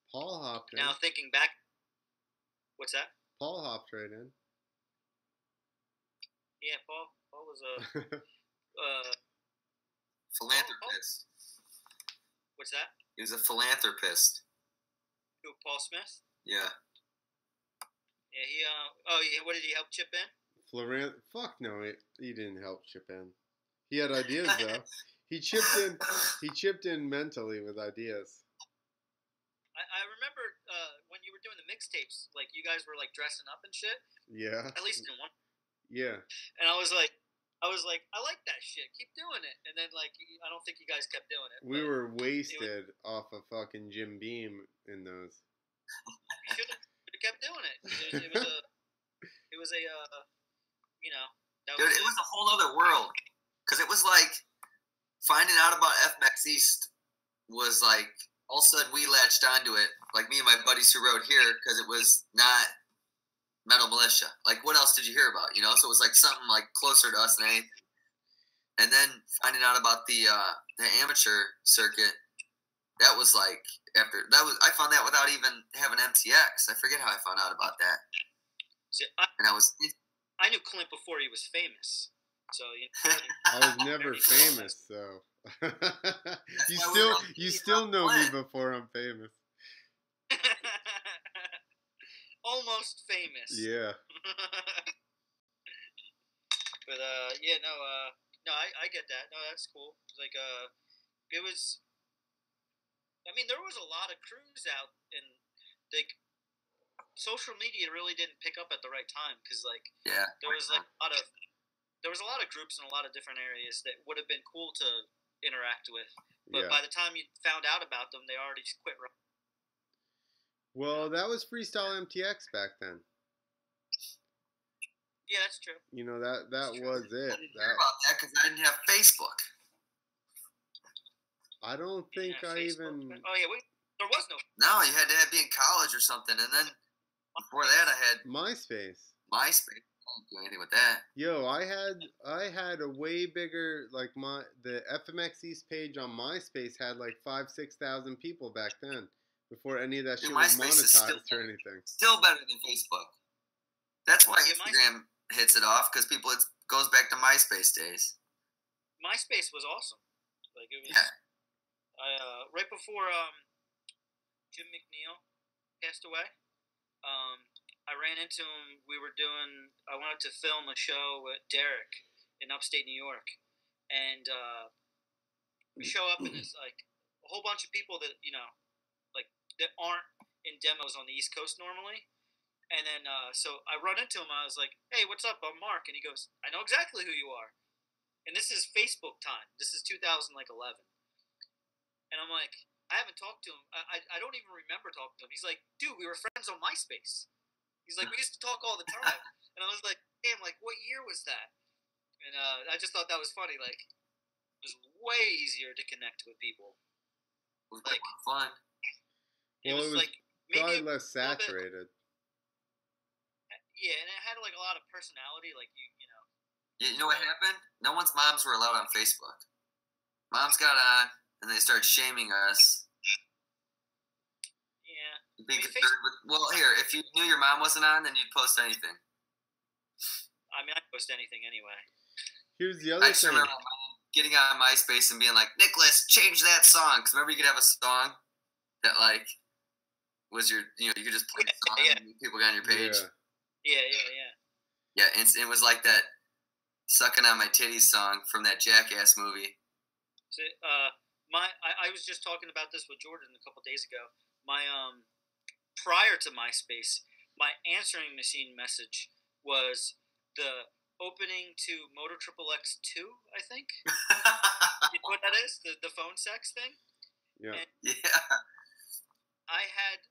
Paul hopped in. Now thinking back, what's that? Paul hopped right in. Yeah, Paul was a philanthropist. What's that? He was a philanthropist. Who, Paul Smith? Yeah. Yeah, what did he help chip in? Fuck no, he didn't help chip in. He had ideas though. He chipped in mentally with ideas. I remember when you were doing the mixtapes, like you guys were like dressing up and shit. Yeah. At least in one. Yeah. And I was like, I like that shit. Keep doing it. And then I don't think you guys kept doing it. We were wasted off of fucking Jim Beam in those. You should have kept doing it. It was a Dude, it was a whole other world. Because it was like finding out about FMX East was like, all of a sudden we latched onto it, like me and my buddies who rode here, because it was not Metal Militia. Like, what else did you hear about? So it was like something like closer to us than anything. And then finding out about the amateur circuit, that was like I found that without even having MTX. I forget how I found out about that. See, I knew Clint before he was famous. So I was never famous, so you still know me before I'm famous. Almost famous. Yeah. But I get that. No, that's cool. Like it was. I mean, there was a lot of crews out, and social media really didn't pick up at the right time, because there was a lot of groups in a lot of different areas that would have been cool to interact with, but by the time you found out about them, they already quit. Well, that was Freestyle MTX back then. Yeah, that's true. That was it. I didn't hear about that because I didn't have Facebook. I don't think I even. Oh yeah, there was no. No, you had to be in college or something, and then before that, I had MySpace. I don't do anything with that. Yo, I had a way bigger, like, the FMX East page on MySpace had like 5,000-6,000 people back then, before any of that shit was monetized or anything. Still better than Facebook. That's why Instagram hits it off, because it goes back to MySpace days. MySpace was awesome. Like, it was. Yeah. Right before Jim McNeil passed away. I ran into him. I wanted to film a show with Derek in upstate New York, and we show up and it's like a whole bunch of people that that aren't in demos on the East Coast normally. And then so I run into him. I was like, "Hey, what's up? I'm Mark," and he goes, "I know exactly who you are." And this is Facebook time. This is 2011, and I'm like, I haven't talked to him. I don't even remember talking to him. He's like, "Dude, we were friends on MySpace." He's like, "We used to talk all the time," and I was like, "Damn, like what year was that?" And I just thought that was funny. Like, it was way easier to connect with people. It was like fun. It was like probably maybe less saturated. Yeah, and it had like a lot of personality. Like you know. You know what happened? No one's moms were allowed on Facebook. Moms got on and they started shaming us. Yeah. Well, here, if you knew your mom wasn't on, then you'd post anything. I mean, I post anything anyway. Here's the other thing. Remember my mom getting on MySpace and being like, "Nicholas, change that song." Because remember, you could have a song that like was your, you could just play the song and people got on your page. Yeah. Yeah, and it was like that "Sucking on My Titties" song from that Jackass movie. So, I was just talking about this with Jordan a couple days ago. My prior to MySpace, my answering machine message was the opening to Moto X 2, I think. You know what that is? The phone sex thing? Yeah. And yeah. I had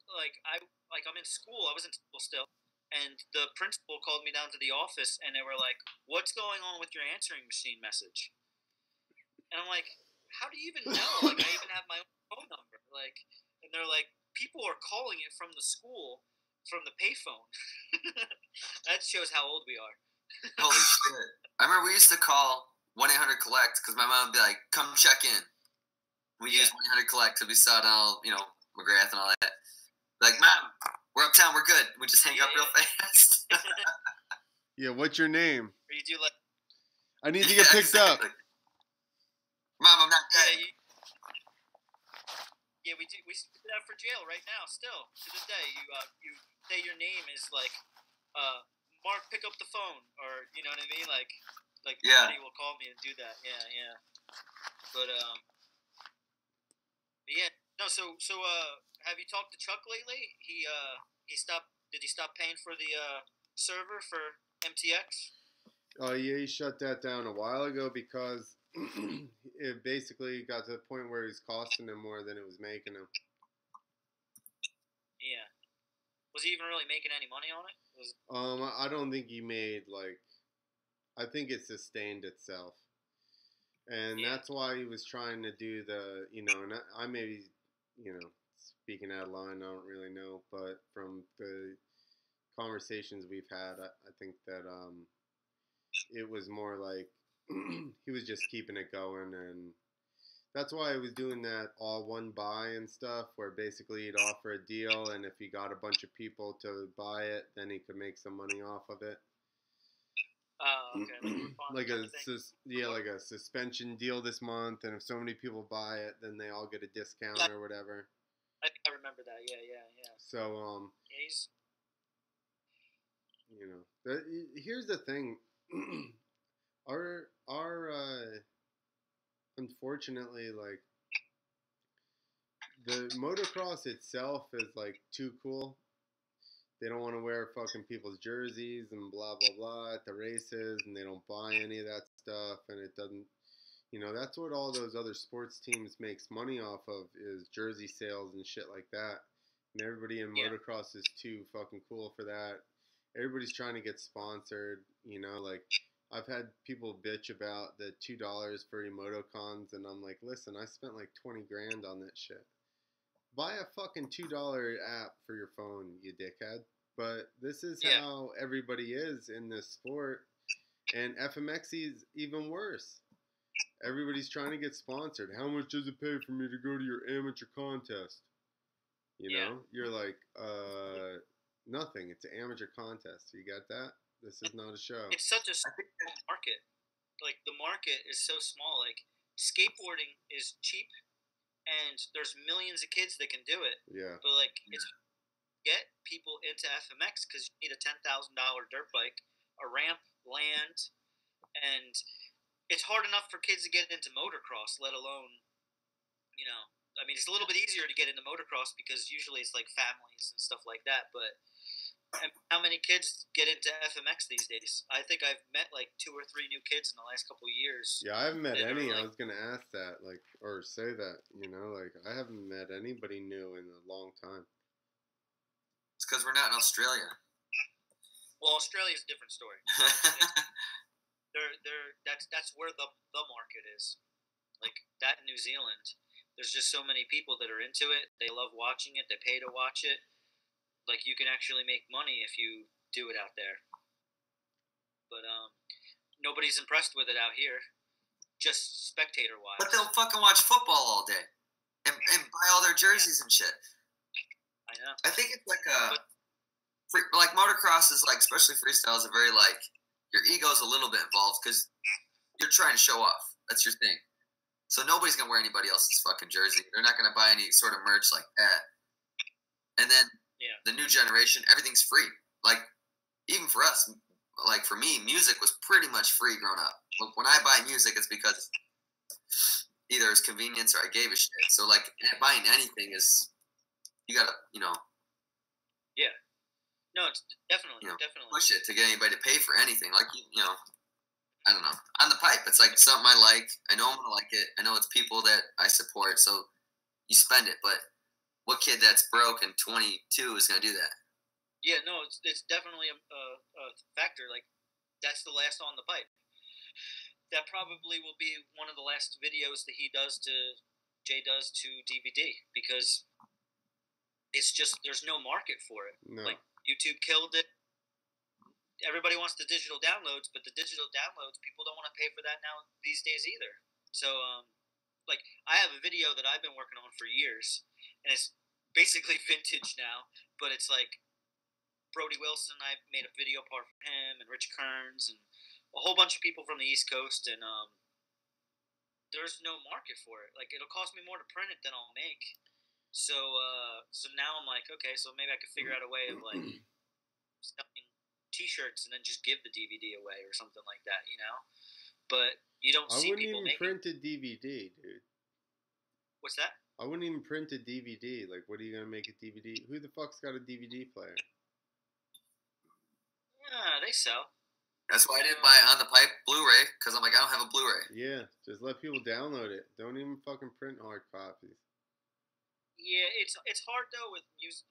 I'm in school. I was in school still. And the principal called me down to the office and they were like, "What's going on with your answering machine message?" And I'm like, "How do you even know? Like, I even have my own phone number." Like, and they're like, "People are calling it from the school, from the payphone." That shows how old we are. Holy shit. I remember we used to call 1-800-COLLECT because my mom would be like, "Come check in." We used 1-800-COLLECT because we saw it all, McGrath and all that. Like, "Mom, we're uptown, we're good." We just hang up real fast. Yeah, what's your name? Or you do like, I need to get picked up. "Mom, I'm not dead." We do that for jail right now. Still to this day, you say your name is like, Mark, pick up the phone, or you know what I mean, like somebody will call me and do that. Yeah. But yeah. No, so have you talked to Chuck lately? He stopped. Did he stop paying for the server for MTX? Oh yeah, he shut that down a while ago because it basically got to the point where it was costing him more than it was making him. Yeah. Was he even really making any money on it? I don't think he made I think it sustained itself, and that's why he was trying to do the, and I may be, speaking out of line, I don't really know, but from the conversations we've had, I think that it was more like he was just keeping it going, and that's why he was doing that all one buy and stuff, where basically he'd offer a deal, and if he got a bunch of people to buy it, then he could make some money off of it. Okay. like a suspension deal this month, and if so many people buy it, then they all get a discount or whatever. I think I remember that. Yeah. So here's the thing. our unfortunately, the motocross itself is too cool. They don't want to wear fucking people's jerseys and blah blah blah at the races, and they don't buy any of that stuff, and it doesn't, that's what all those other sports teams makes money off of, is jersey sales and shit like that. And everybody in motocross is too fucking cool for that. Everybody's trying to get sponsored, I've had people bitch about the $2 for eMOTOcons, and I'm like, listen, I spent like $20 grand on that shit. Buy a fucking $2 app for your phone, you dickhead. But this is how everybody is in this sport, and FMX is even worse. Everybody's trying to get sponsored. How much does it pay for me to go to your amateur contest? You're like, nothing. It's an amateur contest. You got that? This is not a show. It's such a small market. Like, the market is so small. Like, skateboarding is cheap. and there's millions of kids that can do it. Yeah. But like, it's get people into FMX because you need a $10,000 dirt bike, a ramp, land, and it's hard enough for kids to get into motocross, let alone, you know, I mean, it's a little bit easier to get into motocross because usually it's like families and stuff like that. But how many kids get into FMX these days? I think I've met like 2 or 3 new kids in the last couple of years. Yeah, I haven't met any. Like, I was gonna ask that, like, or say that. You know, like I haven't met anybody new in a long time. It's because we're not in Australia. Well, Australia's a different story. That's where the market is. Like that in New Zealand, there's just so many people that are into it. They love watching it. They pay to watch it. Like you can actually make money if you do it out there. But nobody's impressed with it out here. Just spectator wise. But they'll fucking watch football all day and buy all their jerseys and shit. I know. I think it's like like motocross is like, especially freestyle is a very like, your ego's a little bit involved because you're trying to show off. That's your thing. So nobody's gonna wear anybody else's fucking jersey. They're not gonna buy any sort of merch like that. And then the new generation, everything's free. Like even for us, like for me, music was pretty much free growing up. But when I buy music, it's because either it's convenience or I gave a shit. So like buying anything is, you gotta, you know. Yeah. No, it's definitely, definitely push it to get anybody to pay for anything. Like you know, I don't know. On the pipe, it's like something I like. I know I'm gonna like it. I know it's people that I support, so you spend it. But what kid that's broke and 22 is gonna do that? Yeah, no, it's definitely a factor. Like that's the last on the pipe. That probably will be one of the last videos that Jay does to DVD because it's just there's no market for it. No. Like YouTube killed it. Everybody wants the digital downloads, but the digital downloads, people don't want to pay for that now these days either. So, like, I have a video that I've been working on for years, and it's basically vintage now, but it's like Brody Wilson, I made a video part for him, and Rich Kearns, and a whole bunch of people from the East Coast, and there's no market for it. Like, it'll cost me more to print it than I'll make. So now I'm like, okay, so maybe I could figure out a way of, like, selling T-shirts and then just give the DVD away or something like that, you know? But you don't see people making... I wouldn't even print a DVD, dude. What's that? I wouldn't even print a DVD. Like, what are you going to make a DVD? Who the fuck's got a DVD player? Yeah, they sell. That's why I didn't buy On the Pipe Blu-ray, because I'm like, I don't have a Blu-ray. Yeah, just let people download it. Don't even fucking print hard copies. Yeah, it's hard, though, with music.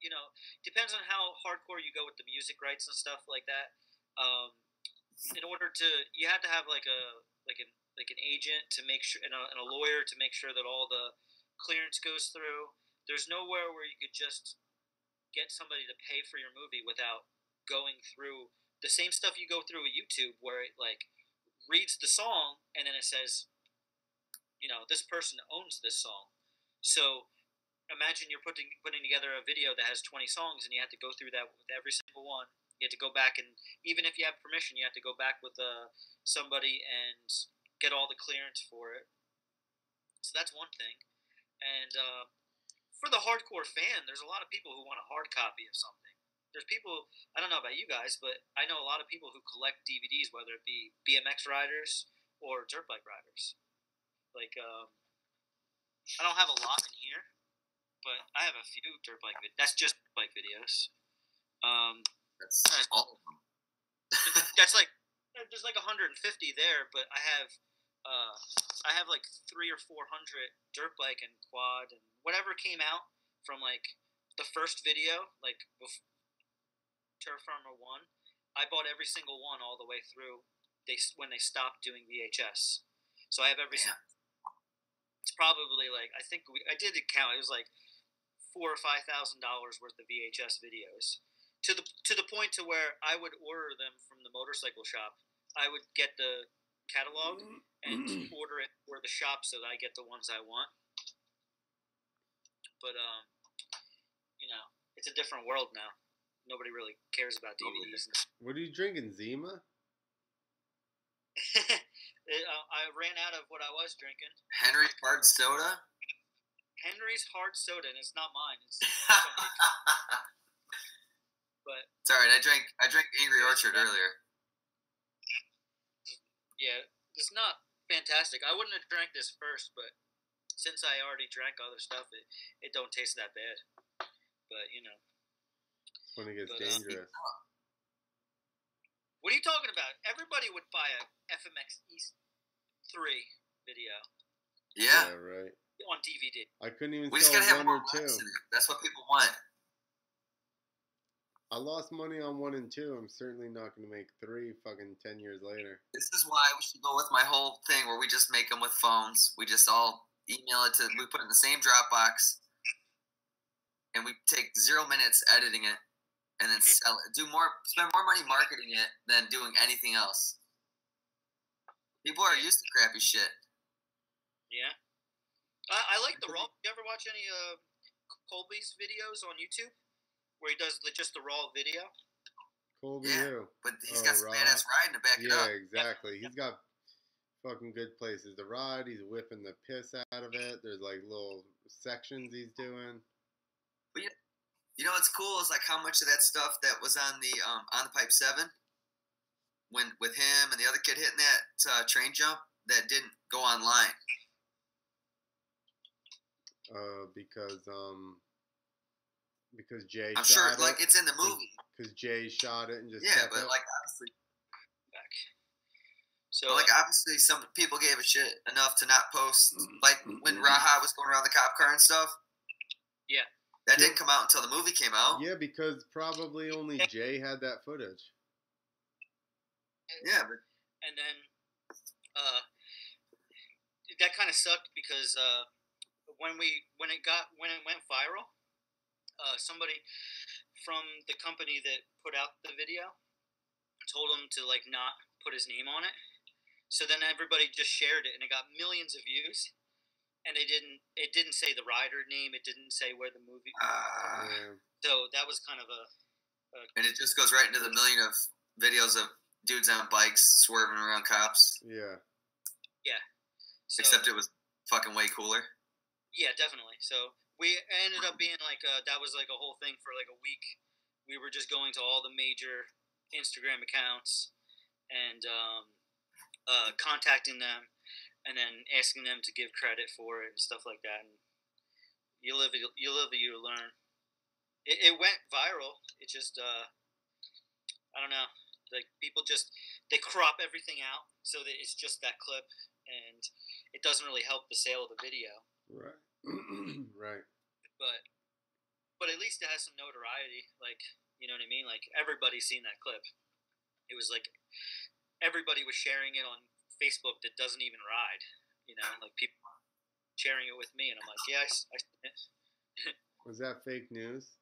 You know, depends on how hardcore you go with the music rights and stuff like that. In order to, you have to have like an agent to make sure, and a lawyer to make sure that all the clearance goes through. There's nowhere where you could just get somebody to pay for your movie without going through the same stuff you go through with YouTube, where it like reads the song and then it says, you know, this person owns this song. So imagine you're putting together a video that has 20 songs and you have to go through that with every single one. You have to go back, and even if you have permission, you have to go back with somebody and get all the clearance for it. So that's one thing. And for the hardcore fan, there's a lot of people who want a hard copy of something. There's people, I don't know about you guys, but I know a lot of people who collect DVDs, whether it be BMX riders or dirt bike riders. Like, I don't have a lot in here, but I have a few dirt bike videos. That's just dirt bike videos. That's all of them. That's like, there's like 150 there, but I have like 300 or 400 dirt bike and quad and whatever came out from like the first video, like Turf Farmer 1. I bought every single one all the way through. When they stopped doing VHS, so I have every. Yeah. It's probably like I think I did the count. It was like $4,000 or $5,000 worth of VHS videos. To the point to where I would order them from the motorcycle shop. I would get the catalog and order it for the shop so that I get the ones I want. But you know, it's a different world now. Nobody really cares about DVDs. What are you drinking, Zima? I ran out of what I was drinking. Henry Hard Soda. Henry's hard soda, and it's not mine. It's but it's all right. I drank Angry Orchard earlier. Yeah, it's not fantastic. I wouldn't have drank this first, but since I already drank other stuff, it don't taste that bad. But you know, when it gets dangerous. What are you talking about? Everybody would buy a FMX East 3 video. Yeah, right. On DVD. I couldn't even we just sell gotta have one more or two. That's what people want. I lost money on 1 and 2. I'm certainly not going to make 3 fucking 10 years later. This is why we should go with my whole thing where we just make them with phones. We just all email it we put it in the same Dropbox, and we take 0 minutes editing it, and then sell it. Spend more money marketing it than doing anything else. People are used to crappy shit. Yeah. I like the raw. You ever watch any Colby's videos on YouTube where he does just the raw video? Colby, yeah, but he's got some badass riding to back it up. Yeah, exactly. He's got fucking good places to ride. He's whipping the piss out of it. There's like little sections he's doing. But you know what's cool is like how much of that stuff that was on the Pipe 7, with him and the other kid hitting that train jump, that didn't go online. Because Jay I'm shot sure it. like it's in the movie. Because Jay shot it and just yeah, but it. like obviously, so but like obviously some people gave a shit enough to not post. Like when Raha was going around the cop car and stuff. Yeah, that didn't come out until the movie came out. Yeah, because probably only Jay had that footage. Yeah, but and then that kind of sucked because when it went viral, somebody from the company that put out the video told him to like not put his name on it. So then everybody just shared it, and it got millions of views. And it didn't say the rider name. It didn't say where the movie. So that was kind of a. And it just goes right into the million of videos of dudes on bikes swerving around cops. Yeah. Yeah. So, except it was fucking way cooler. Yeah, definitely. So we ended up being like that was like a whole thing for like a week. We were just going to all the major Instagram accounts and contacting them, and then asking them to give credit for it and stuff like that. And you live, you learn. It went viral. It just I don't know. Like people they crop everything out so that it's just that clip, and it doesn't really help the sale of the video. Right. Right. But at least it has some notoriety. Like, you know what I mean? Like everybody's seen that clip. It was like everybody was sharing it on Facebook that doesn't even ride. You know, like people sharing it with me, and I'm like, yeah, I Was that fake news?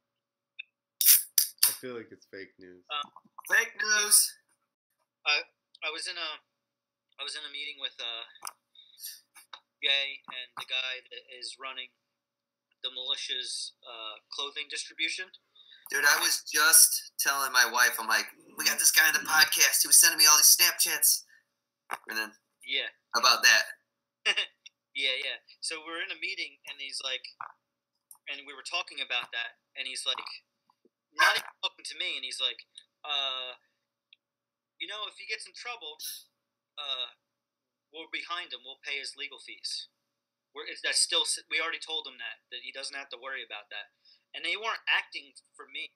I feel like it's fake news. Fake news. I was in a meeting with Jay and the guy that is running the militia's clothing distribution. Dude, I was just telling my wife, I'm like, we got this guy on the podcast. He was sending me all these Snapchats. And then, yeah, about that. yeah. So we're in a meeting, and he's like, and we were talking about that, and he's like, not even talking to me, and he's like, you know, if he gets in trouble, we're behind him. We'll pay his legal fees. We already told him that he doesn't have to worry about that. And they weren't acting for me.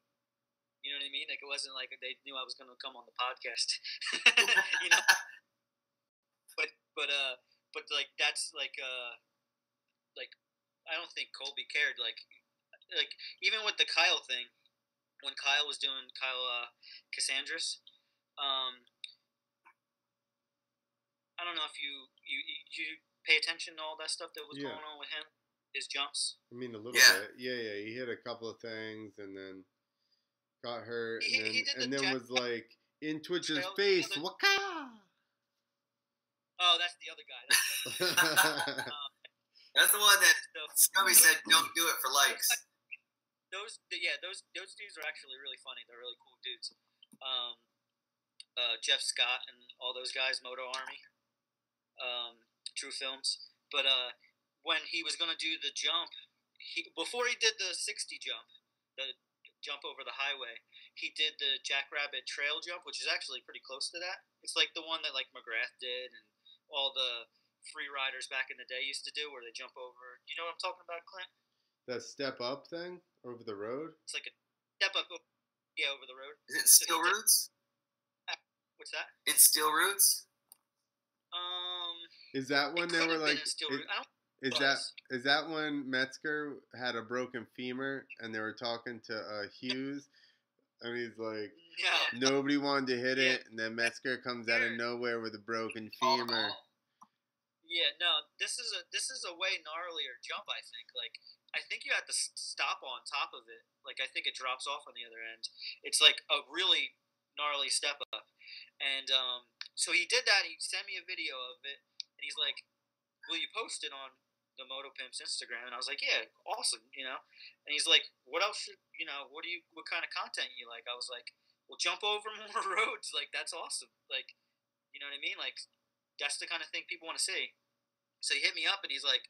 You know what I mean? Like it wasn't like they knew I was going to come on the podcast. You know. But like that's like I don't think Colby cared. Like even with the Kyle thing, when Kyle was doing Cassandras, I don't know if you pay attention to all that stuff that was going on with him, his jumps. I mean, a little bit. Yeah. He hit a couple of things and then got hurt, and then was like in Twitch's face. Waka! Oh, that's the other guy. That's the one that Scummy said, "Don't do it for likes." Those dudes are actually really funny. They're really cool dudes. Jeff Scott and all those guys, Moto Army, True Films. But when he was going to do the jump before he did the 60 jump, the jump over the highway, he did the Jackrabbit Trail jump, which is actually pretty close to that. It's like the one that like McGrath did and all the free riders back in the day used to do, where they jump over. You know what I'm talking about, Clint? That step up thing over the road? It's like a step up, yeah, over the road. Is it Steel Roots? What's that? It's Steel Roots? Is that when they were like? Is that when Metzger had a broken femur and they were talking to Hughes, and he's like, nobody wanted to hit it, and then Metzger comes out of nowhere with a broken femur. Yeah, no, this is a way gnarlier jump. I think you have to stop on top of it. Like, I think it drops off on the other end. It's like a really gnarly step up, and so he did that. He sent me a video of it, and he's like, "Will you post it on the Moto Pimps Instagram?" And I was like, "Yeah, awesome," And he's like, "What else should what kind of content you like?" I was like, "Well, jump over more roads. Like, that's awesome. Like, you know what I mean? Like, that's the kind of thing people want to see." So he hit me up, and he's like,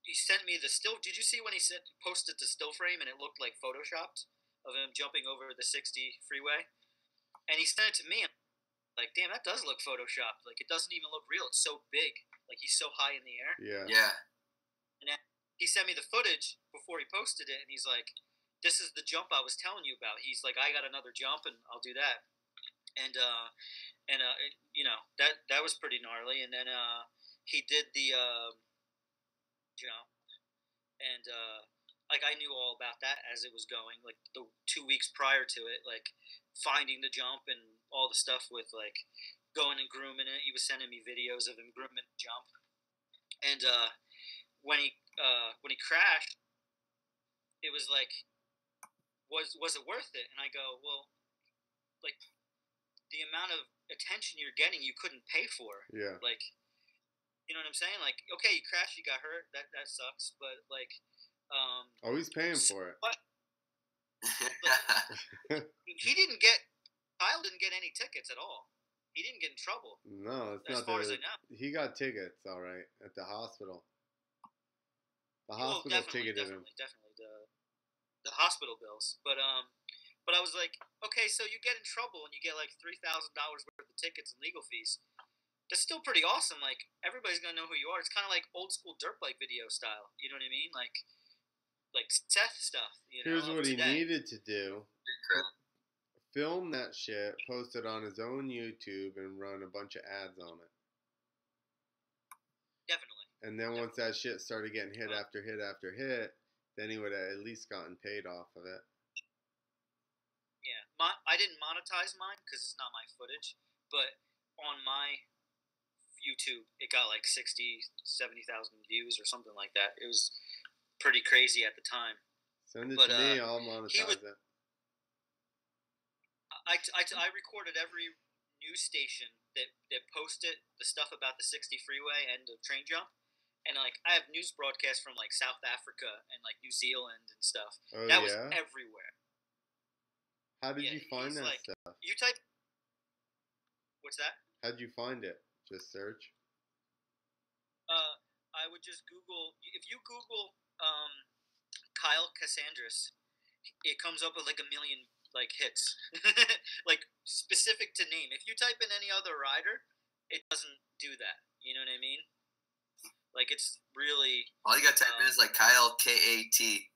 he sent me the still. Did you see when he posted the still frame, and it looked like photoshopped of him jumping over the 60 freeway? And he sent it to me, and I'm like, damn, that does look photoshopped. Like, it doesn't even look real. It's so big. Like, he's so high in the air. Yeah. And then he sent me the footage before he posted it, and he's like, "This is the jump I was telling you about." He's like, "I got another jump, and I'll do that." And that was pretty gnarly. And then he did the and like, I knew all about that as it was going. Like, the 2 weeks prior to it, like, finding the jump and all the stuff with, like, going and grooming it. He was sending me videos of him grooming the jump. And when he crashed, it was like, was it worth it? And I go, well, like, the amount of attention you're getting, you couldn't pay for. Yeah. Like, you know what I'm saying? Like, okay, you crashed, you got hurt, that sucks, but like, he's paying for it. But Kyle didn't get any tickets at all. He didn't get in trouble. No, it's not. As far as I know, he got tickets, all right, at the hospital. The hospital ticketed him. Definitely the hospital bills. But I was like, okay, so you get in trouble and you get like $3,000 worth of tickets and legal fees. That's still pretty awesome. Like, everybody's gonna know who you are. It's kind of like old school dirt bike video style. You know what I mean? Like Seth stuff. Here's what he needed to do: film that shit, post it on his own YouTube, and run a bunch of ads on it. Definitely. And then once that shit started getting hit after hit after hit, then he would have at least gotten paid off of it. Yeah, I didn't monetize mine because it's not my footage, but on my YouTube, it got like 60, 70,000 views or something like that. It was pretty crazy at the time. Send it to me, I'll monetize it. I recorded every news station that posted the stuff about the 60 freeway and the train jump. And, like, I have news broadcasts from, like, South Africa and, like, New Zealand and stuff. Oh, that was everywhere. How did you find that stuff? You type... What's that? How'd you find it? Just search? I would just Google... If you Google Kyle Cassandras, it comes up with, like, a million, like, hits. Like, specific to name. If you type in any other rider, it doesn't do that. You know what I mean? Like, it's really... All you got to type in is, like, Kyle, K-A-T.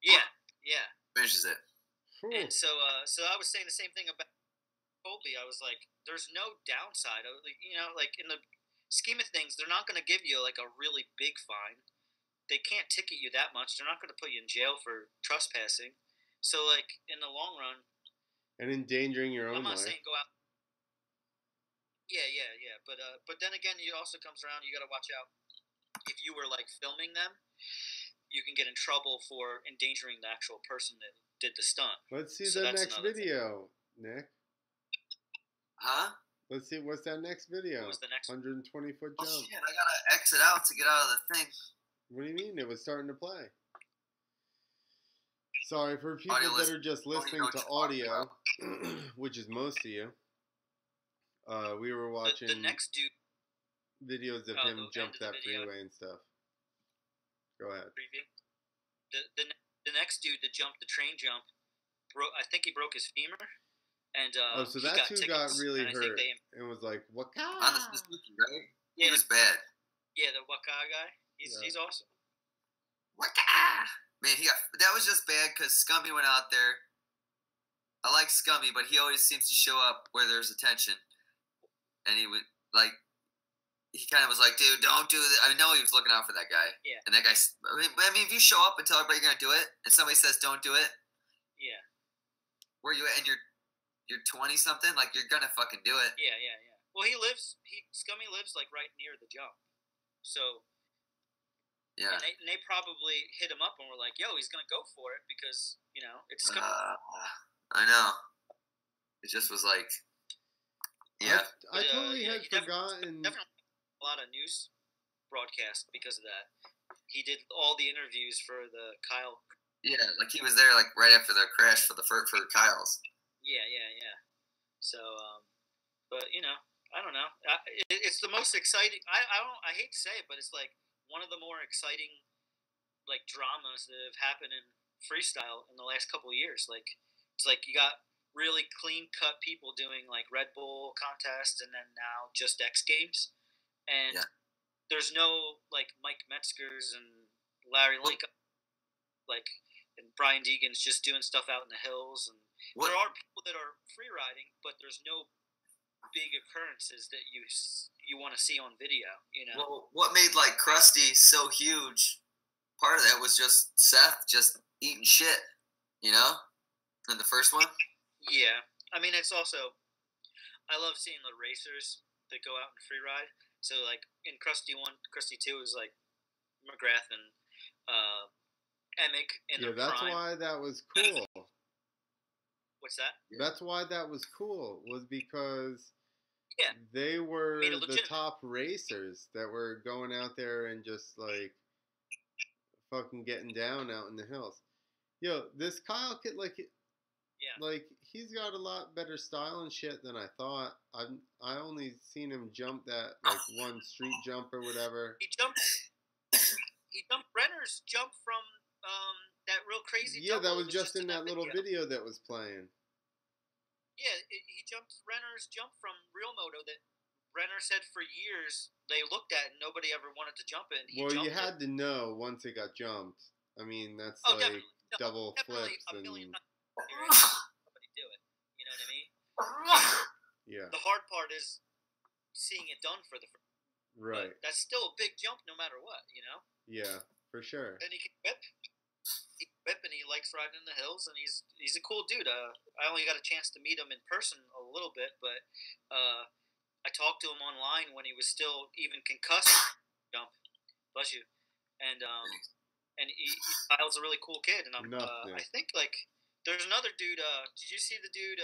Yeah. Finishes it. And so I was saying the same thing about Colby. I was like, there's no downside. Like, in the scheme of things, they're not going to give you, like, a really big fine. They can't ticket you that much. They're not going to put you in jail for trespassing. So, like, in the long run... And endangering your own life. I'm not saying go out... Yeah. But then again, it also comes around, you got to watch out. If you were, like, filming them, you can get in trouble for endangering the actual person that did the stunt. Let's see the next video, Nick. Huh? Let's see, what's that next video? What was the next 120-foot jump. Oh, shit, I got to exit out to get out of the thing. What do you mean? It was starting to play. Sorry, for people that are just listening to audio, which is most of you, we were watching the next dude, videos of him jump that freeway and stuff. Go ahead. Preview. the next dude that jumped the train jump, I think he broke his femur, and so that's who got really hurt and was like, "Waka!" On the Suzuki, right? Yeah. He was bad. Yeah, the Waka guy. He's awesome. Waka! Man, that was just bad because Scummy went out there. I like Scummy, but he always seems to show up where there's attention, and he would like. He kind of was like, dude, don't do that. I know he was looking out for that guy. Yeah. And that guy, I mean, if you show up and tell everybody you're going to do it, and somebody says don't do it. Yeah. Where you at? And you're 20-something? Like, you're going to fucking do it. Yeah. Well, Scummy lives, like, right near the jump. So. Yeah. And they probably hit him up and were like, yo, he's going to go for it because, it's Scummy. I know. It just was like, yeah. I totally had forgotten. Definitely a lot of news broadcasts because of that. He did all the interviews for the Kyle. Yeah, like he was there like right after the crash for Kyle's. Yeah. So, but I don't know. It's the most exciting. I hate to say it, but it's like one of the more exciting like dramas that have happened in freestyle in the last couple of years. Like it's like you got really clean cut people doing like Red Bull contests and then now just X Games. And there's no like Mike Metzgers and Larry Lincoln, like and Brian Deegan's just doing stuff out in the hills. And there are people that are free riding, but there's no big occurrences that you want to see on video. Well, what made like Krusty so huge? Part of that was just Seth just eating shit, in the first one. Yeah, I mean it's also I love seeing the racers that go out and free ride. So, like, in Krusty 1, Krusty 2 is, like, McGrath and Emick in their that's prime. why that was cool. What's that? That's why that was cool, was because they Made were it the legitimate. top racers that were going out there and just, like, fucking getting down out in the hills. Yo, this Kyle kid, like... Yeah. Like, he's got a lot better style and shit than I thought. I only seen him jump that, like, one street jump or whatever. He jumped Renner's jump from that real crazy Yeah, double. that was just in that little video that was playing. Yeah, he jumped Renner's jump from Real Moto that Renner said for years they looked at and nobody ever wanted to jump it. Well, you had to know once it got jumped. I mean, that's definitely. double Definitely flips a million and... times. Somebody do it. You know what I mean? Yeah. The hard part is seeing it done for the first. Right. But that's still a big jump no matter what, Yeah, for sure. And he can whip. And he likes riding in the hills, and he's a cool dude. I only got a chance to meet him in person a little bit, but I talked to him online when he was still even concussed. Jump, bless you, and Kyle's a really cool kid, and I think like there's another dude. Did you see the dude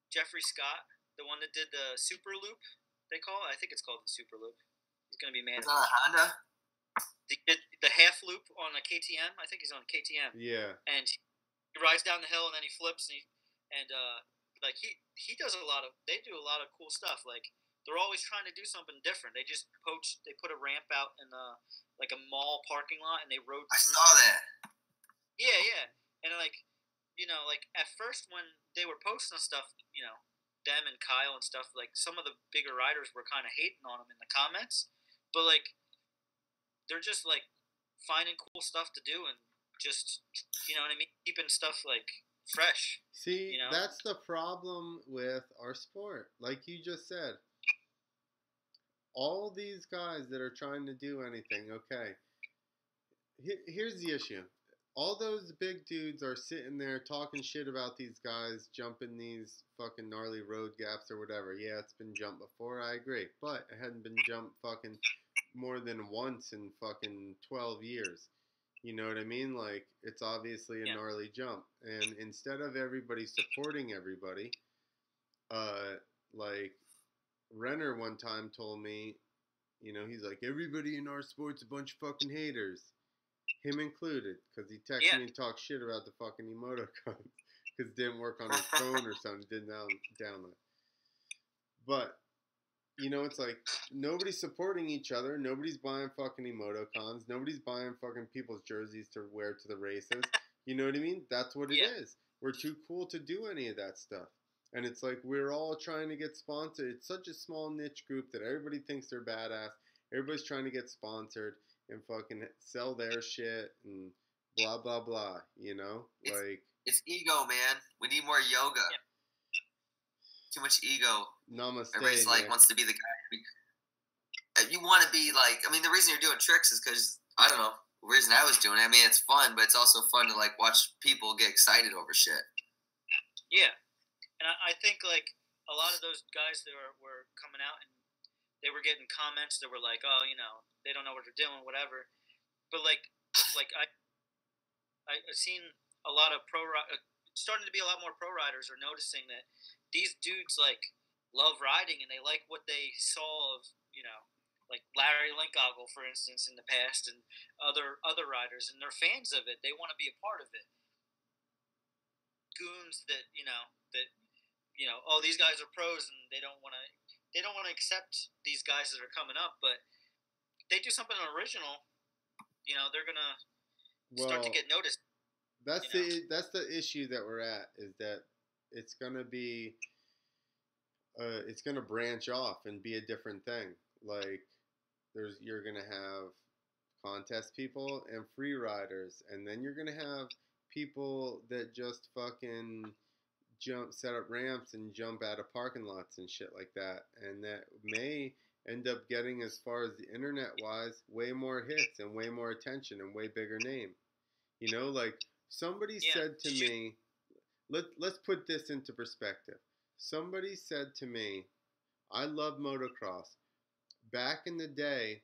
Jeffrey Scott, the one that did the super loop? They call it. I think it's called the super loop. He's gonna be man. Is that a Honda? The half loop on a KTM. I think he's on a KTM. Yeah. And he rides down the hill and then he flips and like he does a lot of. They do a lot of cool stuff. Like they're always trying to do something different. They just They put a ramp out in like a mall parking lot and they rode. I saw that. Yeah. And like like at first when they were posting stuff, them and Kyle and stuff, like some of the bigger riders were kind of hating on them in the comments, but like. They're just like finding cool stuff to do and just what I mean, keeping stuff like fresh. See, that's the problem with our sport. Like you just said, all these guys that are trying to do anything, okay. Here's the issue. All those big dudes are sitting there talking shit about these guys jumping these fucking gnarly road gaps or whatever. Yeah, it's been jumped before, I agree. But it hadn't been jumped fucking more than once in fucking 12 years. You know what I mean? Like, it's obviously a gnarly jump. And instead of everybody supporting everybody, like, Renner one time told me, he's like, everybody in our sport's a bunch of fucking haters. Him included, because he texted me and talked shit about the fucking eMOTOcons, because it didn't work on his phone or something, didn't download. But you know, it's like nobody's supporting each other. Nobody's buying fucking Emoticons. Nobody's buying fucking people's jerseys to wear to the races. You know what I mean? That's what it is. We're too cool to do any of that stuff. And it's like we're all trying to get sponsored. It's such a small niche group that everybody thinks they're badass. Everybody's trying to get sponsored and fucking sell their shit and blah, blah, blah. You know? It's ego, man. We need more yoga. Yeah. Too much ego. Namaste. Everybody's like, wants to be the guy. You want to be like, I mean, the reason you're doing tricks is because, I don't know, the reason I was doing it, I mean, it's fun, but it's also fun to like watch people get excited over shit. Yeah. And I think, like, a lot of those guys that were coming out and they were getting comments that were like, oh, you know, they don't know what they're doing, whatever. But, like I've seen a lot of starting to be a lot more pro riders are noticing that these dudes, like, love riding and they like what they saw of, you know, like Larry Linkoggle, for instance, in the past and other riders, and they're fans of it. They want to be a part of it. Goons that, oh, these guys are pros and they don't want to accept these guys that are coming up, but they do something original, you know, they're gonna start to get noticed. That's the issue that we're at, is that it's gonna be it's gonna branch off and be a different thing. Like you're gonna have contest people and free riders, and then you're gonna have people that just fucking set up ramps and jump out of parking lots and shit like that, and that may end up getting, as far as the internet wise, way more hits and way more attention and way bigger name. You know, like somebody said to me, let's put this into perspective. Somebody said to me, I love motocross. Back in the day,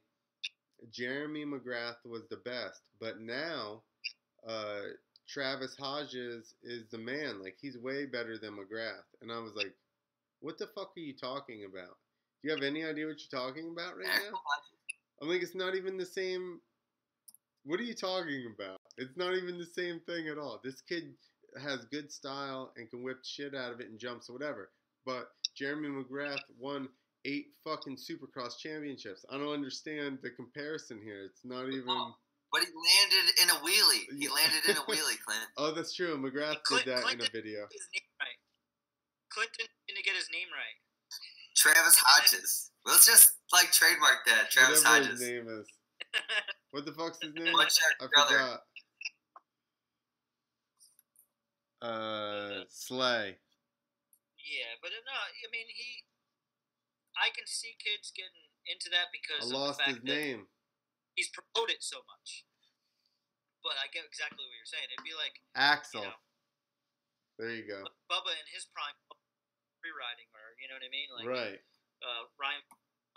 Jeremy McGrath was the best, but now Travis Hodges is the man. Like, he's way better than McGrath. And I was like, what the fuck are you talking about? Do you have any idea what you're talking about right now? I'm like, it's not even the same. What are you talking about? It's not even the same thing at all. This kid has good style and can whip shit out of it and jumps or whatever. But Jeremy McGrath won 8 fucking Supercross championships. I don't understand the comparison here. It's not even... But he landed in a wheelie. He landed in a wheelie, Clint. Oh, that's true. McGrath did that in a video. His name right. Clinton didn't get his name right. Travis Hodges. Let's just, like, trademark that. Travis Whatever Hodges. his name is. What the fuck's his name? I forgot. Slay. Yeah, but no, I mean, I can see kids getting into that because I lost his name. He's promoted so much. But I get exactly what you're saying. It'd be like Axel. You know, there you go. Bubba in his prime, free riding, or you know what I mean, like right. Ryan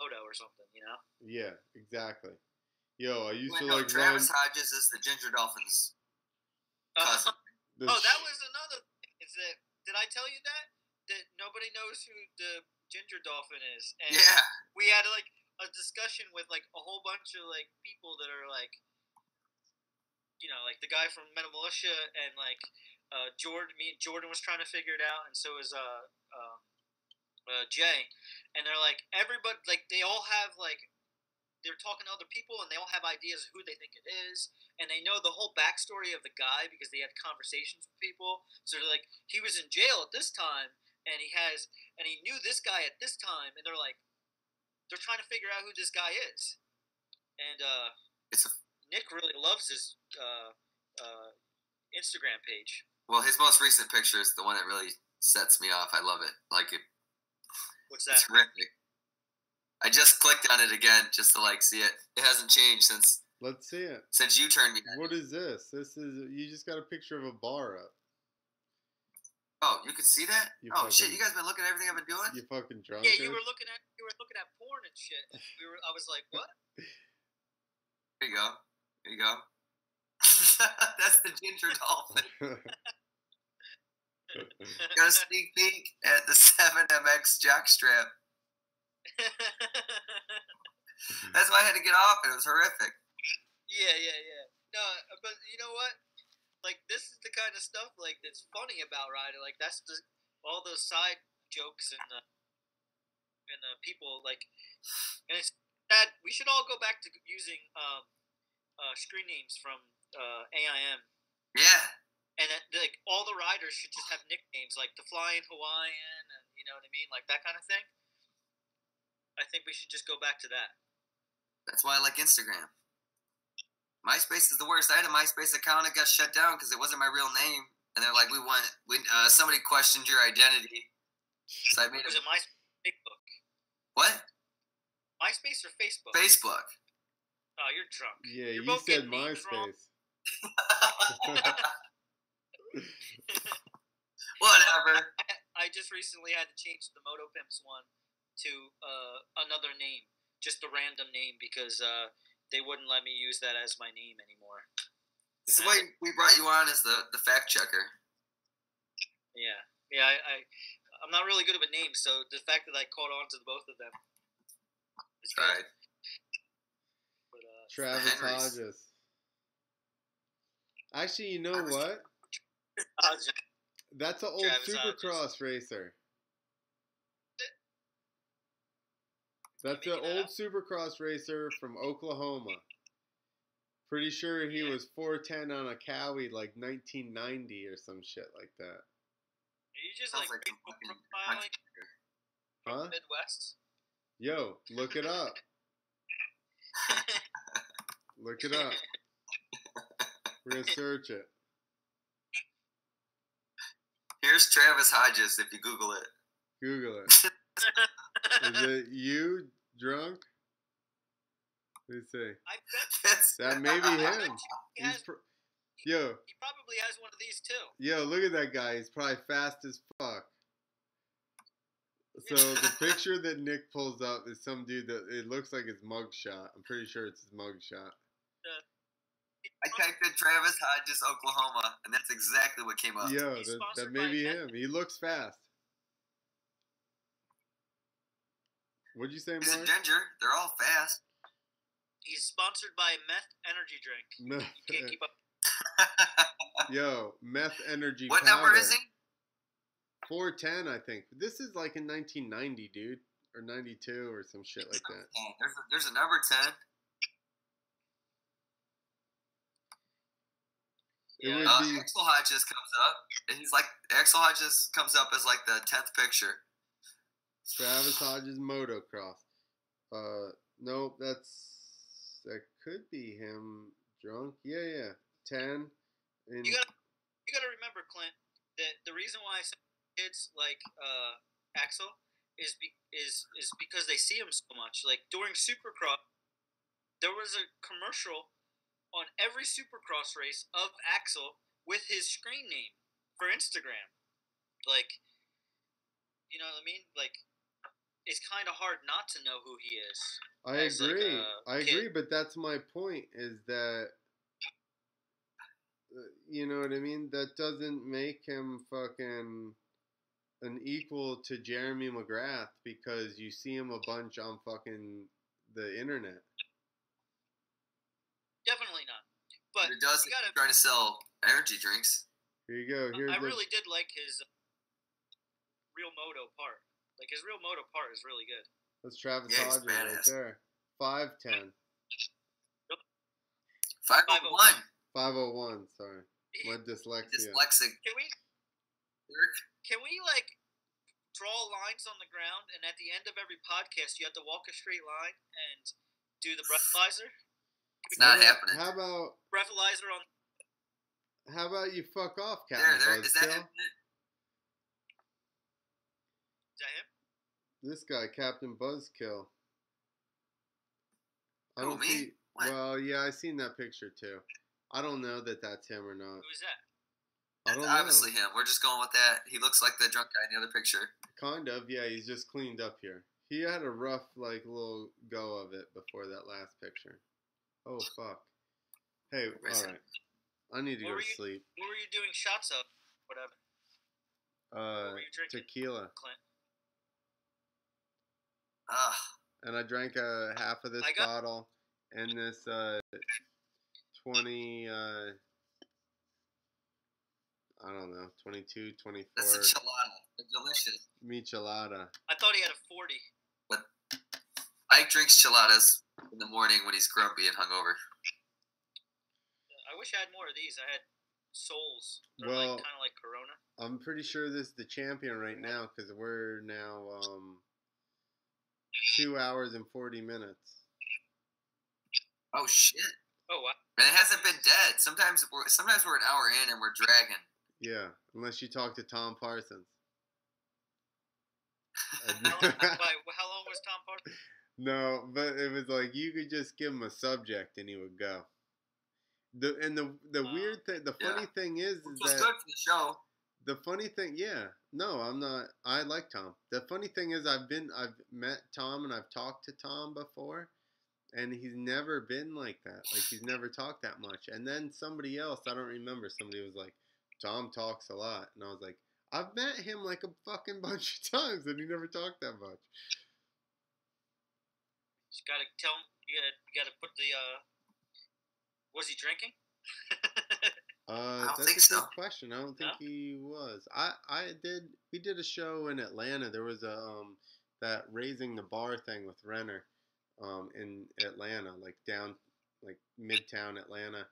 Moto or something, you know? Yeah, exactly. Yo, I used to like Travis Hodges is the Ginger Dolphins. Cousin. That was another thing. Is that did I tell you that nobody knows who the Ginger Dolphin is? And yeah. We had like a discussion with like a whole bunch of like people that are like, you know, like the guy from Metal Militia and like Jordan. Jordan was trying to figure it out, and so was Jay. And they're like everybody, like they all have like they're talking to other people, and they all have ideas of who they think it is, and they know the whole backstory of the guy because they had conversations with people. So they're like, he was in jail at this time, and he knew this guy at this time, and they're like, they're trying to figure out who this guy is. And Nick really loves his Instagram page. Well, his most recent picture is the one that really sets me off. I love it. Like it. What's that? It's horrific. I just clicked on it again just to like see it. It hasn't changed since. Let's see it. Since you turned me on. What is this? This is you just got a picture of a bar up. Oh, you can see that? Shit! You guys been looking at everything I've been doing? You fucking drunk? Yeah, you were looking at porn and shit. I was like, what? There you go. There you go. That's the Ginger Dolphin. Got a sneak peek at the 7MX jockstrap. That's why I had to get off. It was horrific. Yeah. No, but you know what? Like, this is the kind of stuff like that's funny about riding. Like, that's all those side jokes and people like, and it's that we should all go back to using screen names from AIM. Yeah. And like all the riders should just have nicknames like the Flying Hawaiian, and you know what I mean, like that kind of thing. I think we should just go back to that. That's why I like Instagram. MySpace is the worst. I had a MySpace account. It got shut down because it wasn't my real name, and they're like, somebody questioned your identity, so I made Was it MySpace or Facebook? What? MySpace or Facebook? Facebook. Oh, you're drunk. Yeah, you're you both said getting names wrong. MySpace. Whatever. I just recently had to change the Moto Pimps one to another name, just a random name, because they wouldn't let me use that as my name anymore. This is why we brought you on as the fact checker. Yeah. I'm not really good with names, so the fact that I caught on to both of them is good. Right. But, Travis Hodges. Actually, you know what? That's an old Supercross racer. That's an old Supercross racer from Oklahoma. Pretty sure he was 410 on a Cowie like 1990 or some shit like that. Are you just Sounds like like profiling from the Midwest? Yo, look it up. Look it up. We're going to search it. Here's Travis Hodges if you Google it. Google it. Is it you drunk? Let's see. I bet That may be him. he probably has one of these too. Yo, look at that guy. He's probably fast as fuck. So the picture that Nick pulls up is some dude that it looks like his mugshot. I'm pretty sure it's his mugshot. I typed in Travis Hodges, Oklahoma, and that's exactly what came up. Yo, that may be him. He looks fast. What'd you say, Mark? He's a ginger. They're all fast. He's sponsored by Meth Energy Drink. You can't keep up. Yo, Meth Energy What powder. number is he? 410, I think. This is like in 1990, dude. Or 92 or some shit like that. There's a number 10. It would be... Axel Hodges comes up. And he's like, Axel Hodges comes up as like the 10th picture. Travis Hodges motocross. Nope, that could be him drunk. Yeah. 10. And You gotta remember, Clint, that the reason why I say kids like Axel is because they see him so much. Like during Supercross, there was a commercial on every Supercross race of Axel with his screen name for Instagram. Like, you know what I mean? Like, it's kind of hard not to know who he is. I agree. I agree, but that's my point, is that, you know what I mean? That doesn't make him fucking an equal to Jeremy McGrath because you see him a bunch on fucking the internet. Definitely not. But it does trying to sell energy drinks. Here you go. I really did like his real moto part. Like, his real moto part is really good. That's Travis Hodges right there. 5'10". 501. 501, sorry. My dyslexia. Dyslexic. Can we like draw lines on the ground, and at the end of every podcast you have to walk a straight line and do the breathalyzer? It's not happening. How about breathalyzer on? How about you fuck off, Captain Buzzkill? Is that him? Is that him? This guy, Captain Buzzkill. I Who, don't me? see. What? Well, yeah, I seen that picture too. I don't know that that's him or not. Who is that? I don't That's obviously him. We're just going with that. He looks like the drunk guy in the other picture. Kind of, yeah. He's just cleaned up here. He had a rough, like, little go of it before that last picture. Oh fuck. Hey, all right. I need to go to sleep. What were you doing shots of? Whatever. What were you drinking? Tequila. Clint. And I drank a half of this bottle and this 20 I don't know, 22, 24. That's a chelada. They're delicious. Michelada. I thought he had a 40. With Ike drinks chiladas in the morning when he's grumpy and hungover. I wish I had more of these. I had Souls. They're Well, kind of like Corona. I'm pretty sure this is the champion right now because we're now 2 hours and 40 minutes. Oh shit! Oh wow! And it hasn't been dead. Sometimes we're an hour in and we're dragging. Yeah, unless you talk to Tom Parsons. How long was Tom Parsons? No, but it was like you could just give him a subject and he would go. The weird thing, the funny thing is Which that was good for the show. the funny thing, no, I'm not. I like Tom. The funny thing is, I've met Tom and I've talked to Tom before, and he's never been like that. Like he's never talked that much. And then somebody else, I don't remember. Somebody was like, Tom talks a lot, and I was like, I've met him like a fucking bunch of times, and he never talked that much. Just gotta tell him. You gotta put the. Was he drinking? I don't That's think a so. good question. I don't think he was. We did a show in Atlanta. There was a that raising the bar thing with Renner, in Atlanta, like down, like midtown Atlanta,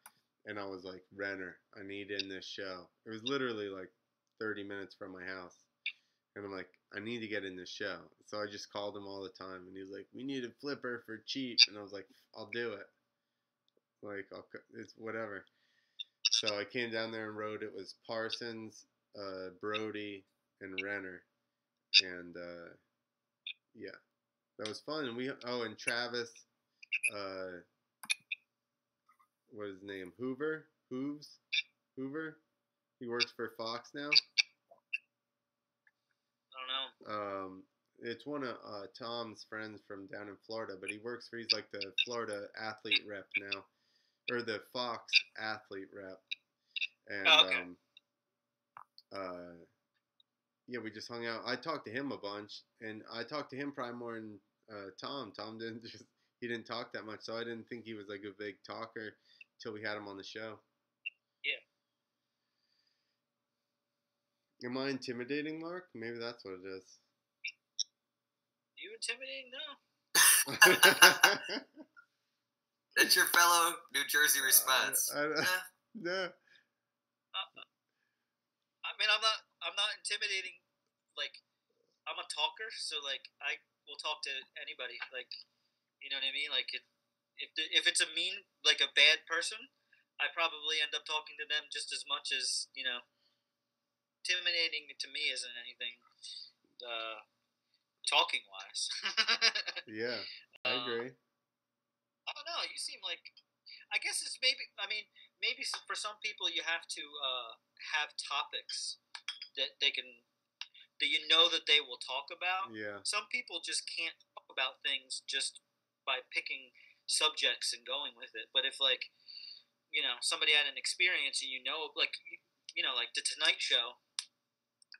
and I was like, Renner, I need in this show. It was literally like 30 minutes from my house, and I'm like, I need to get in this show. So I just called him all the time, and he was like, we need a flipper for cheap, and I was like, I'll do it. Like, it's whatever. So I came down there and rode. It was Parsons, Brody, and Renner, and yeah, that was fun. And and Travis, what is his name? Hoover. He works for Fox now. I don't know. It's one of Tom's friends from down in Florida, but he's like the Florida athlete rep now, or the Fox athlete rep. And yeah, we just hung out. I talked to him a bunch, and I talked to him probably more than Tom. Tom he didn't talk that much, so I didn't think he was like a big talker until we had him on the show. Yeah. Am I intimidating, Mark? Maybe that's what it is. You intimidating? No. That's your fellow New Jersey response. No. I mean, I'm not intimidating. Like, I'm a talker, so like I will talk to anybody. Like, you know what I mean? Like, if it's a mean, like a bad person, I probably end up talking to them just as much as, you know. Intimidating to me isn't anything, talking wise. Yeah, I agree. I don't know. You seem like, I guess it's maybe. I mean, maybe for some people you have to have topics that they can, that you know that they will talk about. Yeah. Some people just can't talk about things just by picking subjects and going with it. But if like, you know, somebody had an experience and like the Tonight Show,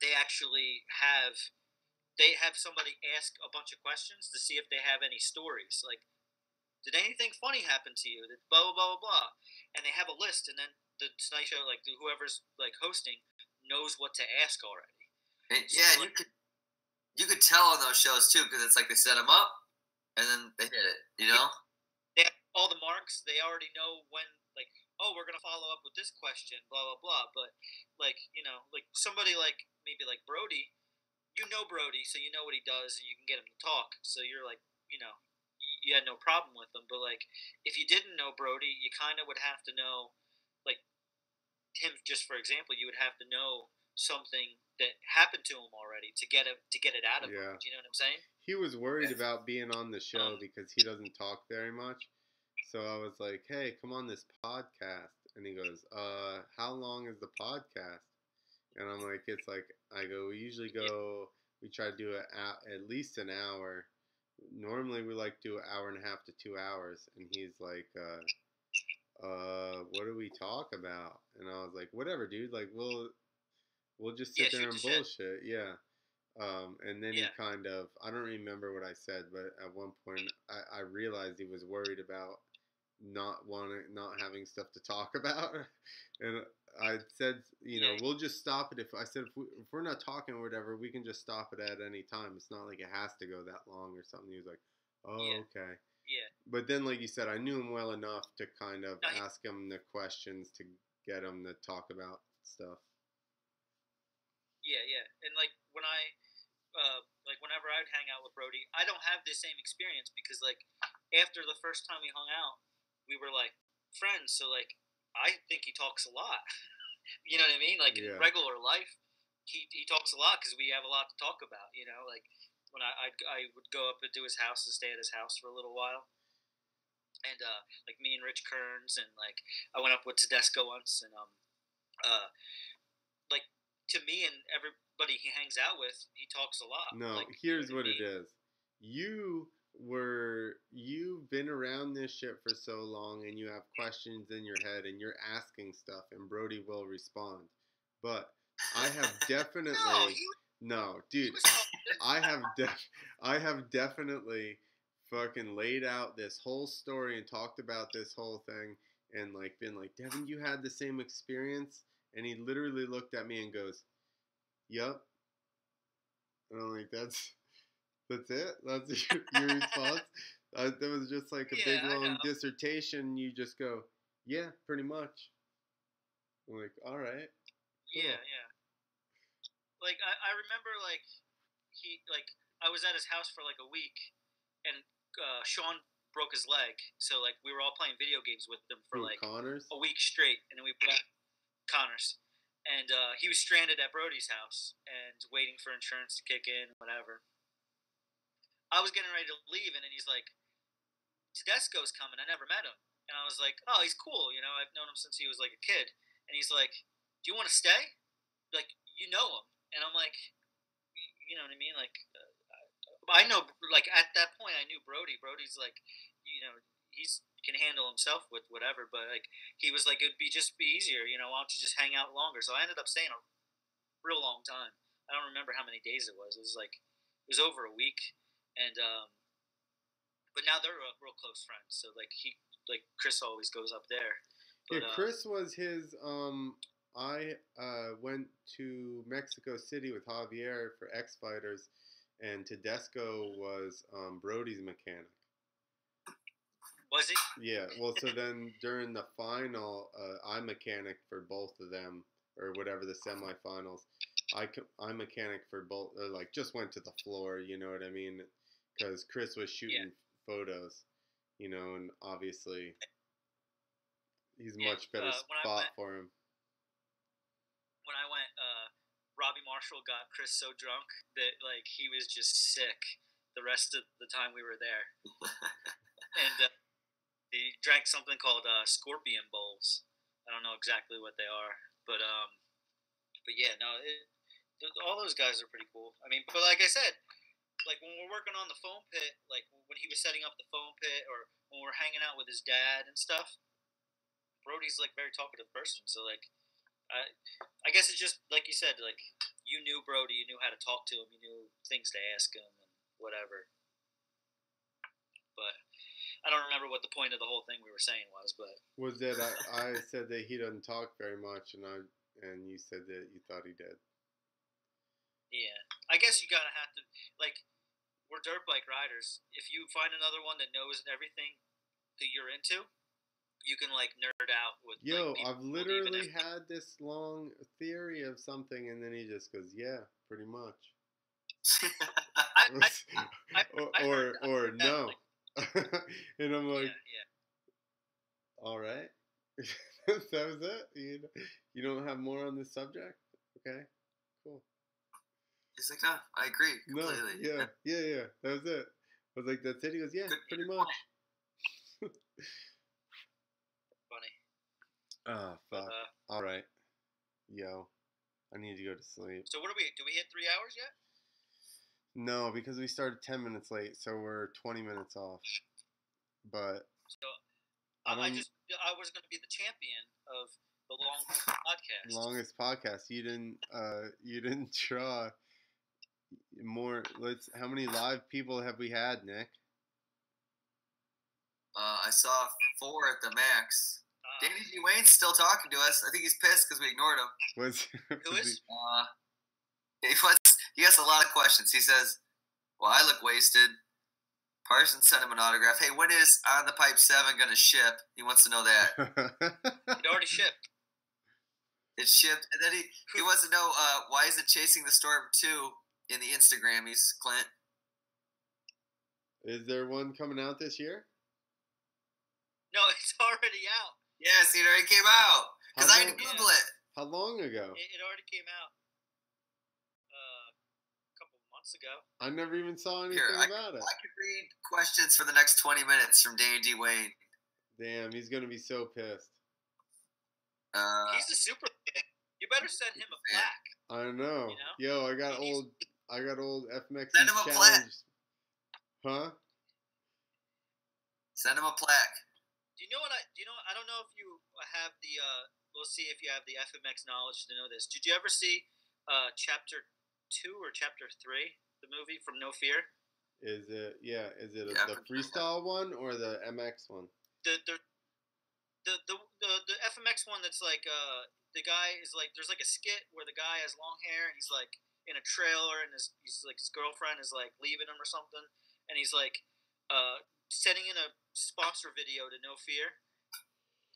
they actually have somebody ask a bunch of questions to see if they have any stories. Like, did anything funny happen to you? Did blah, blah, blah, blah. And they have a list, and then the Tonight Show, like, whoever's, like, hosting knows what to ask already. And, yeah, and you could tell on those shows, too, because it's like they set them up, and then they hit it, you know? They have all the marks. They already know when, like, oh, we're going to follow up with this question, blah, blah, blah. But, like, you know, like, somebody like, maybe like Brody, you know Brody, so you know what he does, and you can get him to talk. So you're like, you know, you had no problem with him. But like, if you didn't know Brody, you kind of would have to know, like, him. Just for example, you would have to know something that happened to him already to get it out of him. Do you know what I'm saying? He was worried about being on the show because he doesn't talk very much. So I was like, hey, come on this podcast. And he goes, how long is the podcast? And I'm like, we usually we try to do it at least an hour. Normally we like to do an hour and a half to 2 hours. And he's like, what do we talk about? And I was like, whatever, dude. Like, we'll just sit there and bullshit. Yeah. And then he kind of, I don't remember what I said, but at one point I realized he was worried about not having stuff to talk about. And I said, you know, we'll just stop it. If we're not talking or whatever, we can just stop it at any time. It's not like it has to go that long or something. He was like, Oh, Yeah. okay. Yeah. But then, like you said, I knew him well enough to kind of No, ask him the questions to get him to talk about stuff. Yeah, yeah. And like when like whenever I would hang out with Brody, I don't have the same experience because like after the first time we hung out, we were like friends. So like I think he talks a lot. You know what I mean? Like in Yeah. regular life, he talks a lot because we have a lot to talk about. You know, like when I would go up into his house and stay at his house for a little while. And like me and Rich Kearns, and like I went up with Tedesco once, and like to me and everybody he hangs out with, he talks a lot. No, like, here's you know what I it mean? is. You've been around this shit for so long, and you have questions in your head, and you're asking stuff, and Brody will respond. But I have definitely no, dude. I have definitely fucking laid out this whole story and talked about this whole thing, and like been like, Devin, you had the same experience, and he literally looked at me and goes, "Yup." And I'm like, that's it? That's your response? That was just like a big long dissertation. You just go, yeah, pretty much. I'm like, all right. Cool. Yeah, yeah. Like I remember like I was at his house for like a week, and Sean broke his leg, so like we were all playing video games with him for like Connors? a week straight, and then we played Connors. And he was stranded at Brody's house and waiting for insurance to kick in, whatever. I was getting ready to leave, and then he's like, Tedesco's coming. I never met him. And I was like, oh, he's cool. You know, I've known him since he was like a kid. And he's like, do you want to stay? Like, you know him. And I'm like, you know what I mean? Like, I know, like, at that point, I knew Brody. Brody's like, you know, he's can handle himself with whatever. But, like, he was like, it'd be easier. You know, why don't you just hang out longer? So I ended up staying a real long time. I don't remember how many days it was. It was over a week. And, but now they're real close friends. So, like, Chris always goes up there. But, yeah, Chris was his, I went to Mexico City with Javier for X Fighters, and Tedesco was Brody's mechanic. Was he? Yeah. Well, so then during the final, I mechanic for both of them, or whatever the semifinals. I mechanic for both. Like just went to the floor. You know what I mean? Because Chris was shooting photos. You know, and obviously he's much better spot for him. When I went, Robbie Marshall got Chris so drunk that like he was just sick the rest of the time we were there, and he drank something called Scorpion Bowls. I don't know exactly what they are, but yeah, no, all those guys are pretty cool. I mean, but like I said, like when we're working on the foam pit, like when he was setting up the foam pit, or when we're hanging out with his dad and stuff, Brody's like a very talkative person. So like, I guess it's just like you said, like you knew Brody, you knew how to talk to him, you knew things to ask him and whatever. But I don't remember what the point of the whole thing we were saying was. But was that I said that he doesn't talk very much, and you said that you thought he did. Yeah, I guess you gotta have to like. We're dirt bike riders. If you find another one that knows everything that you're into, you can like nerd out with. Yo, like, I've literally had this long theory of something, and then he just goes, "Yeah, pretty much." or no, and I'm like, all right, that was it. You don't have more on this subject, okay? Cool. He's like, no, I agree completely. No, yeah. That was it. I was like, that's it. He goes, yeah, pretty much. Funny. Oh, fuck. All right. Yo, I need to go to sleep. So what do we hit 3 hours yet? No, because we started 10 minutes late, so we're 20 minutes off. But so I was going to be the champion of the longest podcast. Longest podcast. You didn't draw more. How many live people have we had, Nick? I saw 4 at the max. Danny G. Wayne's still talking to us. I think he's pissed because we ignored him. Who is? He has a lot of questions. He says, well, I look wasted. Carson sent him an autograph. Hey, when is On the Pipe 7 going to ship? He wants to know that. It already shipped. It's shipped. And then he wants to know why is it Chasing the Storm 2 in the Instagrammies, Clint? Is there one coming out this year? No, it's already out. Yes, it already came out. Because I had to Google it. How long ago? It already came out a couple of months ago. I never even saw anything about it. I could read questions for the next 20 minutes from Danny D. Wayne. Damn, he's going to be so pissed. He's a super fan. You better send him a plaque. I know. You know? Yo, I got old FMX Send him a plaque. Huh? Send him a plaque. Do you know what I don't know if you have the we'll see if you have the FMX knowledge to know this. Did you ever see chapter 2 or chapter 3, the movie from No Fear? Is it the freestyle one or the MX one? The FMX one that's like the guy is like, there's like a skit where the guy has long hair and he's like in a trailer and his girlfriend is like leaving him or something, and he's like sending in a sponsor video to No Fear,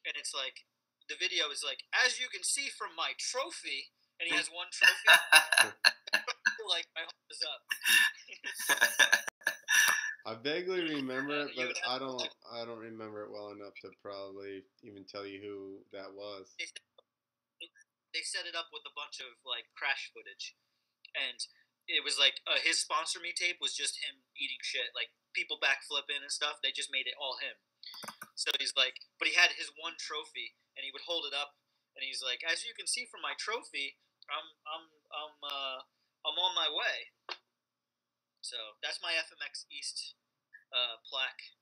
and it's like the video is like, as you can see from my trophy, and he has one trophy. Like, my heart is up. I vaguely remember it, but I don't remember it well enough to probably even tell you who that was. They set it up with a bunch of like crash footage, and it was like his sponsor me tape was just him eating shit, like people backflipping and stuff. They just made it all him. So he's like, but he had his one trophy, and he would hold it up, and he's like, as you can see from my trophy, I'm on my way. So that's my FMX East plaque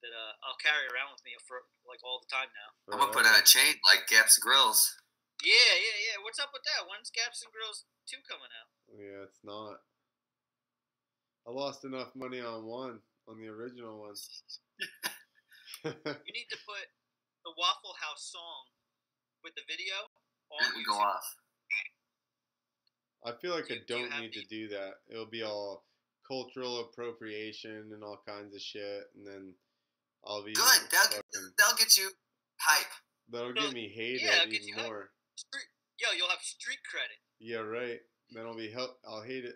that I'll carry around with me for like all the time now. I'm gonna put on a chain like Gaps Grills. Yeah. What's up with that? When's Gaps and Grills 2 coming out? Yeah, it's not. I lost enough money on the original one. You need to put the Waffle House song with the video on YouTube. Go off. I feel like I don't need to do that. It'll be all cultural appropriation and all kinds of shit, and then I'll be good. They'll get you hype. That'll get me hated even more. You'll have street credit. Yeah, right. Then I'll be hated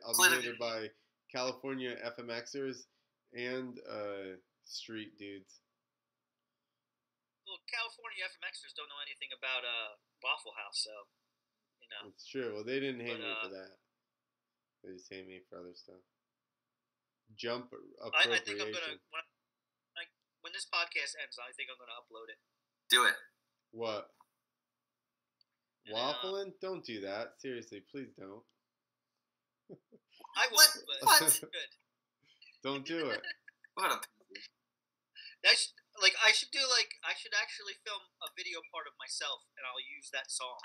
by California FMXers and street dudes. Well, California FMXers don't know anything about Waffle House, so you know. It's true. Well, they didn't hate me for that. They just hate me for other stuff. Jump appropriation. I think I'm gonna when this podcast ends, I think I'm gonna upload it. Do it. What? Waffling? Don't do that. Seriously, please don't. I won't, but what? Good. Don't do it. What a. I should actually film a video part of myself, and I'll use that song.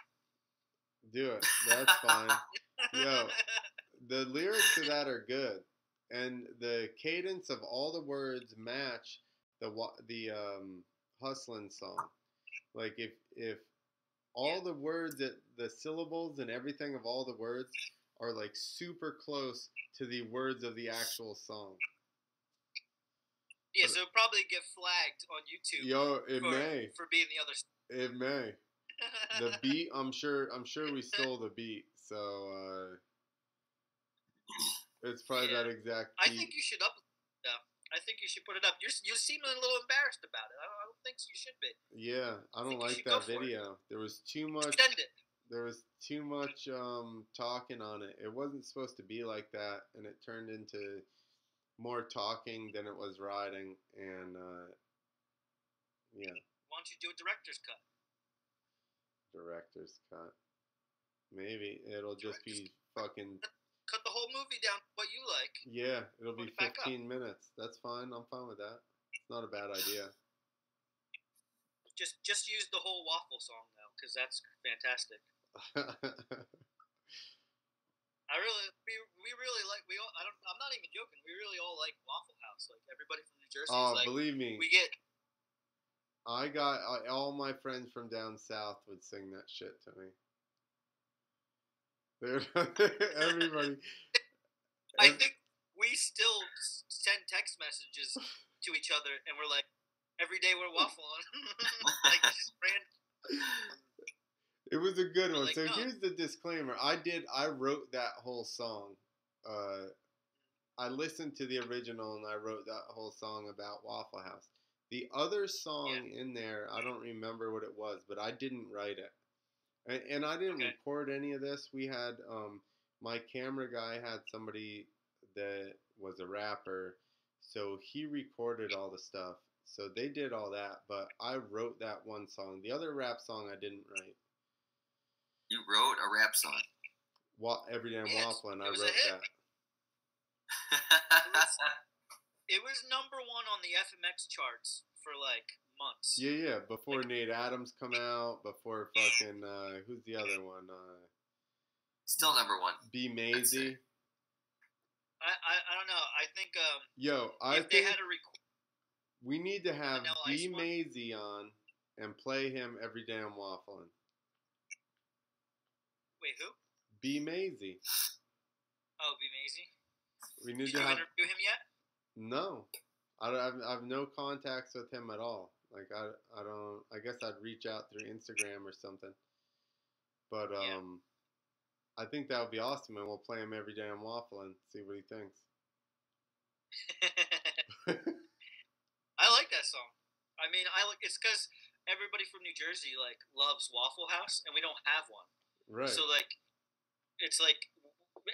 Do it. That's fine. Yo, the lyrics to that are good, and the cadence of all the words match the hustlin' song. Like if all the words, the syllables and everything of all the words are like super close to the words of the actual song. Yeah, so it'll probably get flagged on YouTube. Yo, it may for being the other. It may. The beat, I'm sure we stole the beat, so it's probably that exact beat. I think you should I think you should put it up. You seem a little embarrassed about it. I don't think you should be. Yeah, I don't like that video. There was too much. Extend it. There was too much talking on it. It wasn't supposed to be like that, and it turned into more talking than it was riding. And yeah. Why don't you do a director's cut? Director's cut. Maybe it'll just be fucking. Cut the whole movie down to what you like. Yeah, it'll be 15 minutes. That's fine. I'm fine with that. It's not a bad idea. Just use the whole Waffle song though, because that's fantastic. We really like I'm not even joking. We really all like Waffle House. Like everybody from New Jersey. Oh, believe me. We get. I got all my friends from down south would sing that shit to me. Everybody. I think we still send text messages to each other, and we're like, every day we're waffling. Like, just random. It was a good one. Like, So no. here's the disclaimer. I wrote that whole song. I listened to the original and I wrote that whole song about Waffle House. The other song in there, I don't remember what it was, but I didn't write it. And I didn't record any of this. We had, my camera guy had somebody that was a rapper, so he recorded all the stuff. So they did all that, but I wrote that one song. The other rap song I didn't write. You wrote a rap song. Every Day I'm Waffling, I wrote that. It was number one on the FMX charts for like months. Yeah. Before Nate Adams come out, before fucking who's the other one? Still number one. B Maisie. I don't know. I think I if they had a record, we need to have B Maisie on and play him Every Day I'm Waffling. Wait, who? B Maisie. Oh, B Maisie. We need Did to you have. interview him yet? No, I have no contacts with him at all. Like I don't. I guess I'd reach out through Instagram or something. But I think that would be awesome, and we'll play him Every Day I'm Waffling. See what he thinks. I like that song. I mean, it's because everybody from New Jersey like loves Waffle House, and we don't have one. Right. So like, it's like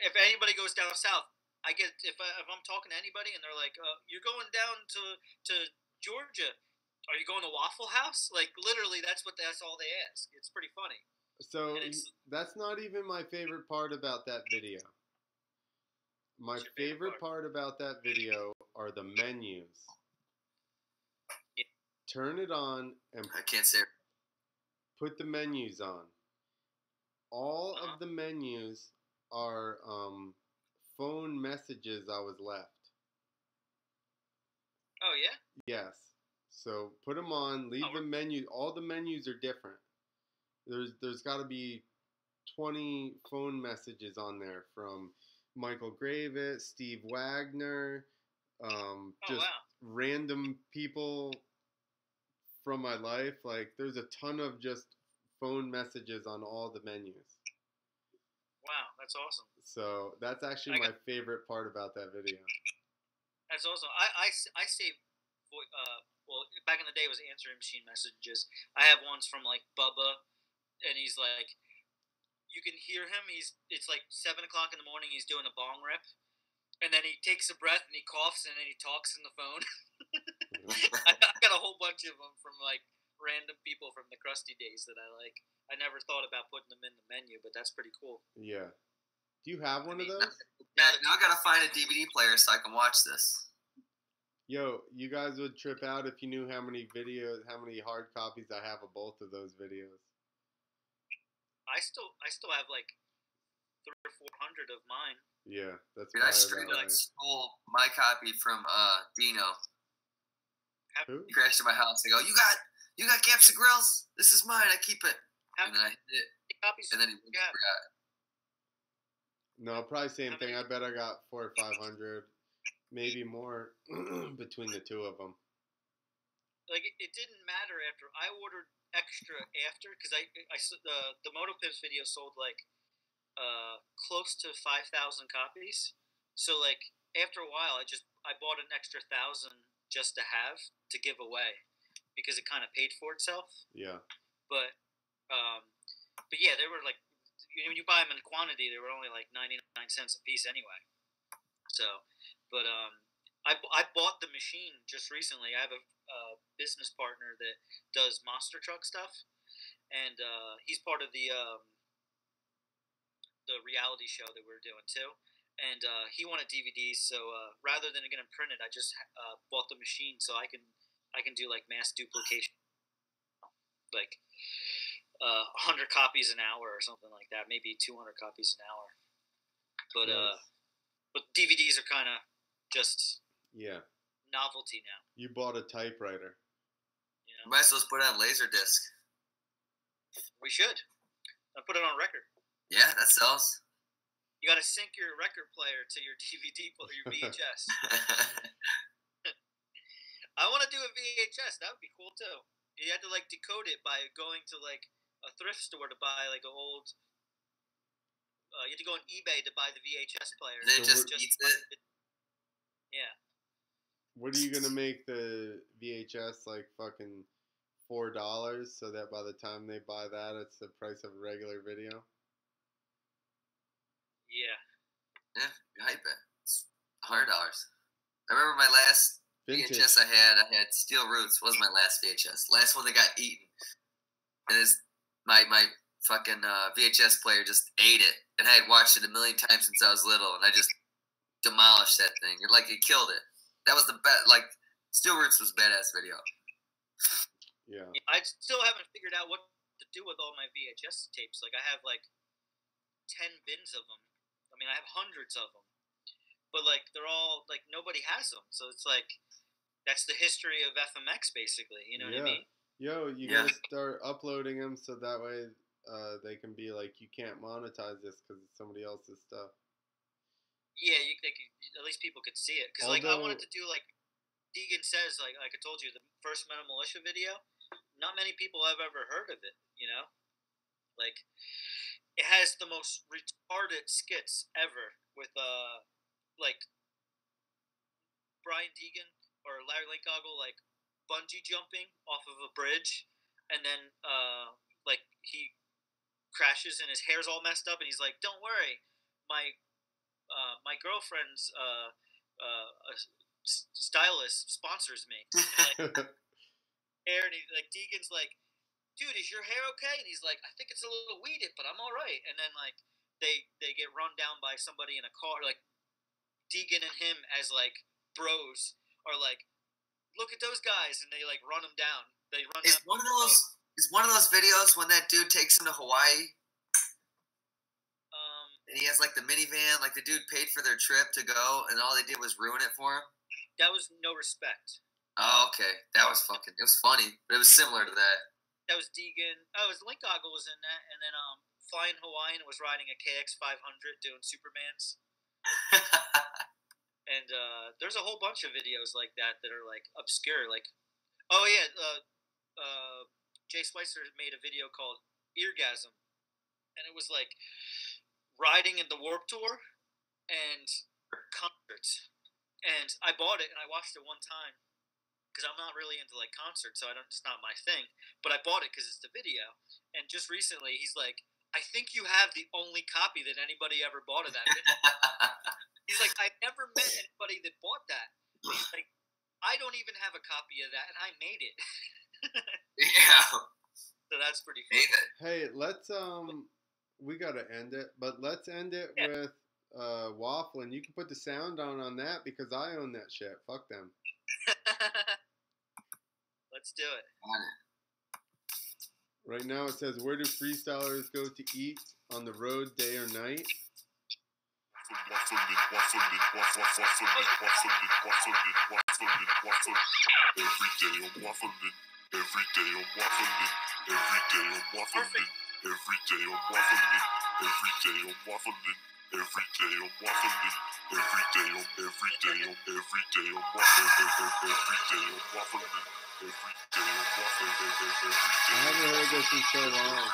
if anybody goes down south, I get if I'm talking to anybody and they're like, "You're going down to Georgia, are you going to Waffle House?" Like literally, that's all they ask. It's pretty funny. So that's not even my favorite part about that video. My favorite part about that video are the menus. Yeah. Turn it on and I can't say. Put the menus on. All of the menus are phone messages I was left. Oh yeah? Yes. So put them on. Leave the menu. All the menus are different. There's got to be 20 phone messages on there from Michael Gravett, Steve Wagner, random people from my life. Like there's a ton of just phone messages on all the menus. Wow, that's awesome. So that's actually my favorite part about that video. That's awesome. I save, well, back in the day it was answering machine messages. I have ones from like Bubba, and he's like, you can hear him. It's like 7 o'clock in the morning. He's doing a bong rip, and then he takes a breath and he coughs and then he talks in the phone. I got a whole bunch of them from like random people from the crusty days that I like. I never thought about putting them in the menu, but that's pretty cool. Yeah. Do you have one of those? Yeah, now I gotta find a DVD player so I can watch this. Yo, you guys would trip out if you knew how many hard copies I have of both of those videos. I still have like 300 or 400 of mine. Yeah, that's. Dude, I straight up stole my copy from Dino. Who? He crashed at my house. I go, you got Gaps and Grills? This is mine. I keep it. And then I hit it. And then he forgot. No, probably same thing. I bet I got 400 or 500, maybe more, between the two of them. Like it didn't matter after I ordered extra after because the Moto Pimps video sold like close to 5,000 copies. So like after a while, I bought an extra 1,000 just to have to give away because it kind of paid for itself. Yeah. But yeah, they were like, when you buy them in quantity, they were only like 99 cents a piece anyway. So, but I bought the machine just recently. I have a business partner that does monster truck stuff, and he's part of the reality show that we're doing too. And he wanted DVDs, so rather than getting printed, I just bought the machine so I can do like mass duplication, like 100 copies an hour or something like that, maybe 200 copies an hour. But nice. But DVDs are kind of just novelty now. You bought a typewriter. You know? Might as well put it on Laserdisc. We should. I put it on record. Yeah, that sells. You got to sync your record player to your DVD or your VHS. I want to do a VHS. That would be cool too. You had to like decode it by going to like a thrift store to buy like an old. You had to go on eBay to buy the VHS player. And then it just eats it. Yeah. What are you gonna make the VHS like fucking $4 so that by the time they buy that, it's the price of a regular video? Yeah. Yeah, you hype it. It's $100. I remember my last VHS I had Steel Roots was my last VHS. Last one that got eaten. And my fucking VHS player just ate it. And I had watched it a million times since I was little, and I just demolished that thing. Like, it killed it. That was the best. Like, Steel Roots was a badass video. Yeah. I still haven't figured out what to do with all my VHS tapes. Like, I have like 10 bins of them. I mean, I have hundreds of them. But, like, they're all, like, nobody has them. So it's like, that's the history of FMX, basically. You know what I mean? Yo, you gotta start uploading them so that way they can be like, you can't monetize this because it's somebody else's stuff. Yeah, at least people could see it. Because, like, I wanted to do, like, Deegan Says, like I told you, the first Metal Militia video, not many people have ever heard of it, you know? Like, it has the most retarded skits ever with, like, Brian Deegan or Larry Linkoggle, like, bungee jumping off of a bridge, and then, like, he crashes and his hair's all messed up, and he's like, don't worry, my girlfriend's, stylist sponsors me. And, like, hair, and like, Deegan's like, dude, is your hair okay? And he's like, I think it's a little weeded, but I'm all right. And then, like, they get run down by somebody in a car, like, Deegan and him as, like, bros are like, look at those guys, and they, like, run them down. They run. Is one of those videos when that dude takes him to Hawaii? And he has, like, the minivan, like, the dude paid for their trip to go, and all they did was ruin it for him? That was No Respect. Oh, okay. That was fucking, it was funny, but it was similar to that. That was Deegan. Oh, it was Linkoggle was in that, and then Flying Hawaiian was riding a KX 500 doing Supermans. And there's a whole bunch of videos like that are, like, obscure. Like, oh yeah, Jay Spicer made a video called Eargasm, and it was like riding in the Warped Tour and concerts. And I bought it and I watched it one time because I'm not really into, like, concerts, so it's not my thing. But I bought it because it's the video. And just recently, he's like, I think you have the only copy that anybody ever bought of that video. He's like, I never met anybody that bought that. He's like, I don't even have a copy of that, and I made it. Yeah. So that's pretty funny. Hey, let's we gotta end it, but let's end it with Waffle, and you can put the sound on that because I own that shit. Fuck them. Let's do it. Right now it says, where do freestylers go to eat on the road, day or night? I haven't heard this in so long.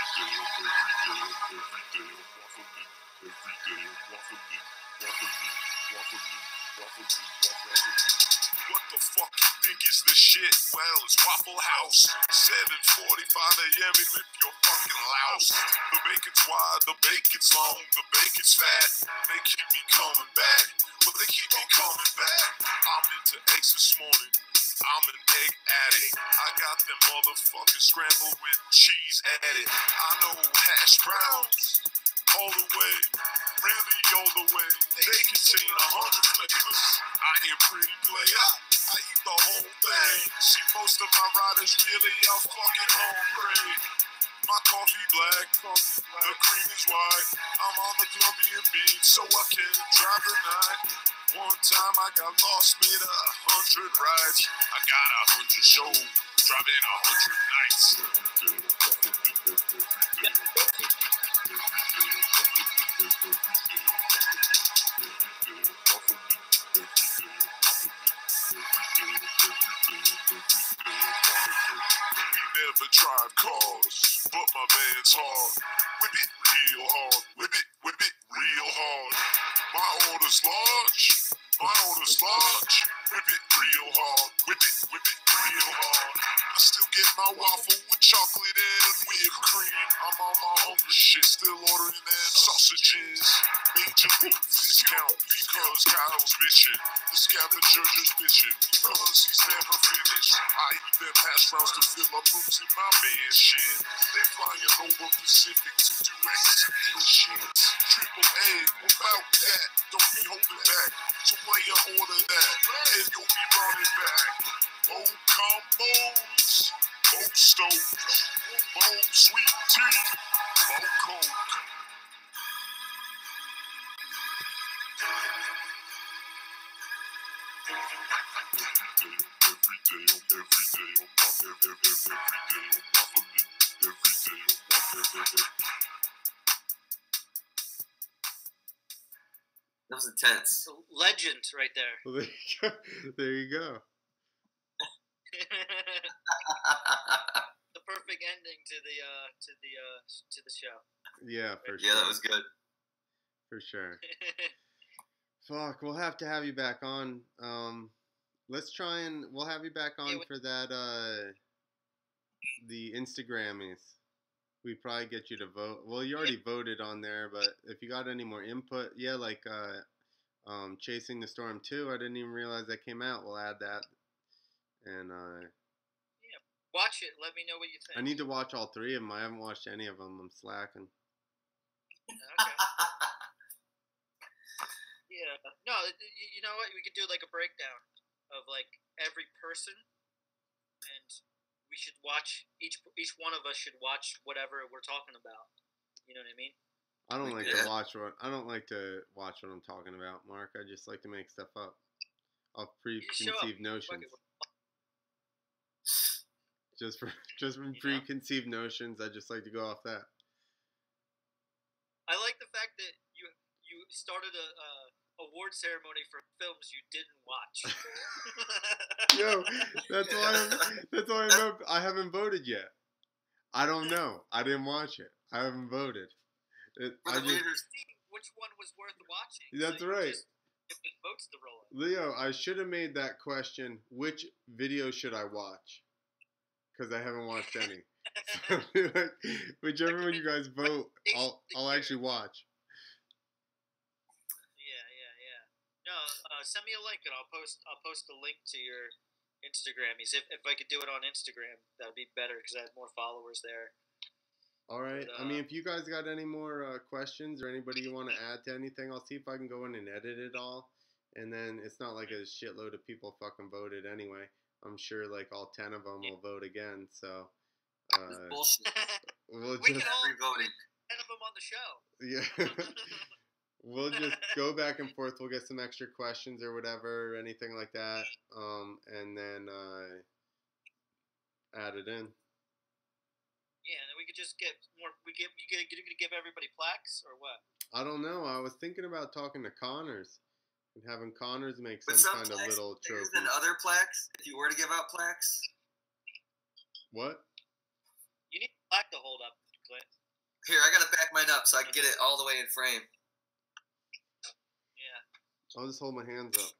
What the fuck you think is the shit? Well, it's Waffle House. 7:45 a.m. and rip your fucking louse. The bacon's wide, the bacon's long, the bacon's fat. They keep me coming back, but they keep me coming back. I'm into eggs this morning. I'm an egg addict. I got them motherfuckers scrambled with cheese added. I know hash browns all the way, really all the way. They contain 100 flavors. I am pretty player. I eat the whole thing. See, most of my riders really are fucking hungry. My coffee black, the cream is white. I'm on the Colombian beach, so I can drive the night. One time I got lost, made 100 rides. I got 100 shows, driving 100 nights. Never drive cars, but my man's hard. Whip it real hard, whip it real hard. My order's large, whip it real hard, whip it real hard. I still get my waffle with chocolate and whipped cream. I'm on my hungry shit, still ordering them sausages. Major league discount because Kyle's bitching. The scavenger just bitching because he's never finished. I eat them hash browns to fill up rooms in my mansion. They flying over Pacific to do executions. Triple A, about that, don't be holding back. So player order that, and you'll be running back. Mo combos, Mo stoves, Mo sweet tea, Mo coke. That was intense. Legend right there. Well, there you go. The perfect ending to the show. Yeah, for sure. Yeah, that was good. For sure. Fuck, we'll have to have you back on. Let's try and we'll have you back on for that the Instagrammies. We probably get you to vote. Well, you already voted on there, but if you got any more input, yeah, like Chasing the Storm 2, I didn't even realize that came out. We'll add that. And yeah, watch it. Let me know what you think. I need to watch all 3 of them. I haven't watched any of them. I'm slacking. Okay. Yeah. No, you know what? We could do like a breakdown of like every person, and we should watch each one of us should watch whatever we're talking about. You know what I mean? I don't like to watch what I'm talking about, Mark. I just like to make stuff up off preconceived notions. Just from preconceived notions, I just like to go off that. I like the fact that you started a award ceremony for films you didn't watch. Yo, that's why I haven't voted yet. I don't know. I didn't watch it. I haven't voted. I just see which one was worth watching. That's right. If it votes to roll it. Leo, I should have made that question. Which video should I watch? Because I haven't watched any. So, like, whichever one you guys vote, I'll actually watch. Yeah. No, send me a link and I'll post a link to your Instagrammies. If I could do it on Instagram, that would be better because I have more followers there. All right. But, I mean, if you guys got any more questions or anybody you want to add to anything, I'll see if I can go in and edit it all. And then it's not like a shitload of people fucking voted anyway. I'm sure like all 10 of them will vote again. So bullshit. We can all vote 10 of them on the show. Yeah. We'll just go back and forth. We'll get some extra questions or whatever, anything like that, and then add it in. Yeah, and then we could just get more. You gonna give everybody plaques or what? I don't know. I was thinking about talking to Connors and having Connors make some kind of little trophy. Than other plaques, if you were to give out plaques. What? You need a plaque to hold up, Clint. Here, I gotta back mine up so I can get it all the way in frame. Yeah. I'll just hold my hands up.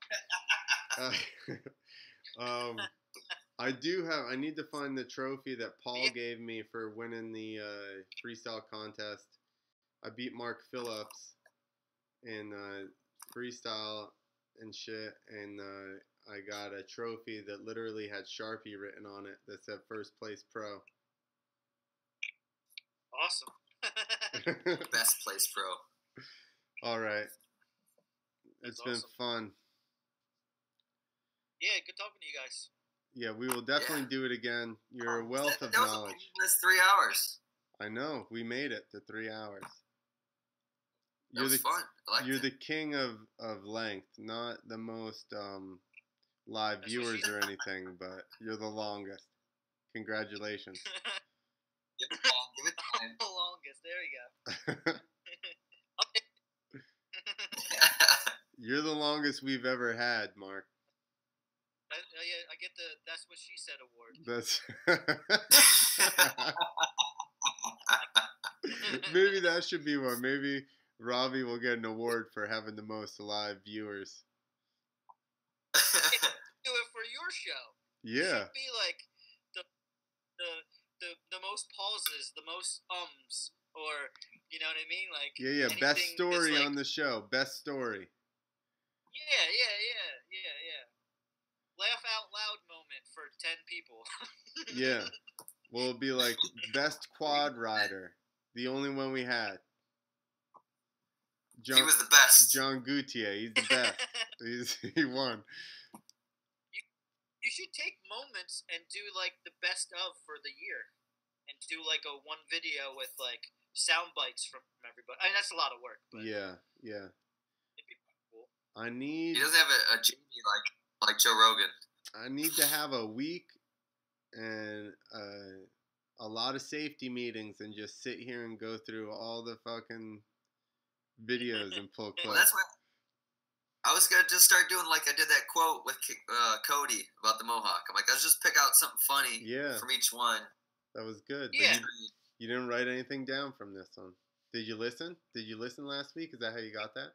I need to find the trophy that Paul gave me for winning the freestyle contest. I beat Mark Phillips in freestyle and shit, and I got a trophy that literally had Sharpie written on it that said first place pro. Awesome. Best place pro. All right. It's been awesome. Fun. Yeah, good talking to you guys. Yeah, we will definitely do it again. You're a wealth of knowledge. That's 3 hours. I know. We made it to 3 hours. That was fun. You're the king of length, not the most live viewers or anything, but you're the longest. Congratulations. Give it time. The longest. There you go. You're the longest we've ever had, Mark. Yeah, I get the "That's What She Said" award. That's maybe that should be one. Maybe Robbie will get an award for having the most live viewers. Do it for your show. Yeah. It should be like the most pauses, the most ums, or you know what I mean? Like Yeah. Best story on the show. Best story. Yeah. Laugh out loud moment for 10 people. Yeah. Well, it'll be like best quad rider. The only one we had. He was the best. John Gutier. He's the best. He won. You should take moments and do like the best of for the year, and do like a one video with like sound bites from everybody. I mean, that's a lot of work. But Yeah. it'd be cool. He doesn't have a genie like Joe Rogan. I need to have a week and a lot of safety meetings and just sit here and go through all the fucking videos and pull clips. Well, that's what I was gonna just start doing. Like I did that quote with Cody about the mohawk. I'm like, let's just pick out something funny from each one. That was good. Yeah. But you didn't write anything down from this one. Did you listen? Did you listen last week? Is that how you got that?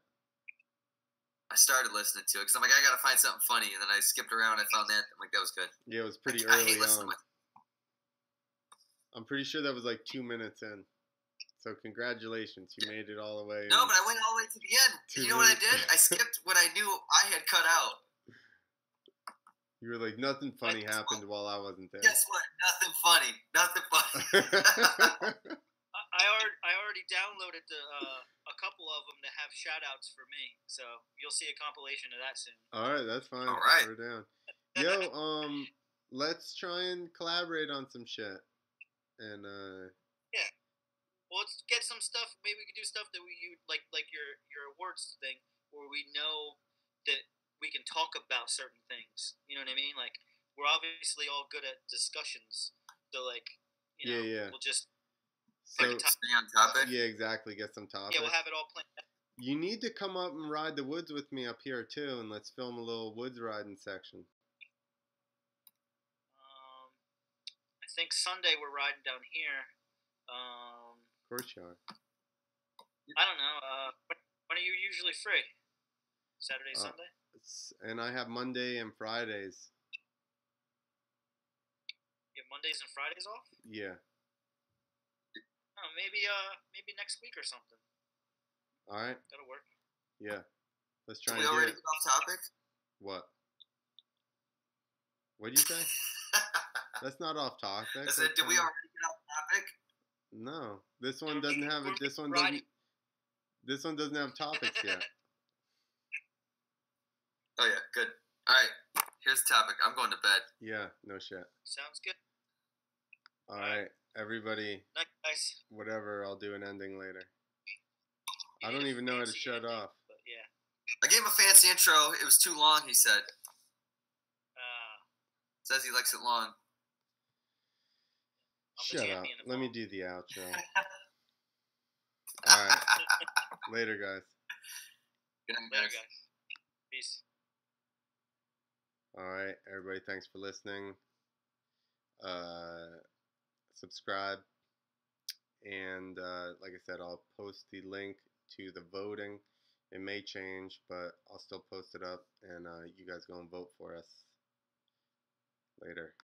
I started listening to it because I'm like, I gotta find something funny, and then I skipped around. I found that. I'm like, that was good. Yeah, it was pretty I early hate listening on. I'm pretty sure that was like 2 minutes in. So congratulations, you made it all the way. No, but I went all the way to the end. You know what I did? I skipped what I knew I had cut out. You were like, nothing funny happened while I wasn't there. Guess what? Nothing funny. Nothing funny. I already downloaded a couple of them to have shout outs for me, so you'll see a compilation of that soon. All right, that's fine. All right. We're down. Yo, let's try and collaborate on some shit. And yeah. Well, let's get some stuff. Maybe we could do stuff that you like your awards thing, where we know that we can talk about certain things. You know what I mean? Like we're obviously all good at discussions, so like we'll just stay on topic. Yeah, exactly. Get some topics. Yeah, we'll have it all planned out. You need to come up and ride the woods with me up here too, and let's film a little woods riding section. I think Sunday we're riding down here. Of course you are. I don't know. When are you usually free? Saturday, Sunday? And I have Monday and Fridays. You have Mondays and Fridays off? Yeah. Oh, maybe next week or something. All right. That'll work. Yeah. Let's try Did and we do already it. get off topic? What? What'd you say? That's not off topic. I said, did we already get off topic? No. This one doesn't have it. This one doesn't have topics yet. Oh yeah, good. All right, here's the topic. I'm going to bed. Yeah, no shit. Sounds good. All right, everybody. Nice. Whatever, I'll do an ending later. I don't even know how to shut off. But yeah. I gave him a fancy intro. It was too long, he said. Says he likes it long. Shut up. Let me do the outro. All right. Later, guys. Good night, Later, guys. guys. Peace. All right, everybody. Thanks for listening. Subscribe. And like I said, I'll post the link to the voting. It may change, but I'll still post it up. And you guys go and vote for us. Later.